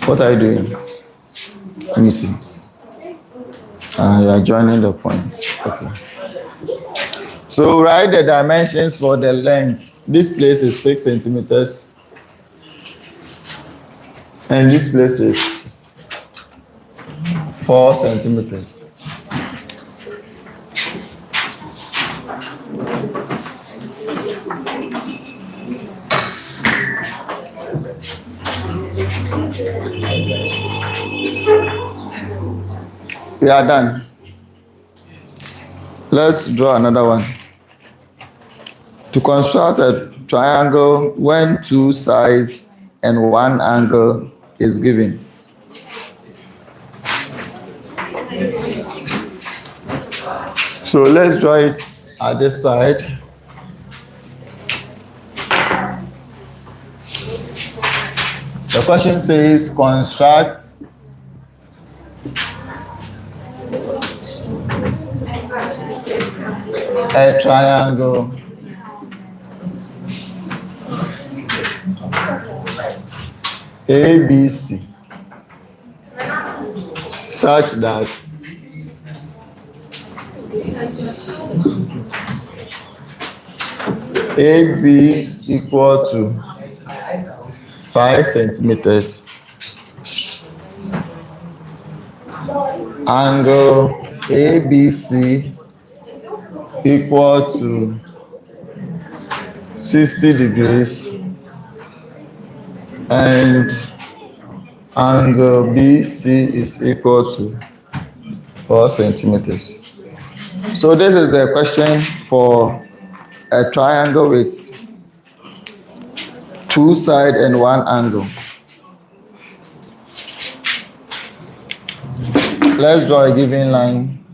What are you doing? Let me see. You are joining the points. Okay. So write the dimensions for the length. This place is 6 centimeters. And this place is 4 centimeters. We are done. Let's draw another one. To construct a triangle when 2 sides and 1 angle is given. So let's draw it at this side. The question says construct a triangle ABC such that AB equal to 5 centimeters, angle ABC equal to 60 degrees, and angle BC is equal to 4 centimeters. So this is the question for a triangle with 2 sides and 1 angle. Let's draw a given line.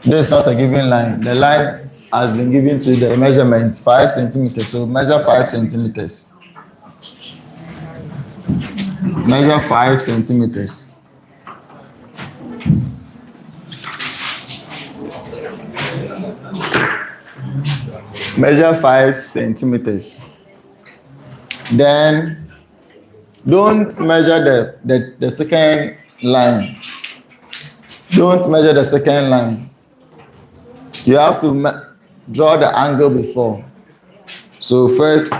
This is not a given line. The line has been given to the measurement 5 centimeters. So measure 5 centimeters. Measure 5 centimeters. Measure 5 centimeters. Then don't measure the second line. Don't measure the second line. You have to draw the angle before. So first,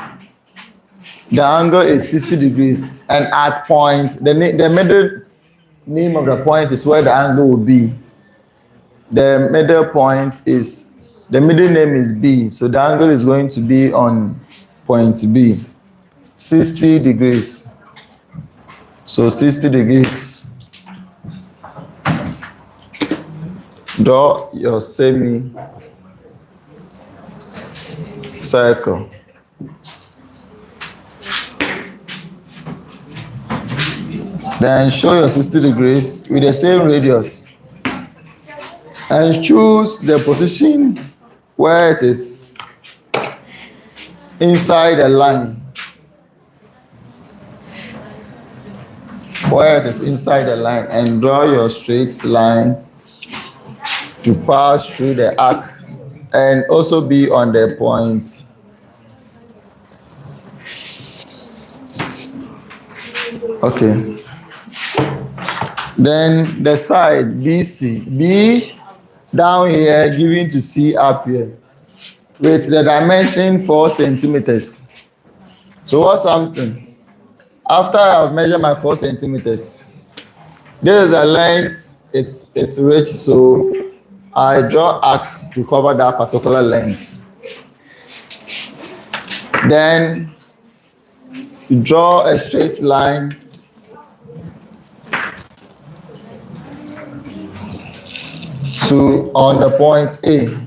the angle is 60 degrees, and at point, the middle name of the point is where the angle will be. The middle point is, the middle name is B, so the angle is going to be on point B, 60 degrees. So 60 degrees. Draw your semi circle. Then show your 60 degrees with the same radius. And choose the position where it is inside the line. Where it is inside the line, and draw your straight line to pass through the arc and also be on the point. Okay. Then the side BC, B down here given to C up here with the dimension 4 centimeters. So what's something? After I've measured my 4 centimeters, this is the length it's reached, so I draw arc to cover that particular length. Then draw a straight line to on the point A.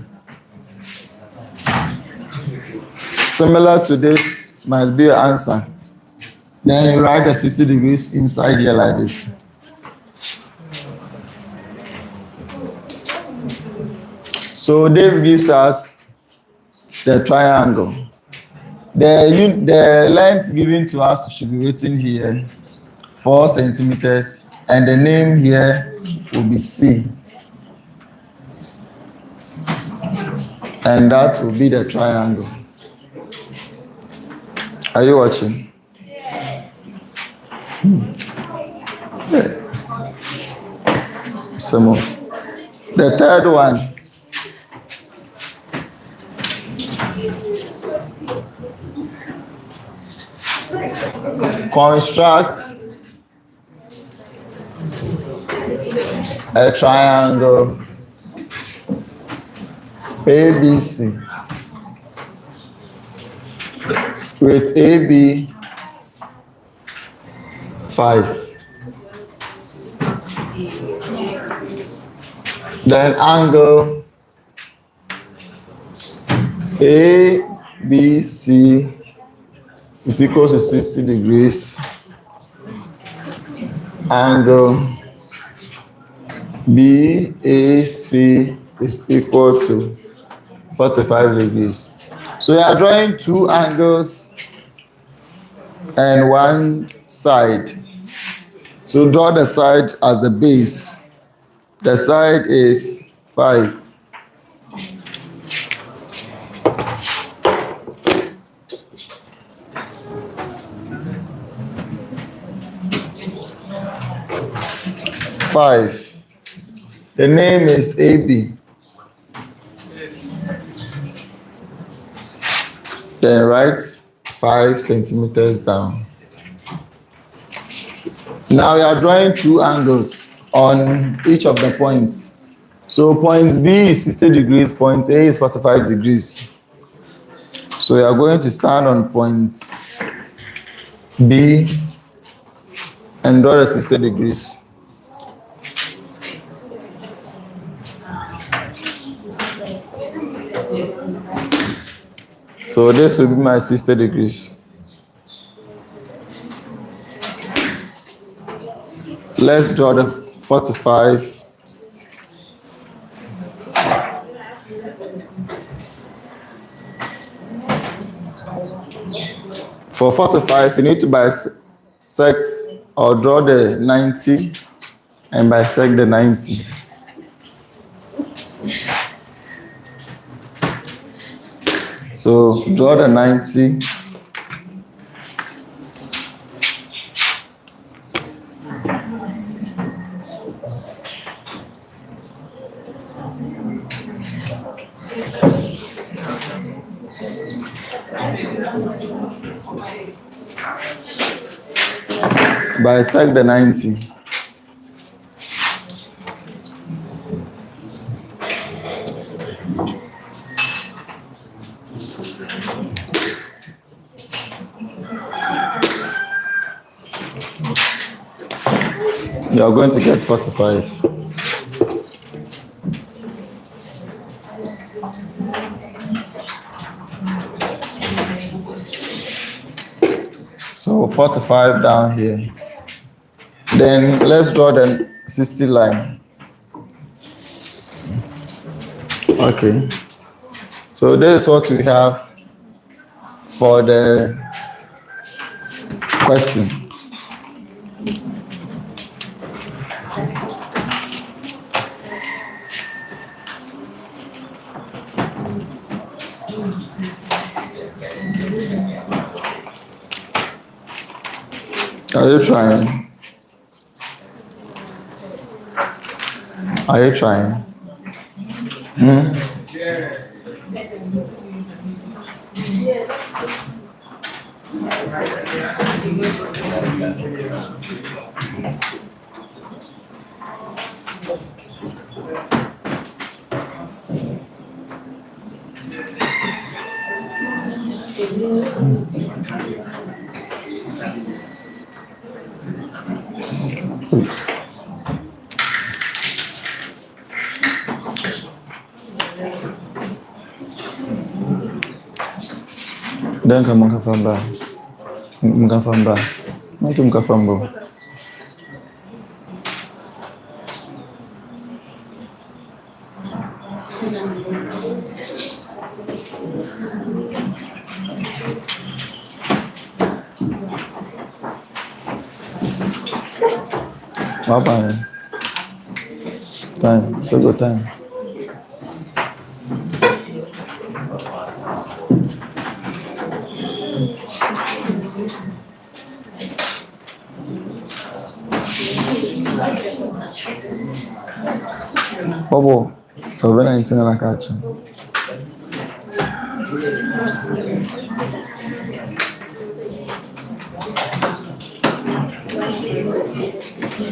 Similar to this must be your answer. Then you write the 60 degrees inside here like this. So this gives us the triangle. The length given to us should be written here, 4 centimeters, and the name here will be C. And that will be the triangle. Are you watching? Yes. Good. Some more. The third one. Construct a triangle ABC with AB 5. Then angle ABC is equal to 60 degrees. Angle BAC is equal to 45 degrees. So you are drawing two angles and one side. So draw the side as the base. The side is 5. The name is AB. Then write 5 centimeters down. Now you are drawing two angles on each of the points. So point B is 60 degrees, point A is 45 degrees. So you are going to stand on point B and draw the 60 degrees. So this will be my 60 degrees. Let's draw the 45. For 45, you need to bisect or draw the 90 and bisect the 90. So draw the 90. Bisect the 90. You are going to get 45. So 45 down here. Then let's draw the 60 line. Okay. So this is what we have for the question. Are you trying? Are you trying? Dan kamu mkafamba. Mkafamba. Mtu mkafambo. Apa? Time, so good time. Bobo, 719 na kacha.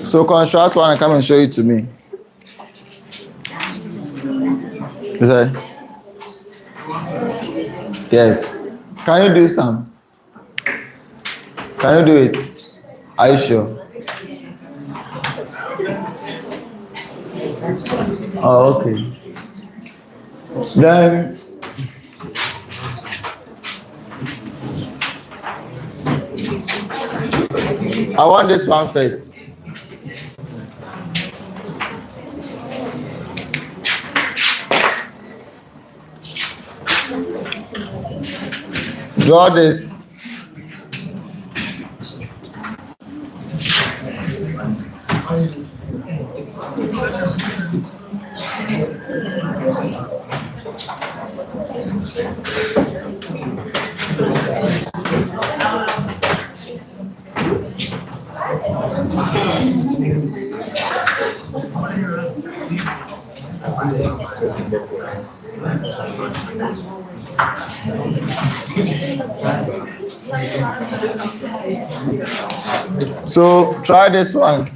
So construct one and come and show it to me. Is that? Yes. Can you do some? Can you do it? Are you sure? Oh, okay. Then I want this one first. Draw this. So try this one.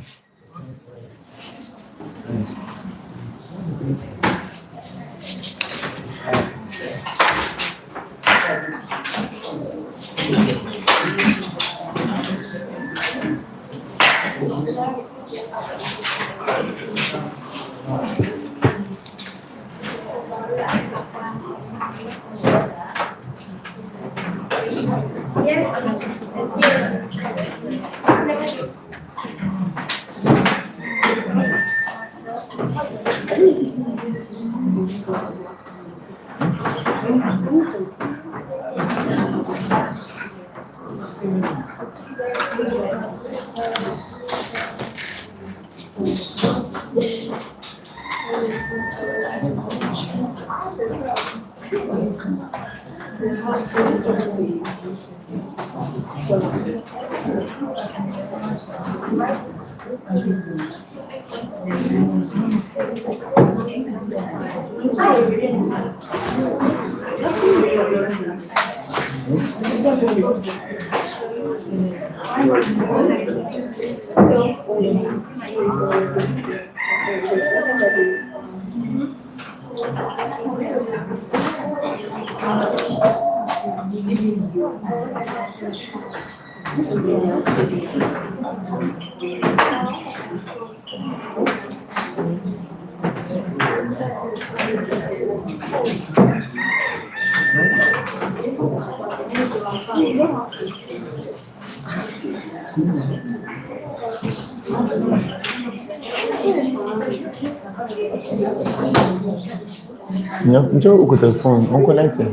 Njoo uko telefone, uko connected.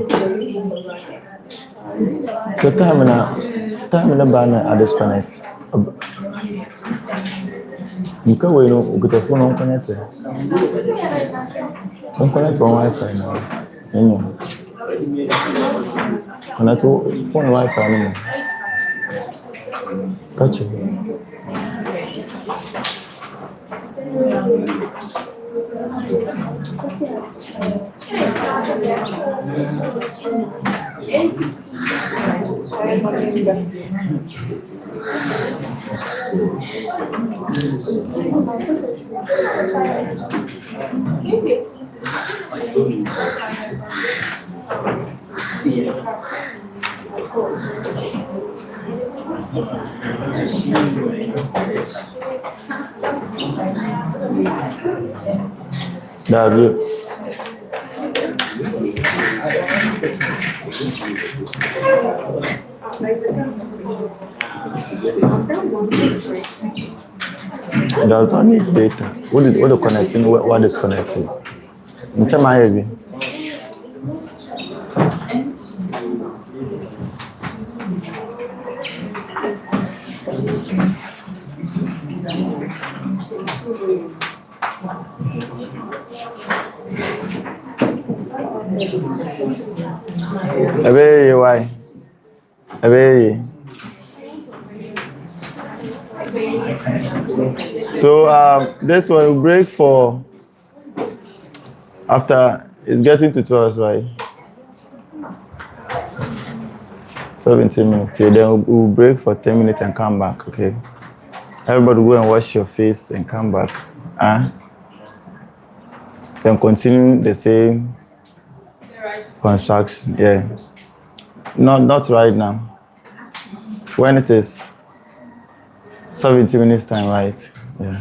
So time na bana a disconnect. Nka we no uko telefone on connected. On connect on Wi-Fi now. Connect phone Wi-Fi no. Catch it. That's it. Does not need data. What is connecting? What is connecting? In terms of heavy. Why? So this one will break for after it's getting to 12, right? 17 minutes. Yeah, then we'll break for 10 minutes and come back. Okay. Everybody go and wash your face and come back. Then continue the same construction. Yeah. Not right now. When it is 70 minutes time, right? Yeah.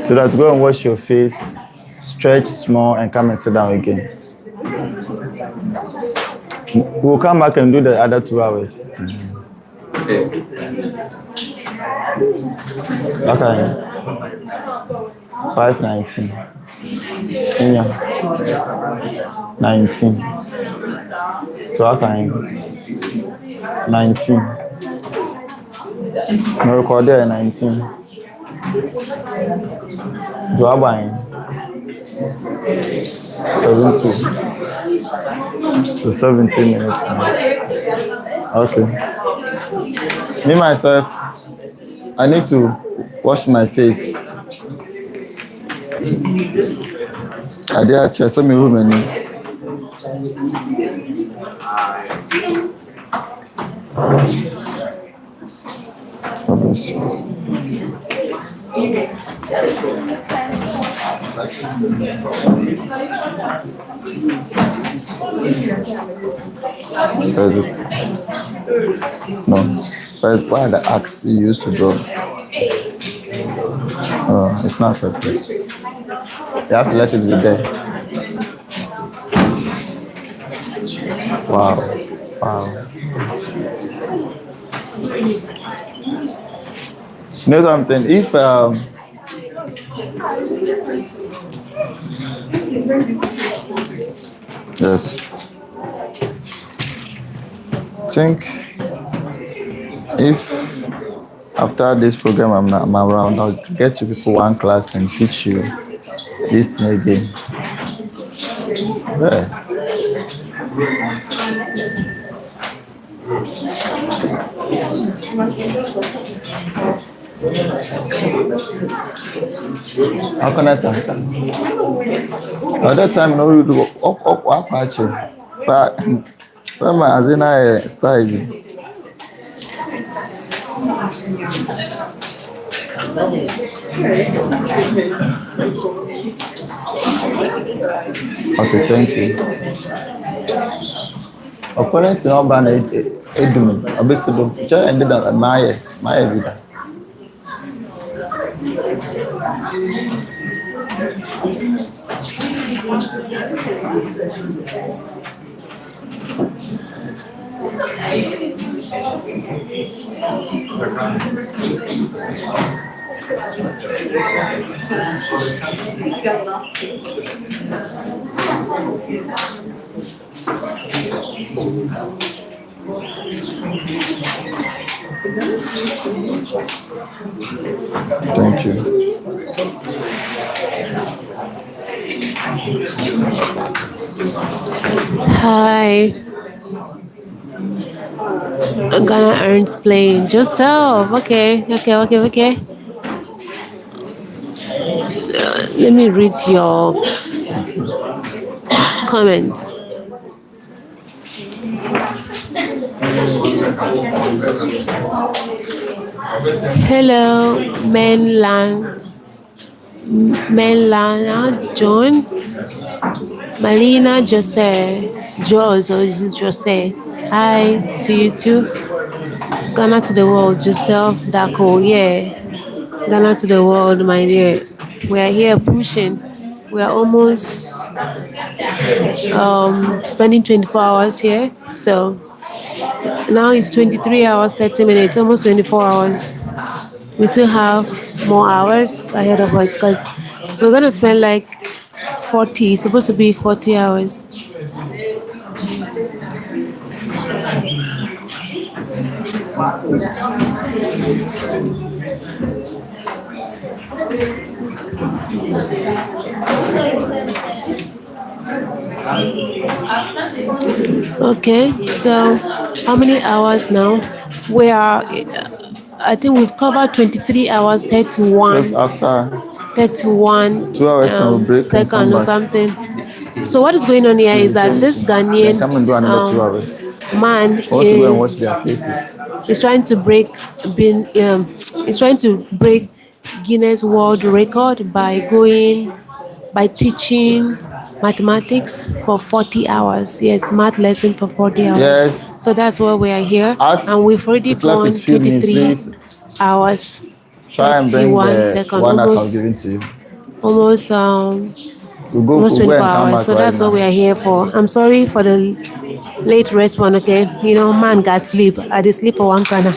So that go and wash your face, stretch small, and come and sit down again. We'll come back and do the other 2 hours. Okay. 5:19. Yeah. 19. So okay. 19. No record there 19. So I'm buying 72. So 17 minutes. Okay. Me myself, I need to wash my face. I did actually some women. God bless you. Where is it? No. Why are the axe you used to draw? It's not separate. You have to let it be there. Wow. You know something? If yes, think if after this program I'm around, I'll get you people one class and teach you this thing again. Yeah. How can I tell? At that time, no, you do up actually. But when my Azina style. Okay, thank you. Opponent no ban edum obesido che ended that my vida. Thank you. Hi. Ghana earns playing. Joseph. Okay. Let me read your comments. Hello, Melana John, Malina Jose, Jos or is it Jose? Hi to you too. Ghana to the world, Joseph Dako. Yeah, Ghana to the world, my dear. We are here pushing. We are almost spending 24 hours here. So now it's 23 hours, 30 minutes, almost 24 hours. We still have more hours ahead of us because we're going to spend like 40, it's supposed to be 40 hours. Okay, so how many hours now? We are, I think we've covered 23 hours, 31, Just after 31 2 hours time we'll break and come second or back. something. So what is going on here is that this Then Ghanaian come and do another 2 hours. man I want to go and watch their faces. is trying to is trying to break Guinness World Record by teaching mathematics for 40 hours. Yes, math lesson for 40 hours. Yes. So that's why we are here, As and we've already it's left gone with few minutes, 23 please hours, try and bring 31 the seconds, one that I've given to you. almost almost We'll go 24 and come hours. back So right that's what we now. are here for. I'm sorry for the late response. Okay, you know, man got sleep. I did sleep for one corner.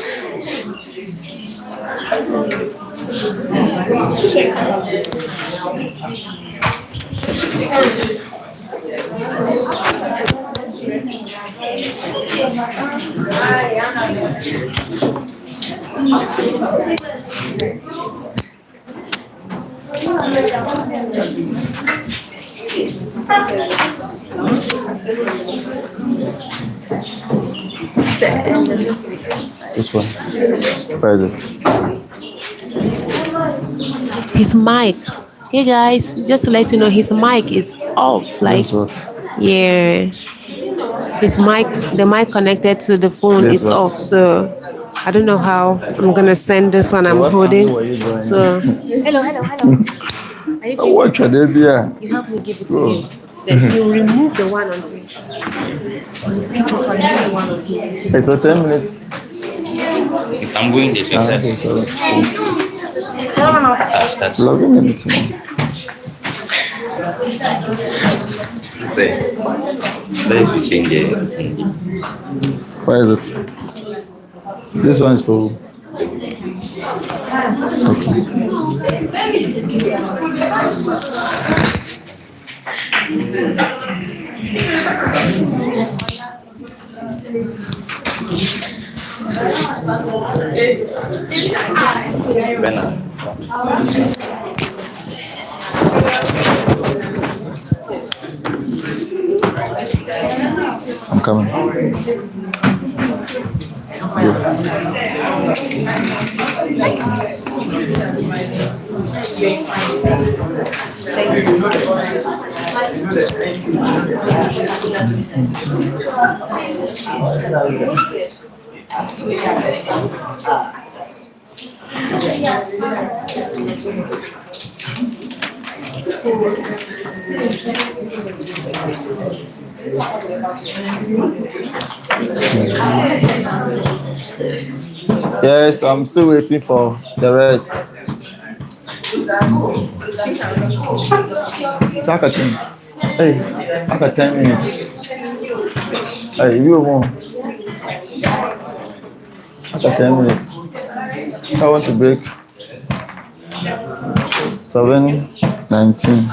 Which one? Where is it? His mic. Hey guys, just to let you know, his mic is off. Like, This what? yeah, his mic, the mic connected to the phone This is what? off. So I don't know how I'm gonna send this one. So I'm what holding. angle were you going? So hello. Are you going What to? should they be? You help me give it to Go. him. Then you remove the one on him. You fix this one, remove the one on him. Okay, so 10 minutes. I'm going this way, sir. Okay, so it's That's 11 minutes more. there. Let me change it. Where is it? This one is for who? Bernard. coming. Good. Yes, I'm still waiting for the rest. Talk a thing. Hey, after 10 minutes. Hey, you won't. After 10 minutes. I want to break. 7:19.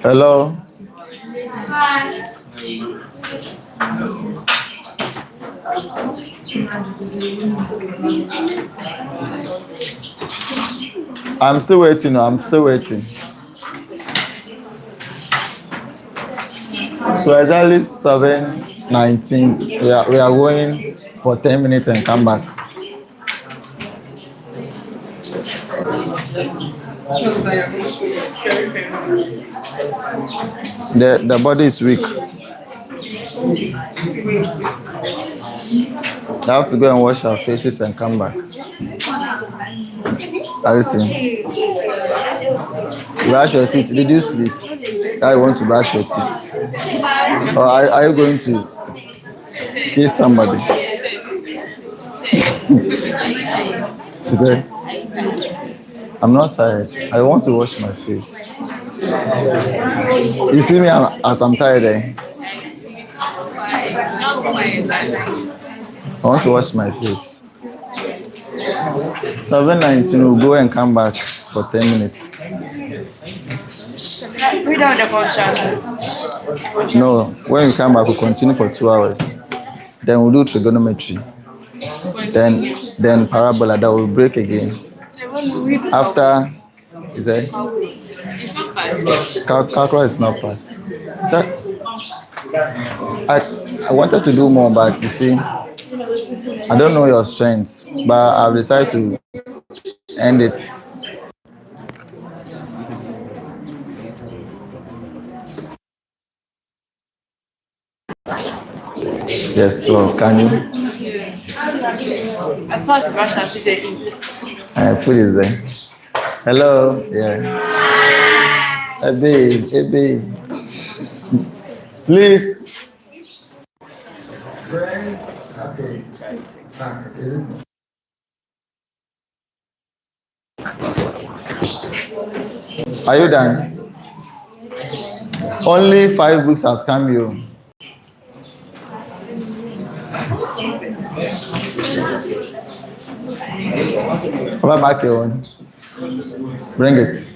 Hello. I'm still waiting. I'm still waiting. So exactly 7:19. We are going for 10 minutes and come back. The body is weak. I have to go and wash our faces and come back. Are you seeing? Brush your teeth. Did you sleep? I want to brush your teeth. Or are you going to kiss somebody? Is it? I'm not tired. I want to wash my face. You see me as I'm tired, eh? I want to wash my face. 7:19, we'll go and come back for 10 minutes. Without the conscience. No, when we come back, we'll continue for 2 hours. Then we'll do trigonometry. Then parabola, that will break again. After, is it? Calculus is not fast. I wanted to do more, but you see, I don't know your strengths, but I've decided to end it. Yes, 12. Can you? As far as brush and teeth, they eat. Food is there. Hello. Yeah. Hey, babe. Hey, babe. Please. Okay. Are you done? Only 5 weeks has come you. Come back your own. Bring it.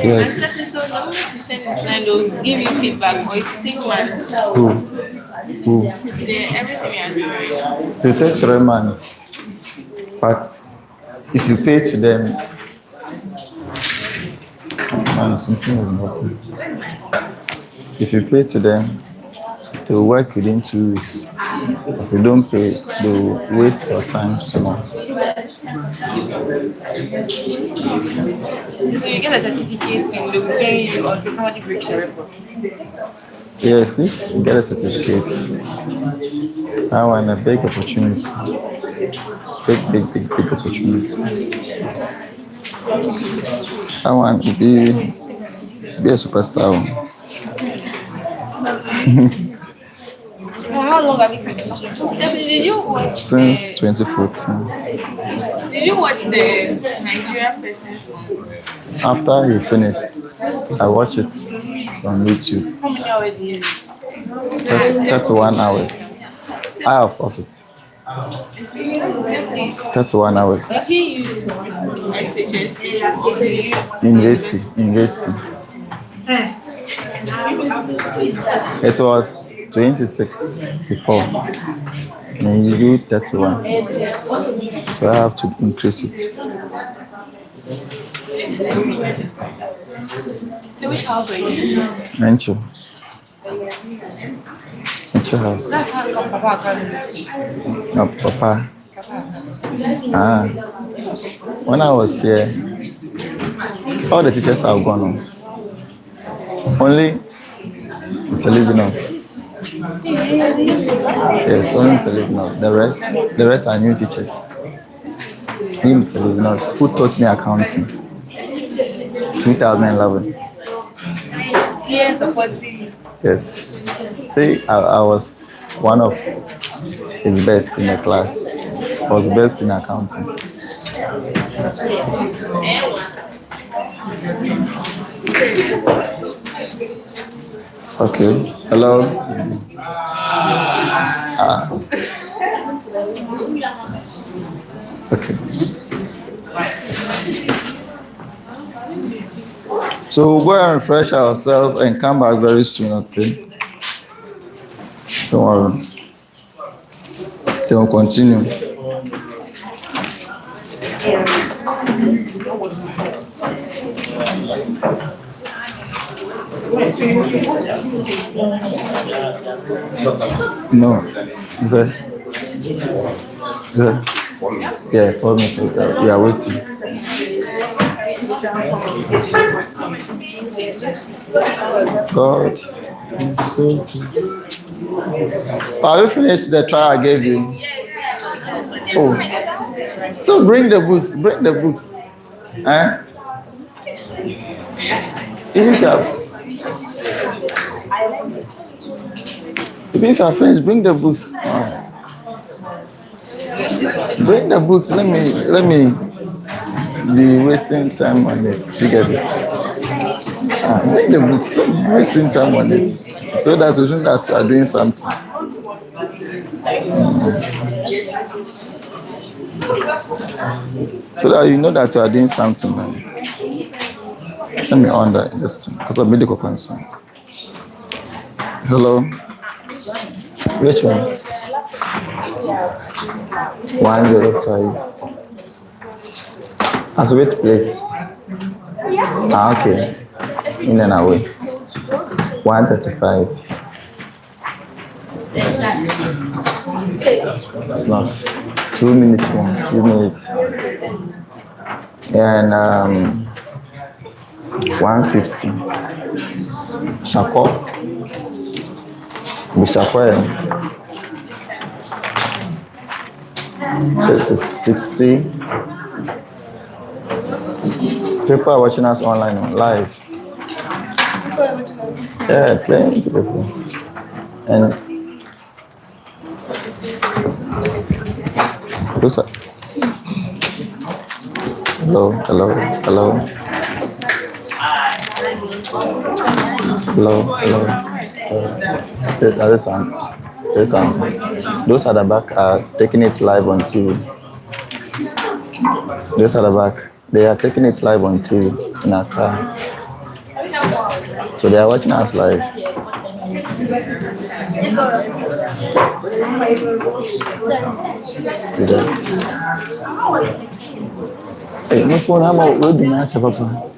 Yes. So the moment you send it, and they'll give you feedback or it will take months. Who? Everything we are doing. To take 3 months. But if you pay to them, something will happen. If you pay to them, they will work within 2 weeks. If you don't pay, they will waste your time too much. So you get a certificate and they'll pay you until somebody breaks your record. Yes, if you get a certificate, I want a big opportunity. Big opportunity. I want to be a superstar. How long have you been teaching for? Did you watch Since 2014. Did you watch the Nigerian person song? After he finished, I watched it on YouTube. How many hours did you use? 31 hours. Half of it. 31 hours. Did he use SHS? University. It was 26 before. And you do 31. So I have to increase it. So which house were you in? Encho. Encho house. That's how come Papa can't miss. No, Papa. Ah. When I was here, all the teachers have gone home. Only Mr. Livinos. Yes, only Mr. Livinos. The rest are new teachers. Me, Mr. Livinos, who taught me accounting. 2011. Yes, supporting. Yes. See, I was one of his best in the class. I was best in accounting. Okay. Hello. Okay. So we'll go and refresh ourselves and come back very soon, okay? Don't worry. Then we'll continue. No. Is that? Yeah, 4 minutes. We are waiting. God. So have you finished the trial I gave you? Oh. So bring the books. Bring the books. If you are finished, bring the books. Bring the books. Let me be wasting time on it. You get it? Bring the books. Wasting time on it, so that you know that you are doing something. So that you know that you are doing something, man. Let me on that this thing because of medical concern. Hello. Which one? 105. As which place? Okay. In and away. 135. It's not. 2 minutes more. 2 minutes. And 150. Shako. Bishako. This is 60. People are watching us online, live. Yeah, playing people. And who's that? Hello. This one. Those at the back are taking it live on TV. Those at the back, they are taking it live on TV in our car. So they are watching us live. Hey, my phone, I'm out. We'll be match, Papa.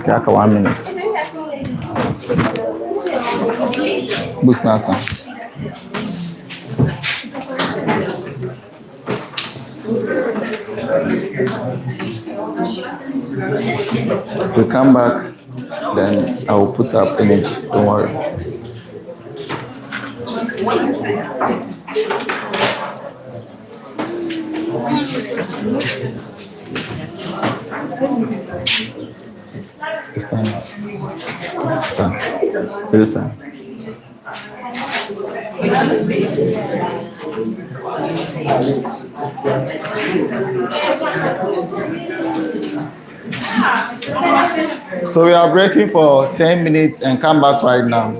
Okay, 1 minute. Books nasa. If we come back, then I will put up image. Don't worry. Stand up. Stand. This time. So we are breaking for 10 minutes and come back right now.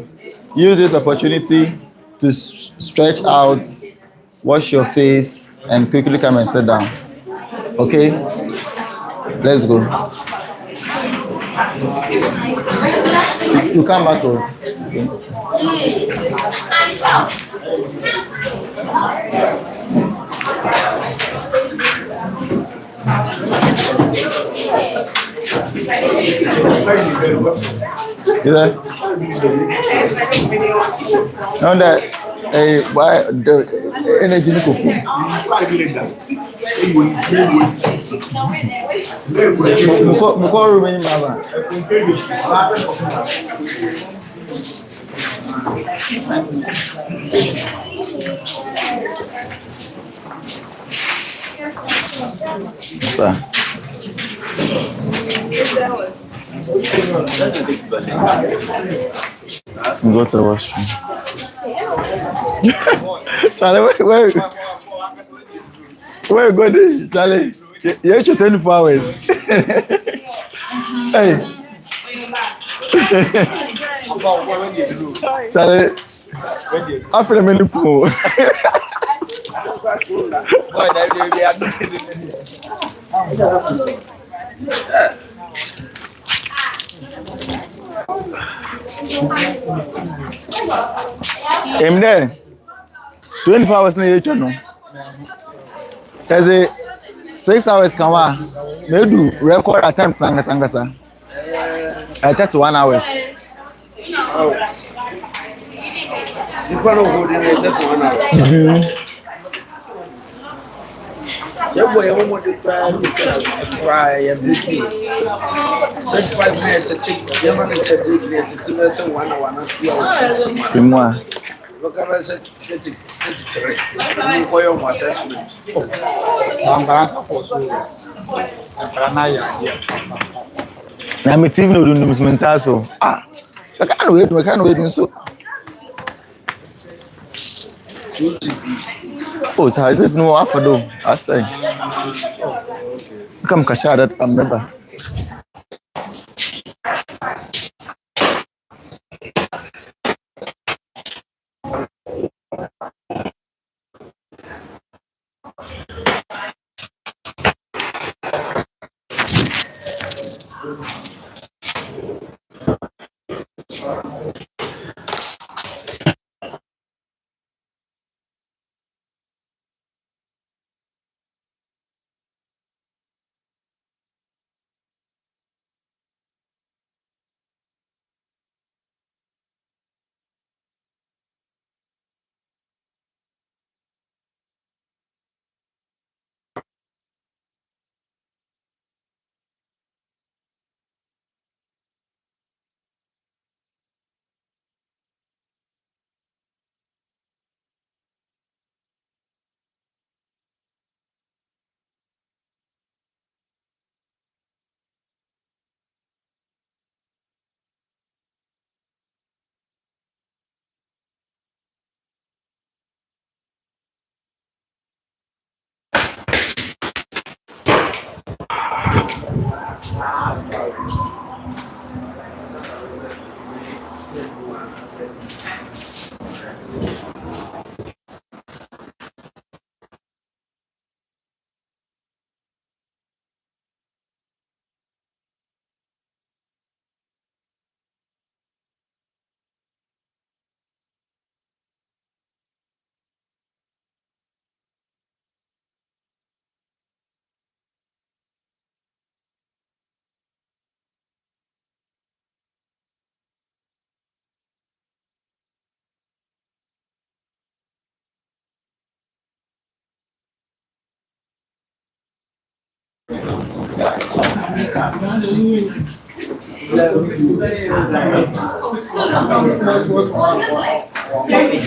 Use this opportunity to stretch out, wash your face, and quickly come and sit down. Okay? Let's go. You come back home. You there? Now that why the energy is cool. Before remaining mama. Sir. Go to the washroom. Charlie, where you go there, Charlie? You have 24 hours. Hey. Charlie, after a minute, pool. I'm there. 24 hours na yecho no. Kaze 6 hours kan wa. Me do record attempts sangasa. I take 1 hours. Oh. You can't hold it that's 1 hour. Yeah, boy, I want to try and break 35 minutes to take the man is a break minutes to 1 hour and 2 hours. Moi. Look at us, get it. You go your assessment. Na me TV no do no so. Ah. I can't wait so. Oh, so I didn't know half though. I say. Come kasha that I remember.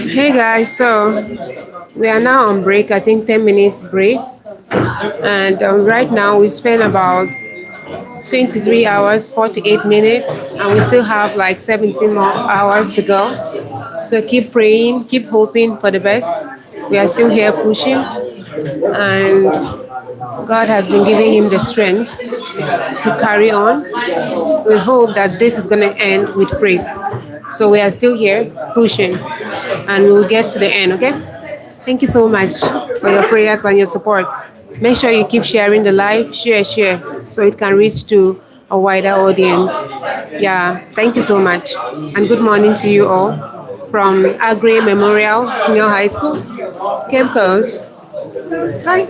Hey guys, so we are now on break. I think 10 minutes break. And right now we spent about 23 hours, 48 minutes, and we still have like 17 more hours to go. So keep praying, keep hoping for the best. We are still here pushing, and God has been giving him the strength to carry on. We hope that this is going to end with praise. So we are still here pushing, and we'll get to the end, okay? Thank you so much for your prayers and your support. Make sure you keep sharing the live, share, so it can reach to a wider audience. Yeah, thank you so much. And good morning to you all from Agri Memorial Senior High School, Cape Coast. Bye.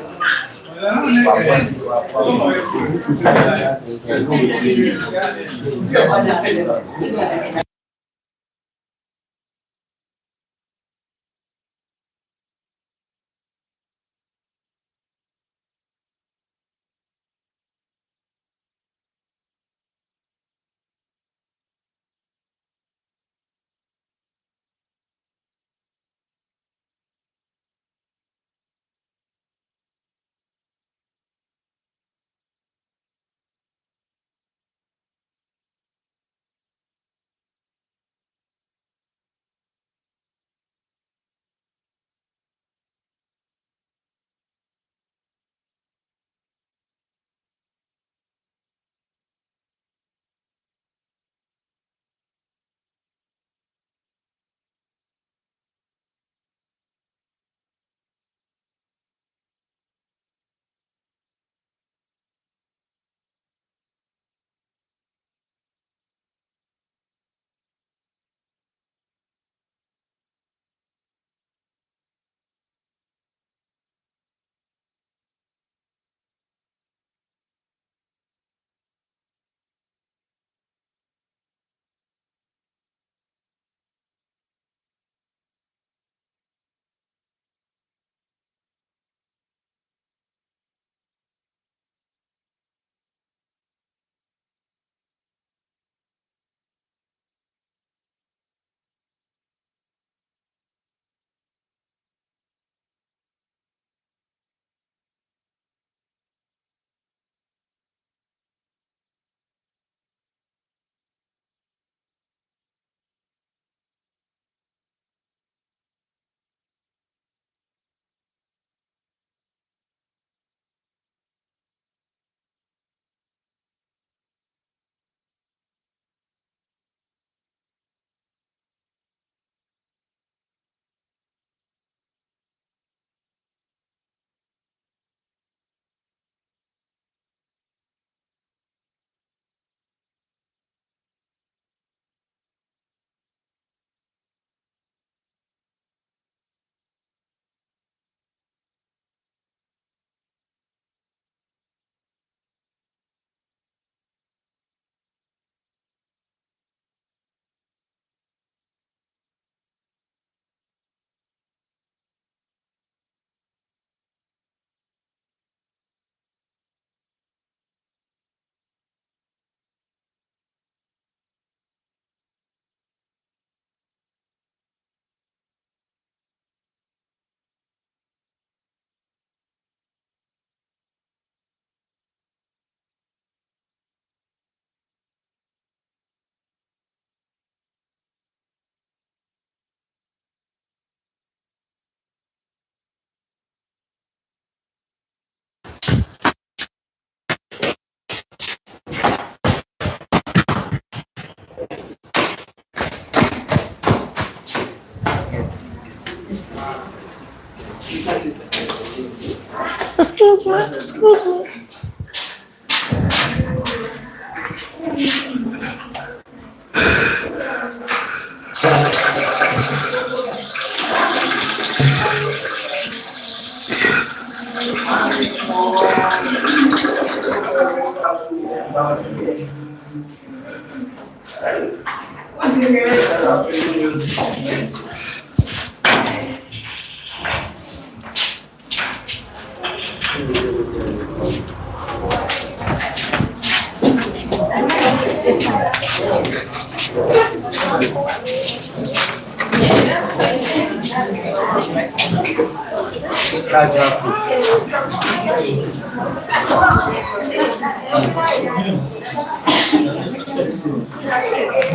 Excuse me, excuse me.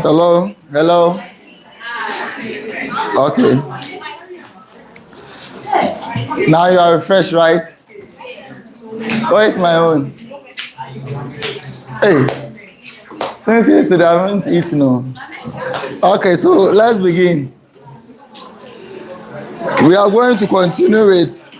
Hello, hello. Okay. Now you are refreshed, right? Where's my own? Hey, since yesterday I haven't eaten. No. Okay, so let's begin. We are going to continue with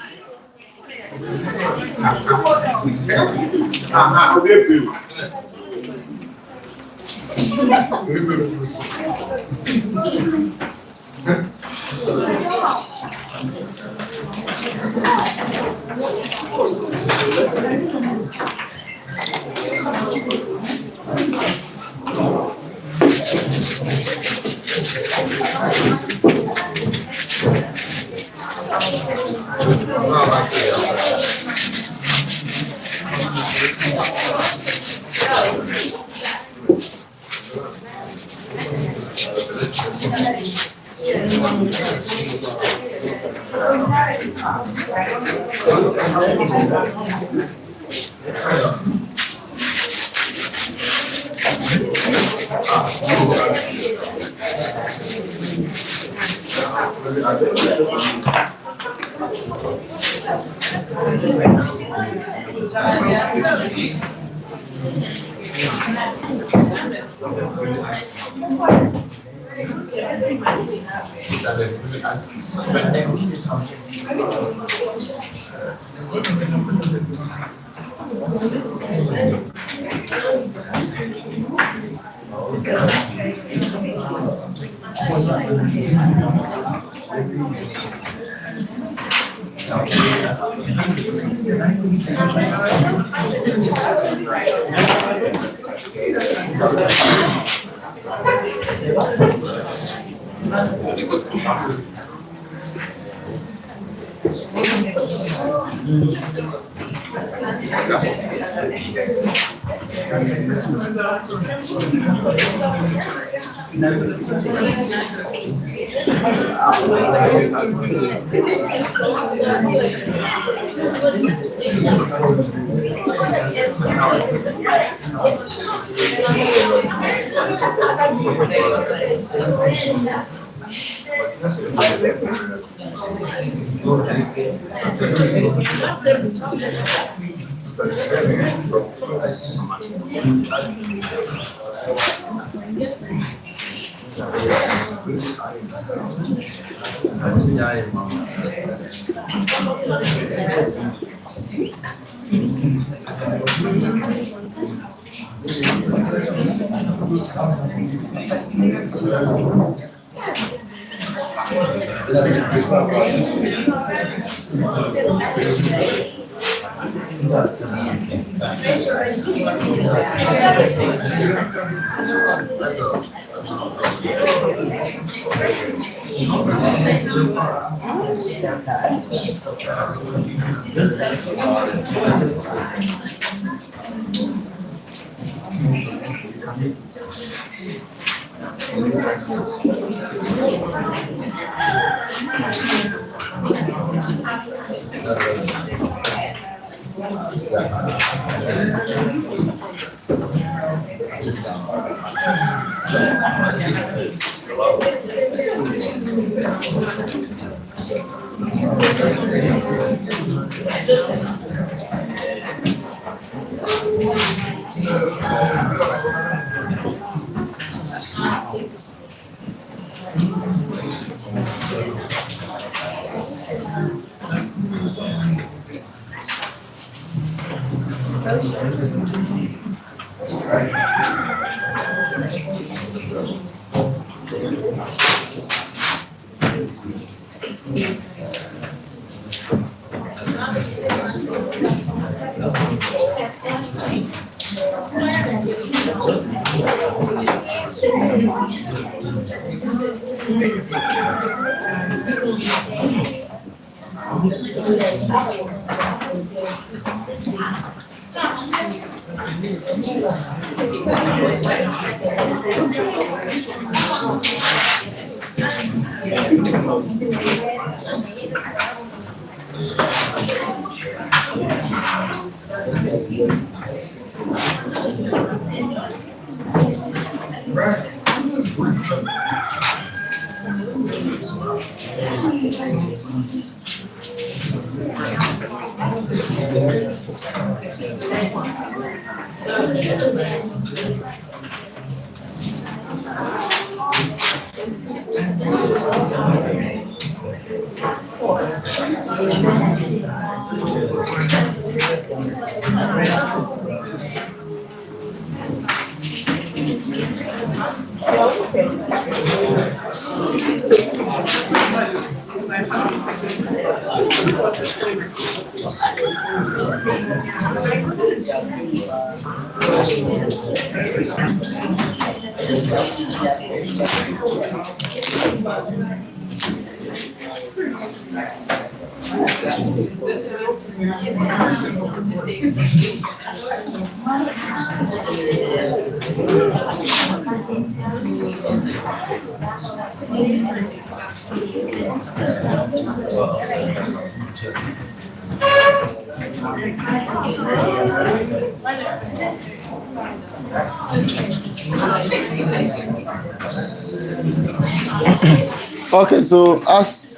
Okay, so as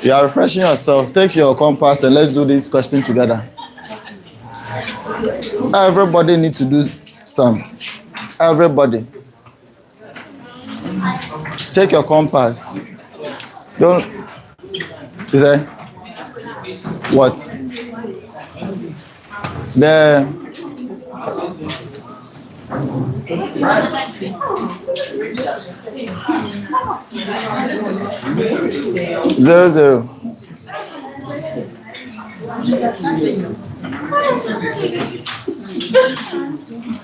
you are refreshing yourself, take your compass and let's do this question together. Everybody need to do some. Everybody. Take your compass. Don't. Is that what? The 00.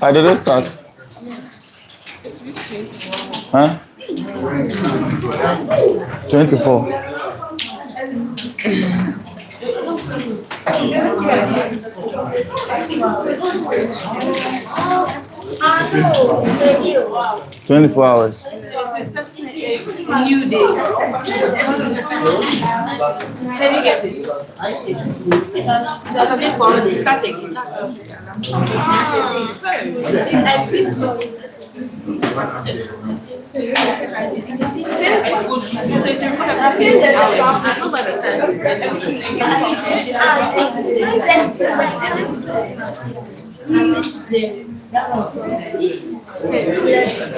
I didn't start. Huh? 24. "24 hours. New day. Can you get it? This one, start again.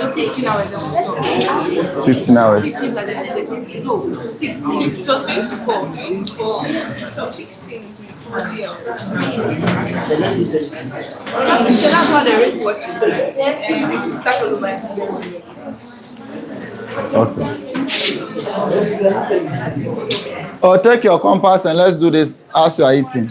Fifteen hours. 15 hours. No, 16. So 24. 24. So 16. 40 hours. So that's how the race watches. Start all over. Okay. Oh, take your compass and let's do this as you are eating.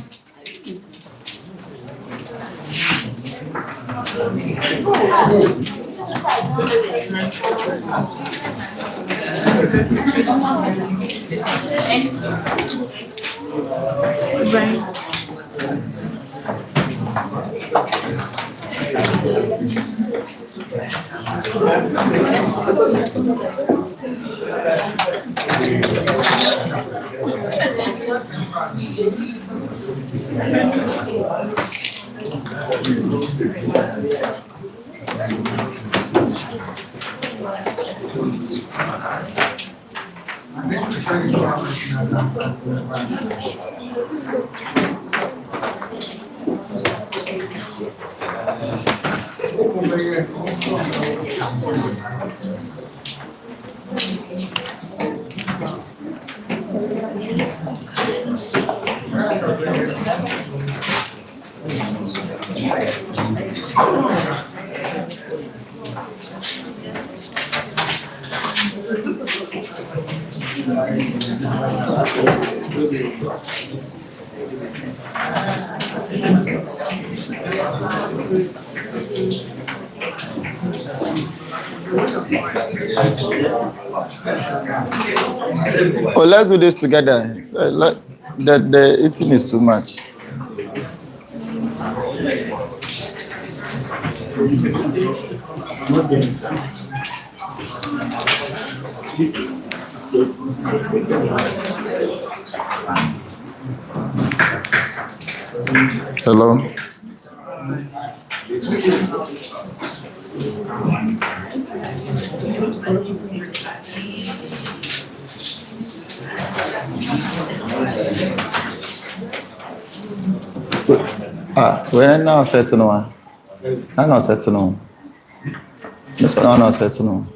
Oh, let's do this together. The eating is too much. Hello. We're now set to know. I'm not set to know. This one I'm not set to know.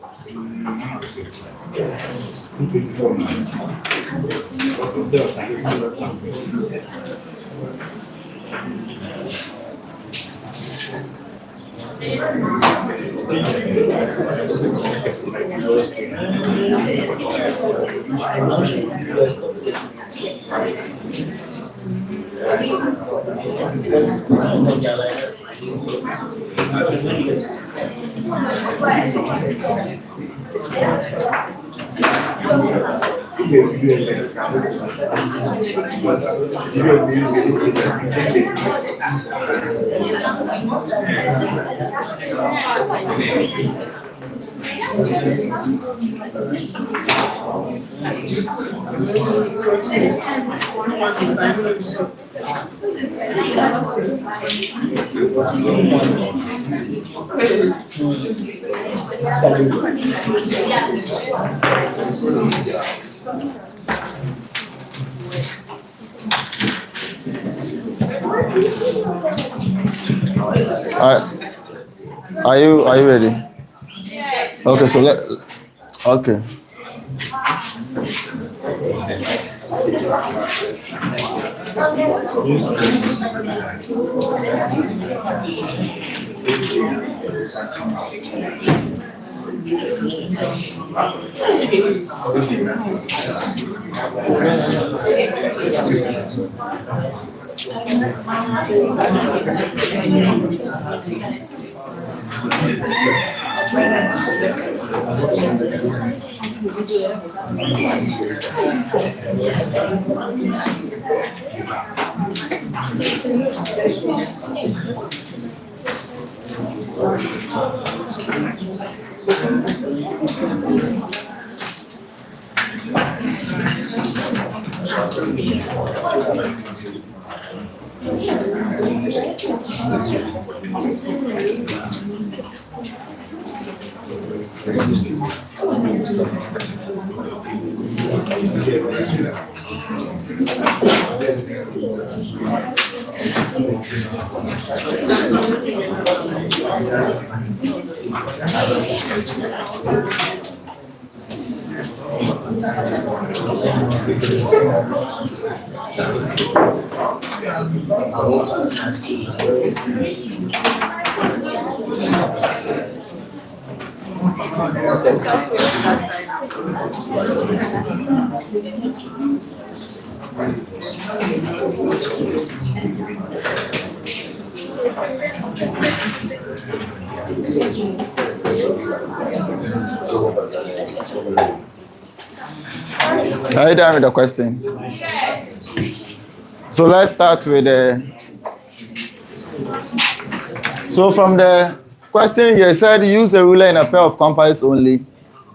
Are you ready? Okay, so okay. Are you done with the question? So let's start with so from the question here, it said use a ruler in a pair of compasses only.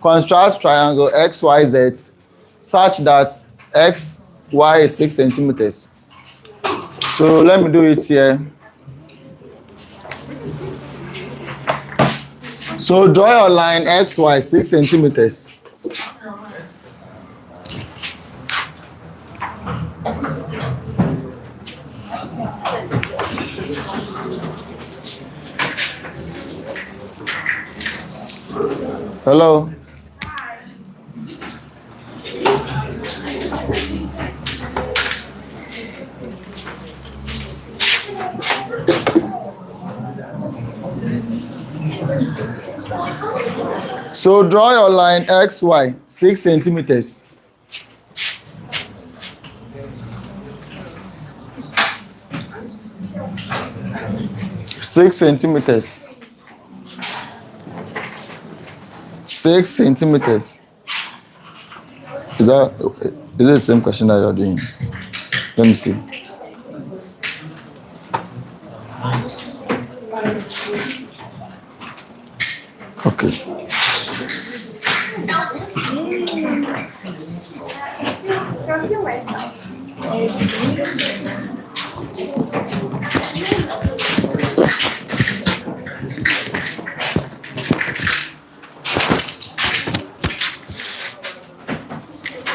Construct triangle XYZ such that XY is 6 centimeters. So let me do it here. So draw your line XY 6 centimeters. Hello. So draw your line XY 6 centimeters. Six centimeters. 6 centimeters. Is it the same question that you're doing? Let me see. Okay.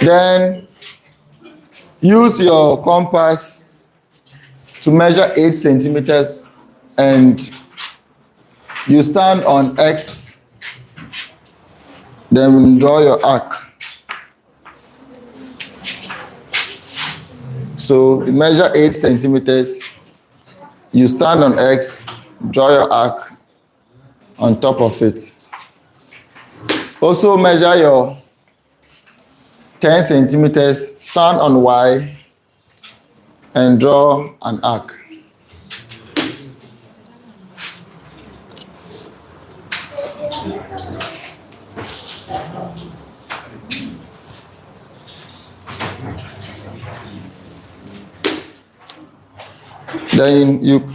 Then use your compass to measure 8 centimeters and you stand on X, then draw your arc. So you measure 8 centimeters, you stand on X, draw your arc on top of it. Also measure your 10 centimeters, stand on Y and draw an arc. Then you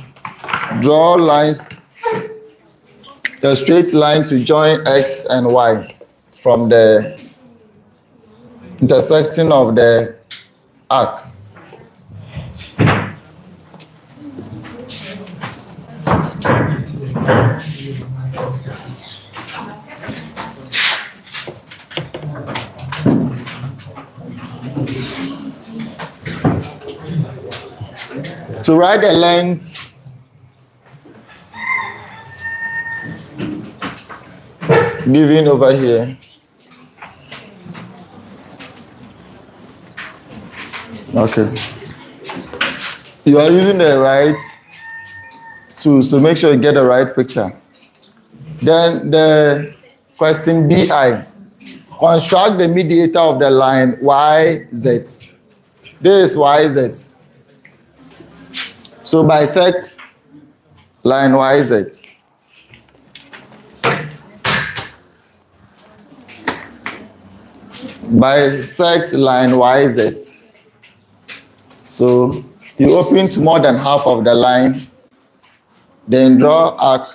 draw lines, a straight line to join X and Y from the intersection of the arc. To write the length, given over here. Okay. You are using the right tool, so make sure you get the right picture. Then the question BI. Construct the mediator of the line YZ. This is YZ. So bisect line YZ. Bisect line YZ. So you open to more than half of the line, then draw arc.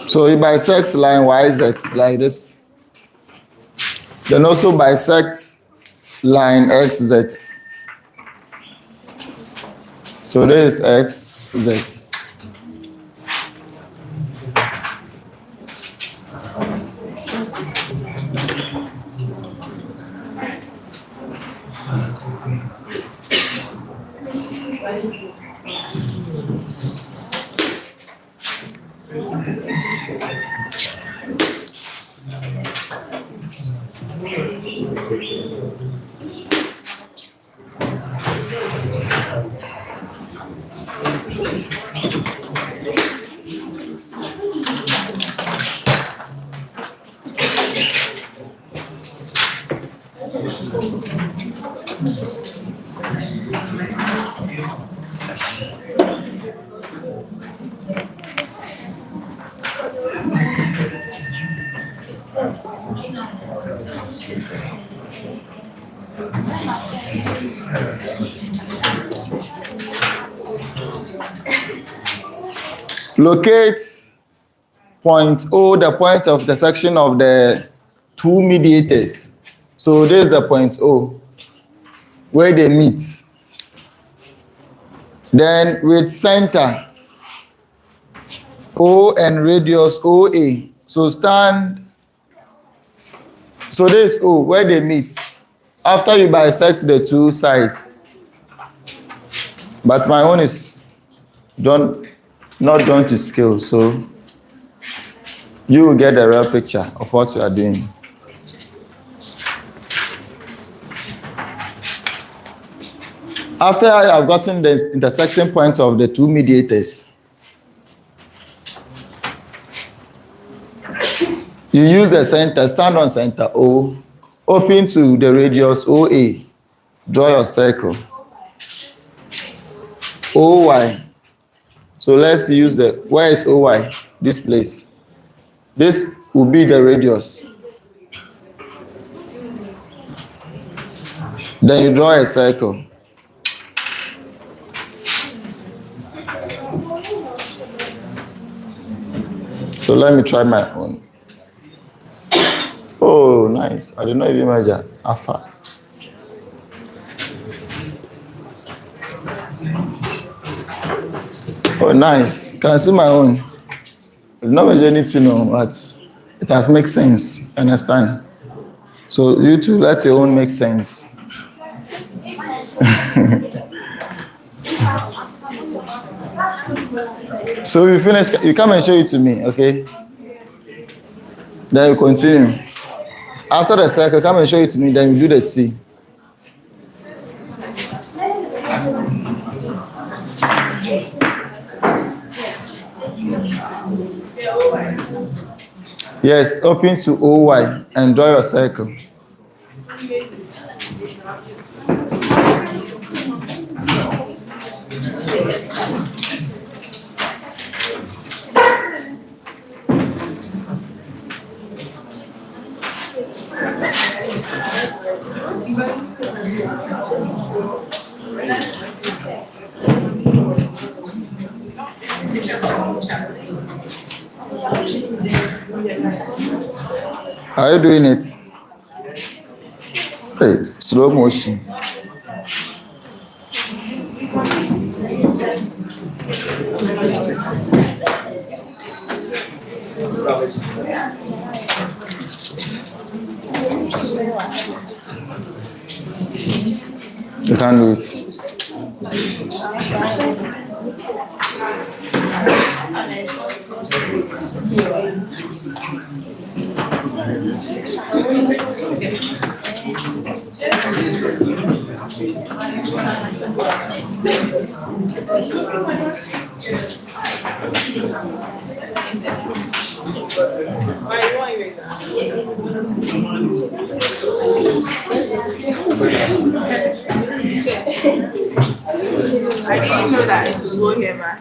So he bisects line YZ like this. Then also bisects line XZ. So this is XZ. Locate point O, the point of the section of the two mediators. So this is the point O, where they meet. Then with center, O and radius OA. So stand, so this is O, where they meet. After you bisect the two sides. But my own is done not drawn to scale, so you will get the real picture of what you are doing. After I have gotten the intersecting points of the two mediators, you use the center, stand on center O, open to the radius OA, draw your circle. OY. So let's use where is OY? This place. This will be the radius. Then you draw a circle. So let me try my own. Oh, nice. I did not even measure. Alpha. Oh, nice. Can I see my own? I did not measure anything, no, but it has make sense. Understand? So you too, let your own make sense. So you finish, you come and show it to me, okay? Then you continue. After the circle, come and show it to me, then you do the C. Yes, open to OY and draw your circle. Are you doing it? Hey, slow motion. You can't do it. I didn't know that it was going here,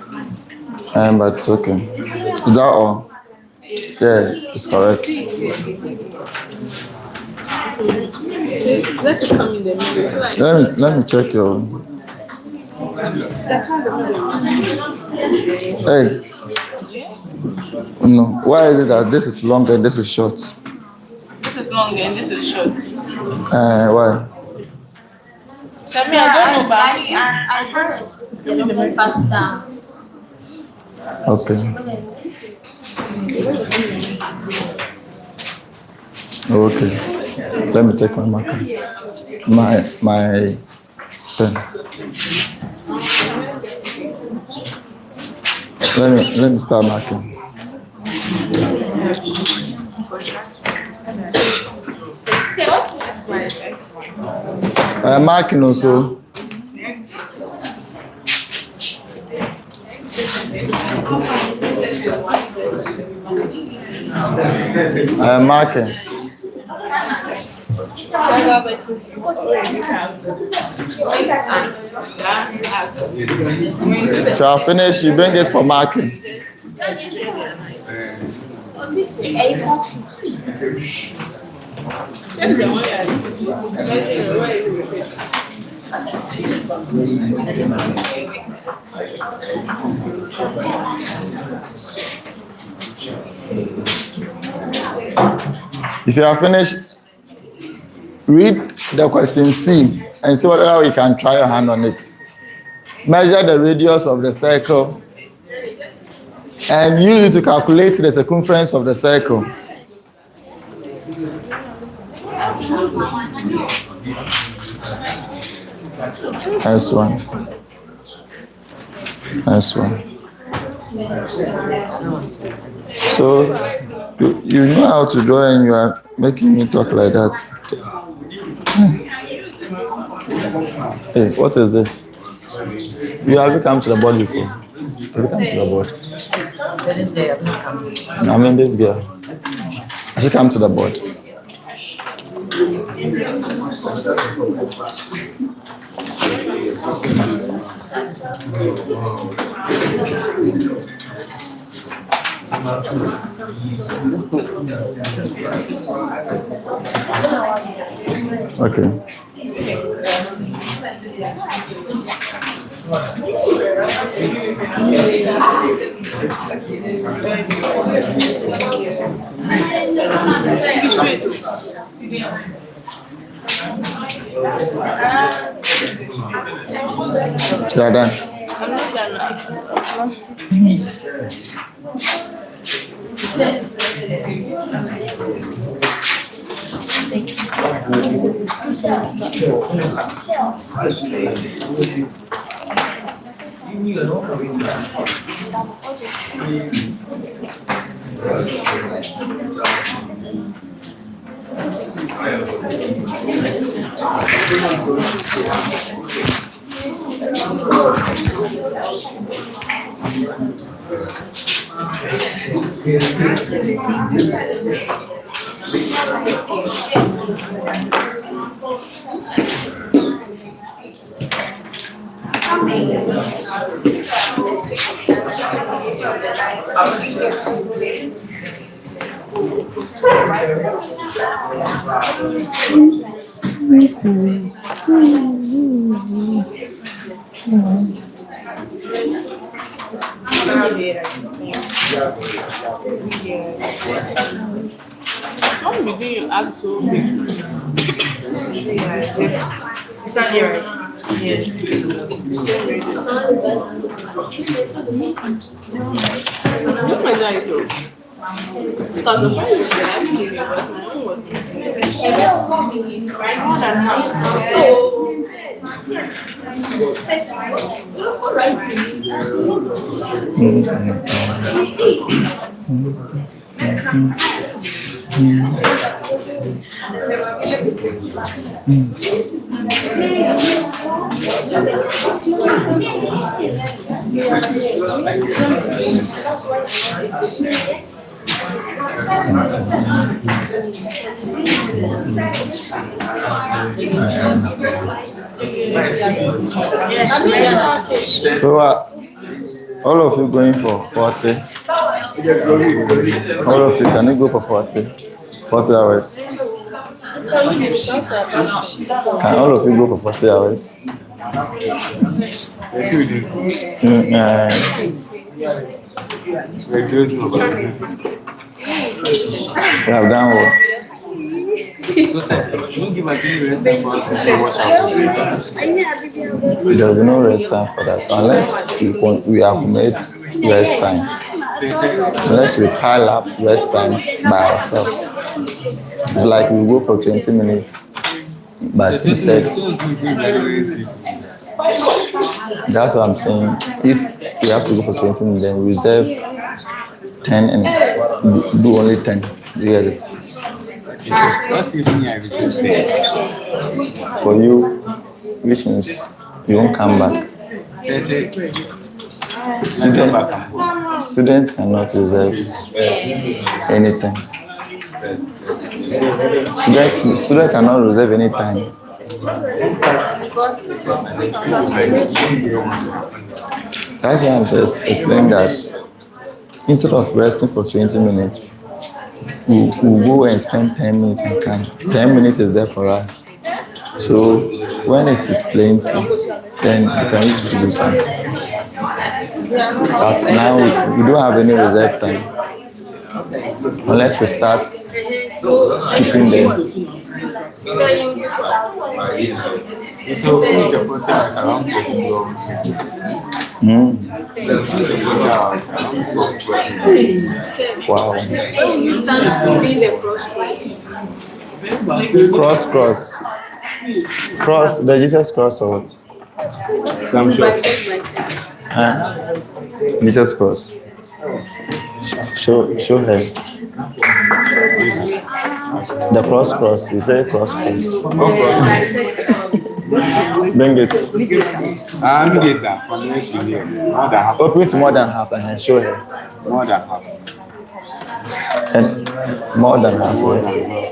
But it's okay. Is that all? Yeah, it's correct. Let's come in the middle. So like, Let me check your. that's not the middle. Hey. No. Why is it that this is long and this is short? This is long and this is short. Why? Tell me, I don't know, but I heard the longest part down. Okay. Okay. Let me take my marker. My pen. Let me start marking. I am marking also. I am marking. If you are finished, you bring it for marking. If you are finished, read the question C and see whether you can try your hand on it. Measure the radius of the circle and use it to calculate the circumference of the circle. Nice one. Nice one. So you know how to draw and you are making me talk like that. Hey, what is this? You have come to the board before. Have you come to the board? I mean this girl. Has she come to the board? Okay. You are done. How did you act so big? Stand here, right? Yes. Oh my God, so. Because the point is that I'm giving but my own was So all of you going for 40? All of you, can you go for 40? 40 hours? Can all of you go for 40 hours? We have done well. So, sir, don't give us any rest time for us to wash out. There will be no rest time for that unless we accumulate rest time. Unless we pile up rest time by ourselves. It's like we go for 20 minutes, but instead, that's what I'm saying. If we have to go for 20 minutes, then reserve 10 and do only 10. You get it? What if I reserve 10? For you, which means you won't come back. Student cannot reserve anything. Student cannot reserve any time. That's why I'm just explaining that instead of resting for 20 minutes, we'll go and spend 10 minutes and come. 10 minutes is there for us. So when it is plenty, then you can use to do something. But now we don't have any reserve time. Unless we start keeping them. So, your 40 hours around 12. Wow. You start doing the Cross. The Jesus cross or what? I'm sure. Jesus cross. Show her. The cross. You say cross. Bring it. I'm getting from here to here. More than half. Open to more than half and show her. More than half. And more than half. More than half.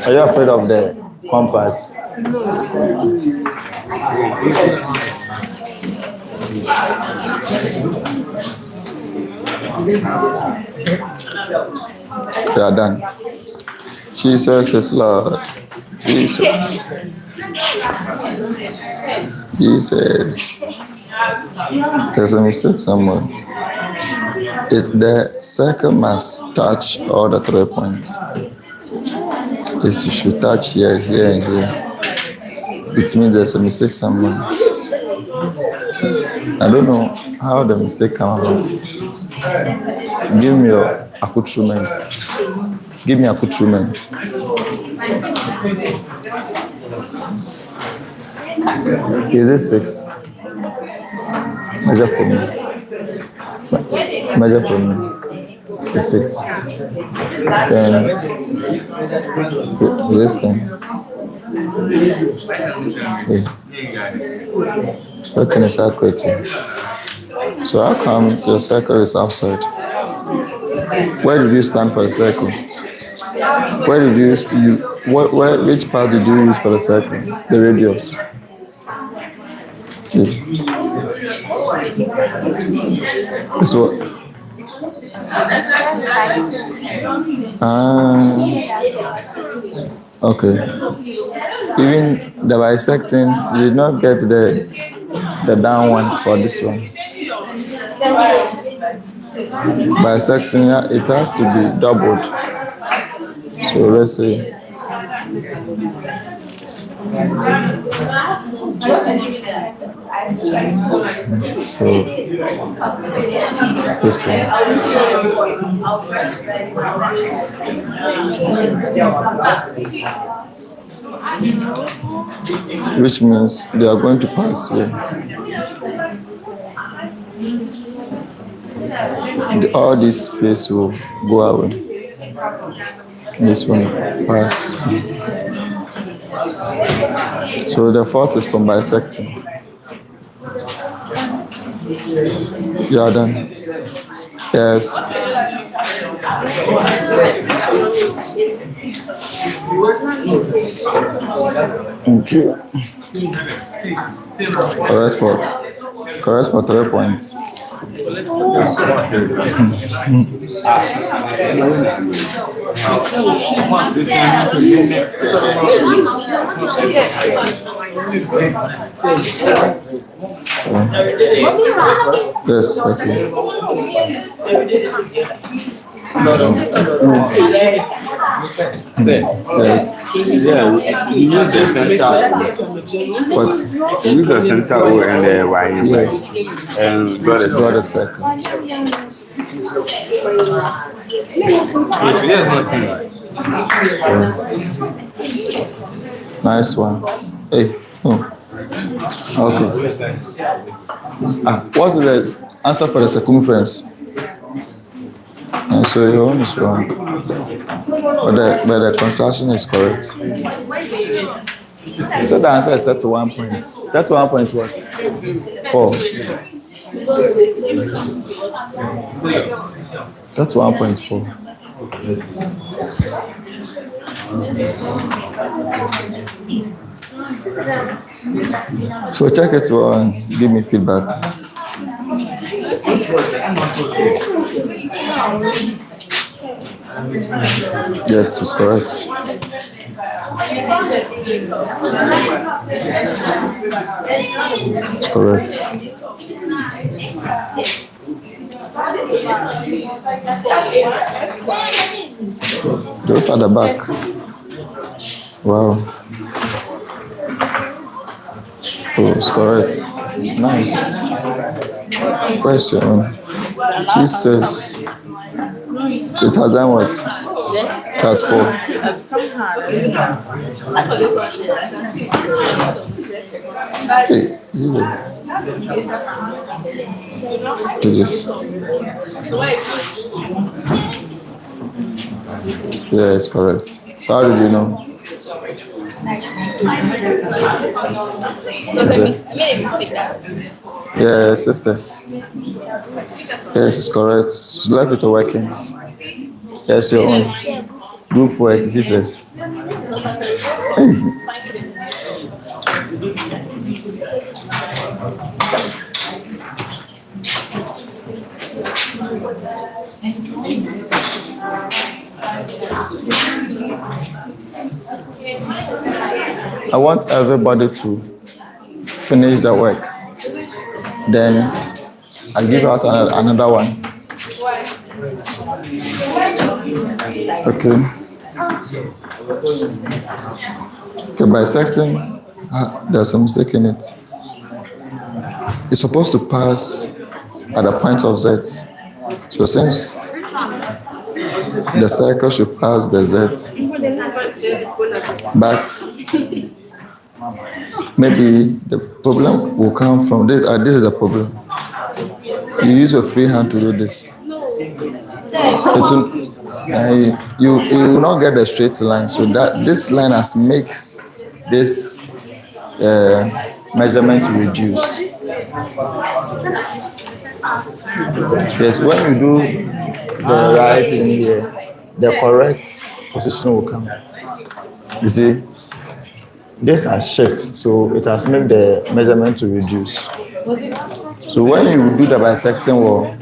Are you afraid of the compass? They are done. Jesus is Lord. Jesus. There's a mistake somewhere. The circle must touch all the 3 points. Yes, you should touch here, here, and here. It means there's a mistake somewhere. I don't know how the mistake came about. Give me your accoutrement. Give me accoutrement. Is it 6? Measure for me. Measure for me. It's 6. Then this thing. Yeah. That thing is accurate. So how come your circle is outside? Where did you stand for the circle? Where did which part did you use for the circle? The radius. Yeah. It's what? Okay. Even the bisecting, you did not get the down one for this one. Bisecting, it has to be doubled. So let's say this one. Which means they are going to pass here. All this space will go away. This one pass. So the fourth is from bisecting. You are done. Yes. Thank you. Correct for 3 points. Yes, okay. Yes. Yeah, you use the center. What? You use the center O and the Y. Yes. And draw the circle. Yes, nothing. Nice one. Hey. Oh. Okay. What's the answer for the circumference? And so your own is wrong. But the construction is correct. So the answer is 31 points. 31 point what? 4. That's 1.4. So check it well and give me feedback. Yes, it's correct. It's correct. Those are the back. Wow. Oh, it's correct. It's nice. Where's your own? Jesus. It has done what? It has four. Hey, you will do this. Yeah, it's correct. So how did you know? Yeah, sisters. Yes, it's correct. Left with the workings. Yes, your own. Group work, Jesus. I want everybody to finish the work. Then I'll give out another one. Okay. Okay, bisecting, there's a mistake in it. It's supposed to pass at the point of Z. So since the circle should pass the Z, but maybe the problem will come from this. This is a problem. You use your free hand to do this. You will not get a straight line. So that this line has make this measurement to reduce. Yes, when you do the right thing here, the correct position will come. You see, this has shift, so it has made the measurement to reduce. So when you do the bisecting wall,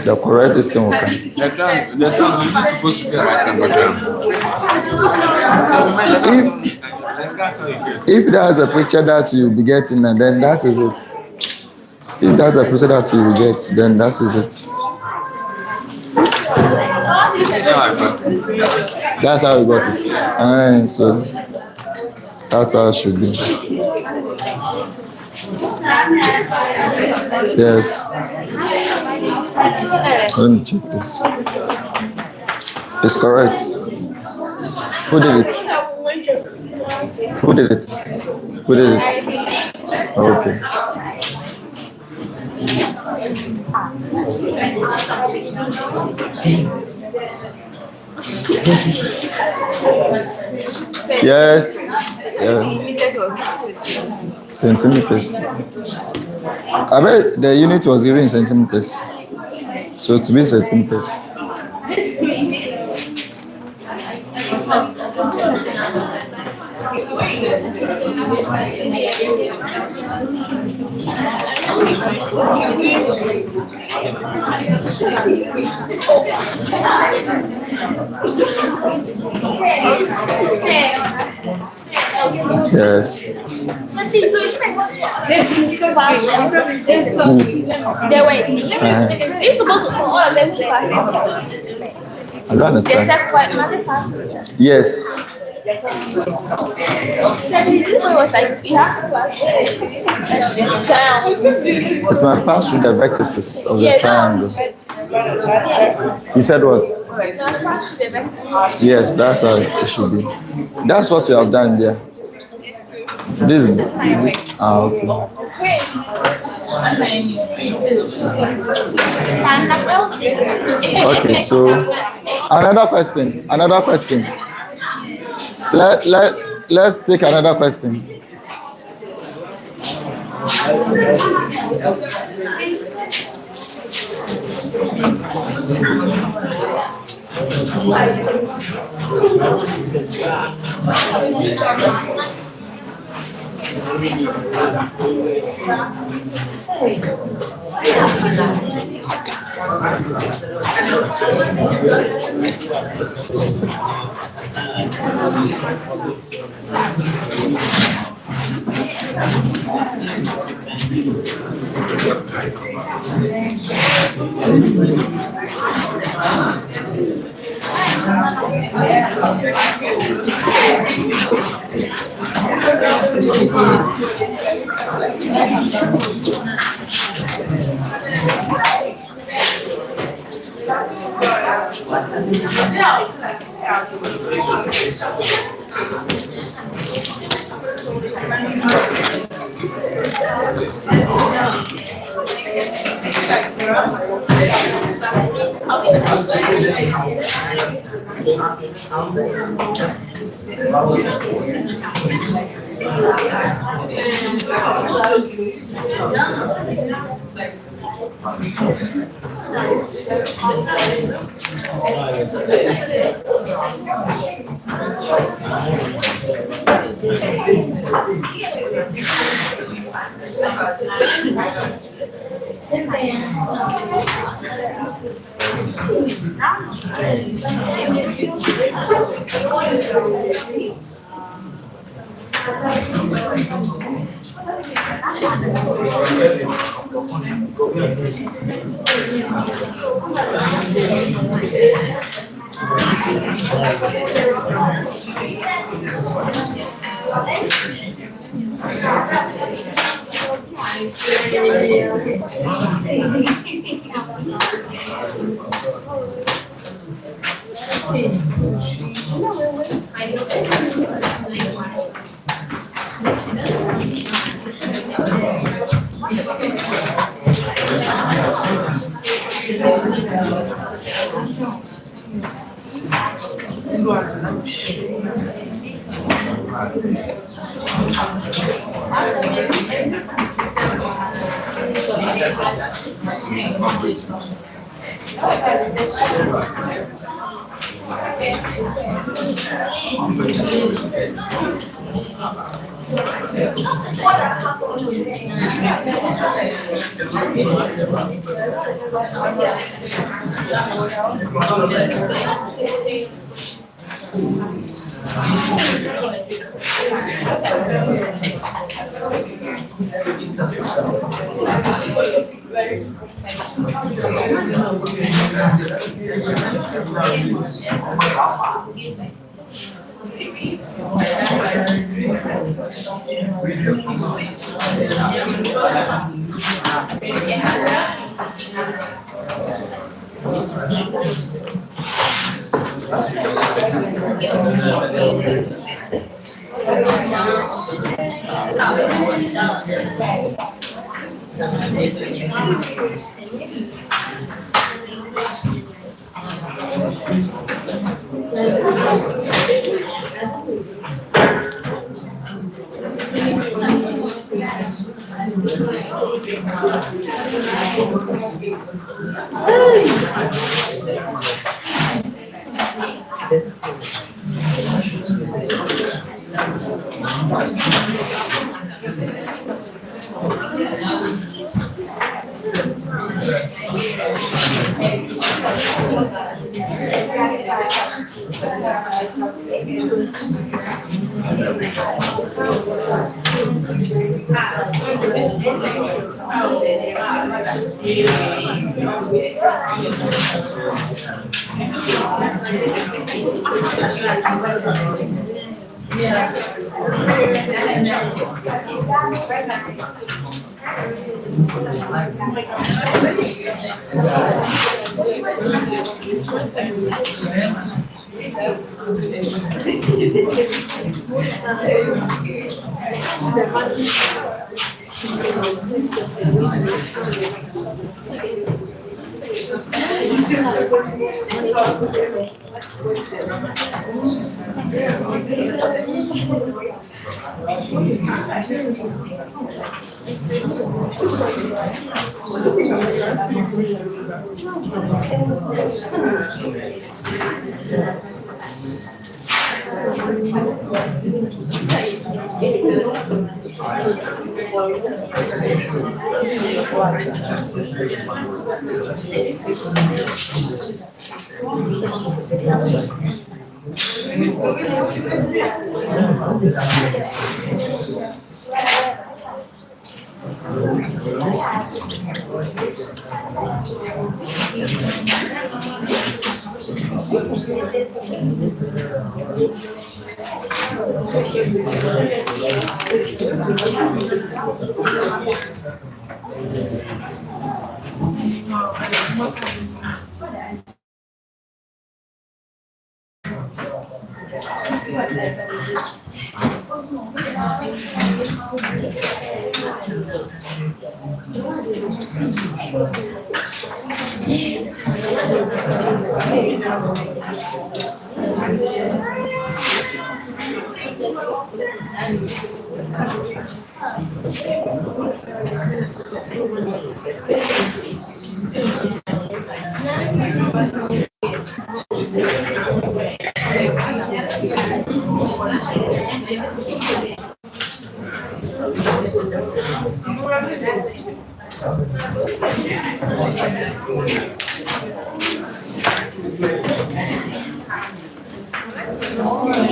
the correct distance will come. The drum is supposed to be right hand. If that's the picture that you'll be getting, and then that is it. If that's the picture that you will get, then that is it. That's how we got it. And so that's how it should be. Yes. Let me check this. It's correct. Who did it? Who did it? Who did it? Okay. Yes. Yeah. Centimeters. I bet the unit was given in centimeters. So to be centimeters. Yes. It's supposed to all of them to pass. I don't understand. Except what mother passed. Yes. This one was like, you have to pass. It must pass through the vertices of the triangle. He said what? Yes, that's how it should be. That's what you have done there. This. Okay. Okay, so another question. Let's take another question.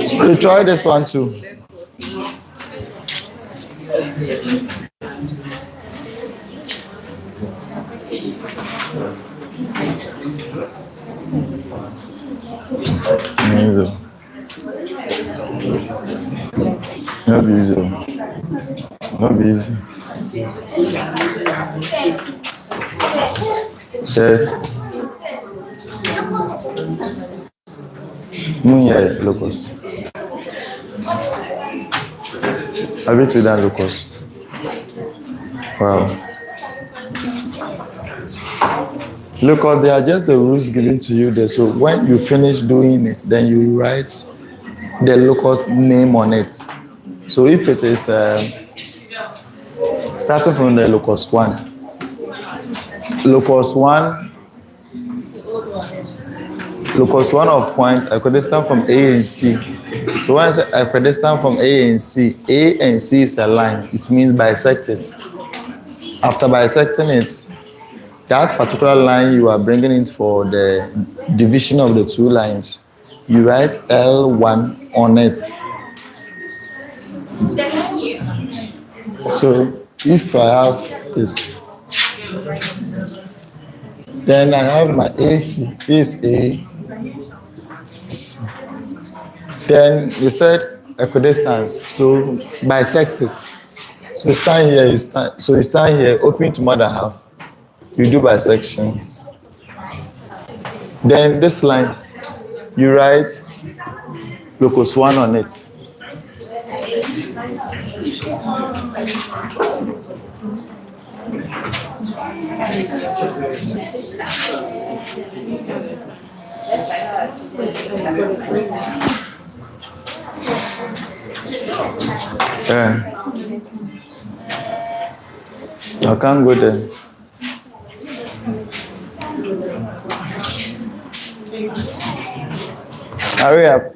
So you try this one too. Easy. Not easy. Not easy. Yes. Munye locus. Have you to that locus? Wow. Look, they are just the rules given to you there. So when you finish doing it, then you write the locus name on it. So if it is starting from the locus 1, locus 1 of point equidistant from A and C. So when I say equidistant from A and C is a line. It means bisect it. After bisecting it, that particular line you are bringing it for the division of the two lines, you write L1 on it. So if I have this, then I have my AC is A. C. Then you said equidistance, so bisect it. So stand here, you stand here, open to more than half. You do bisection. Then this line, you write locus 1 on it. Yeah. I can't go there. Hurry up.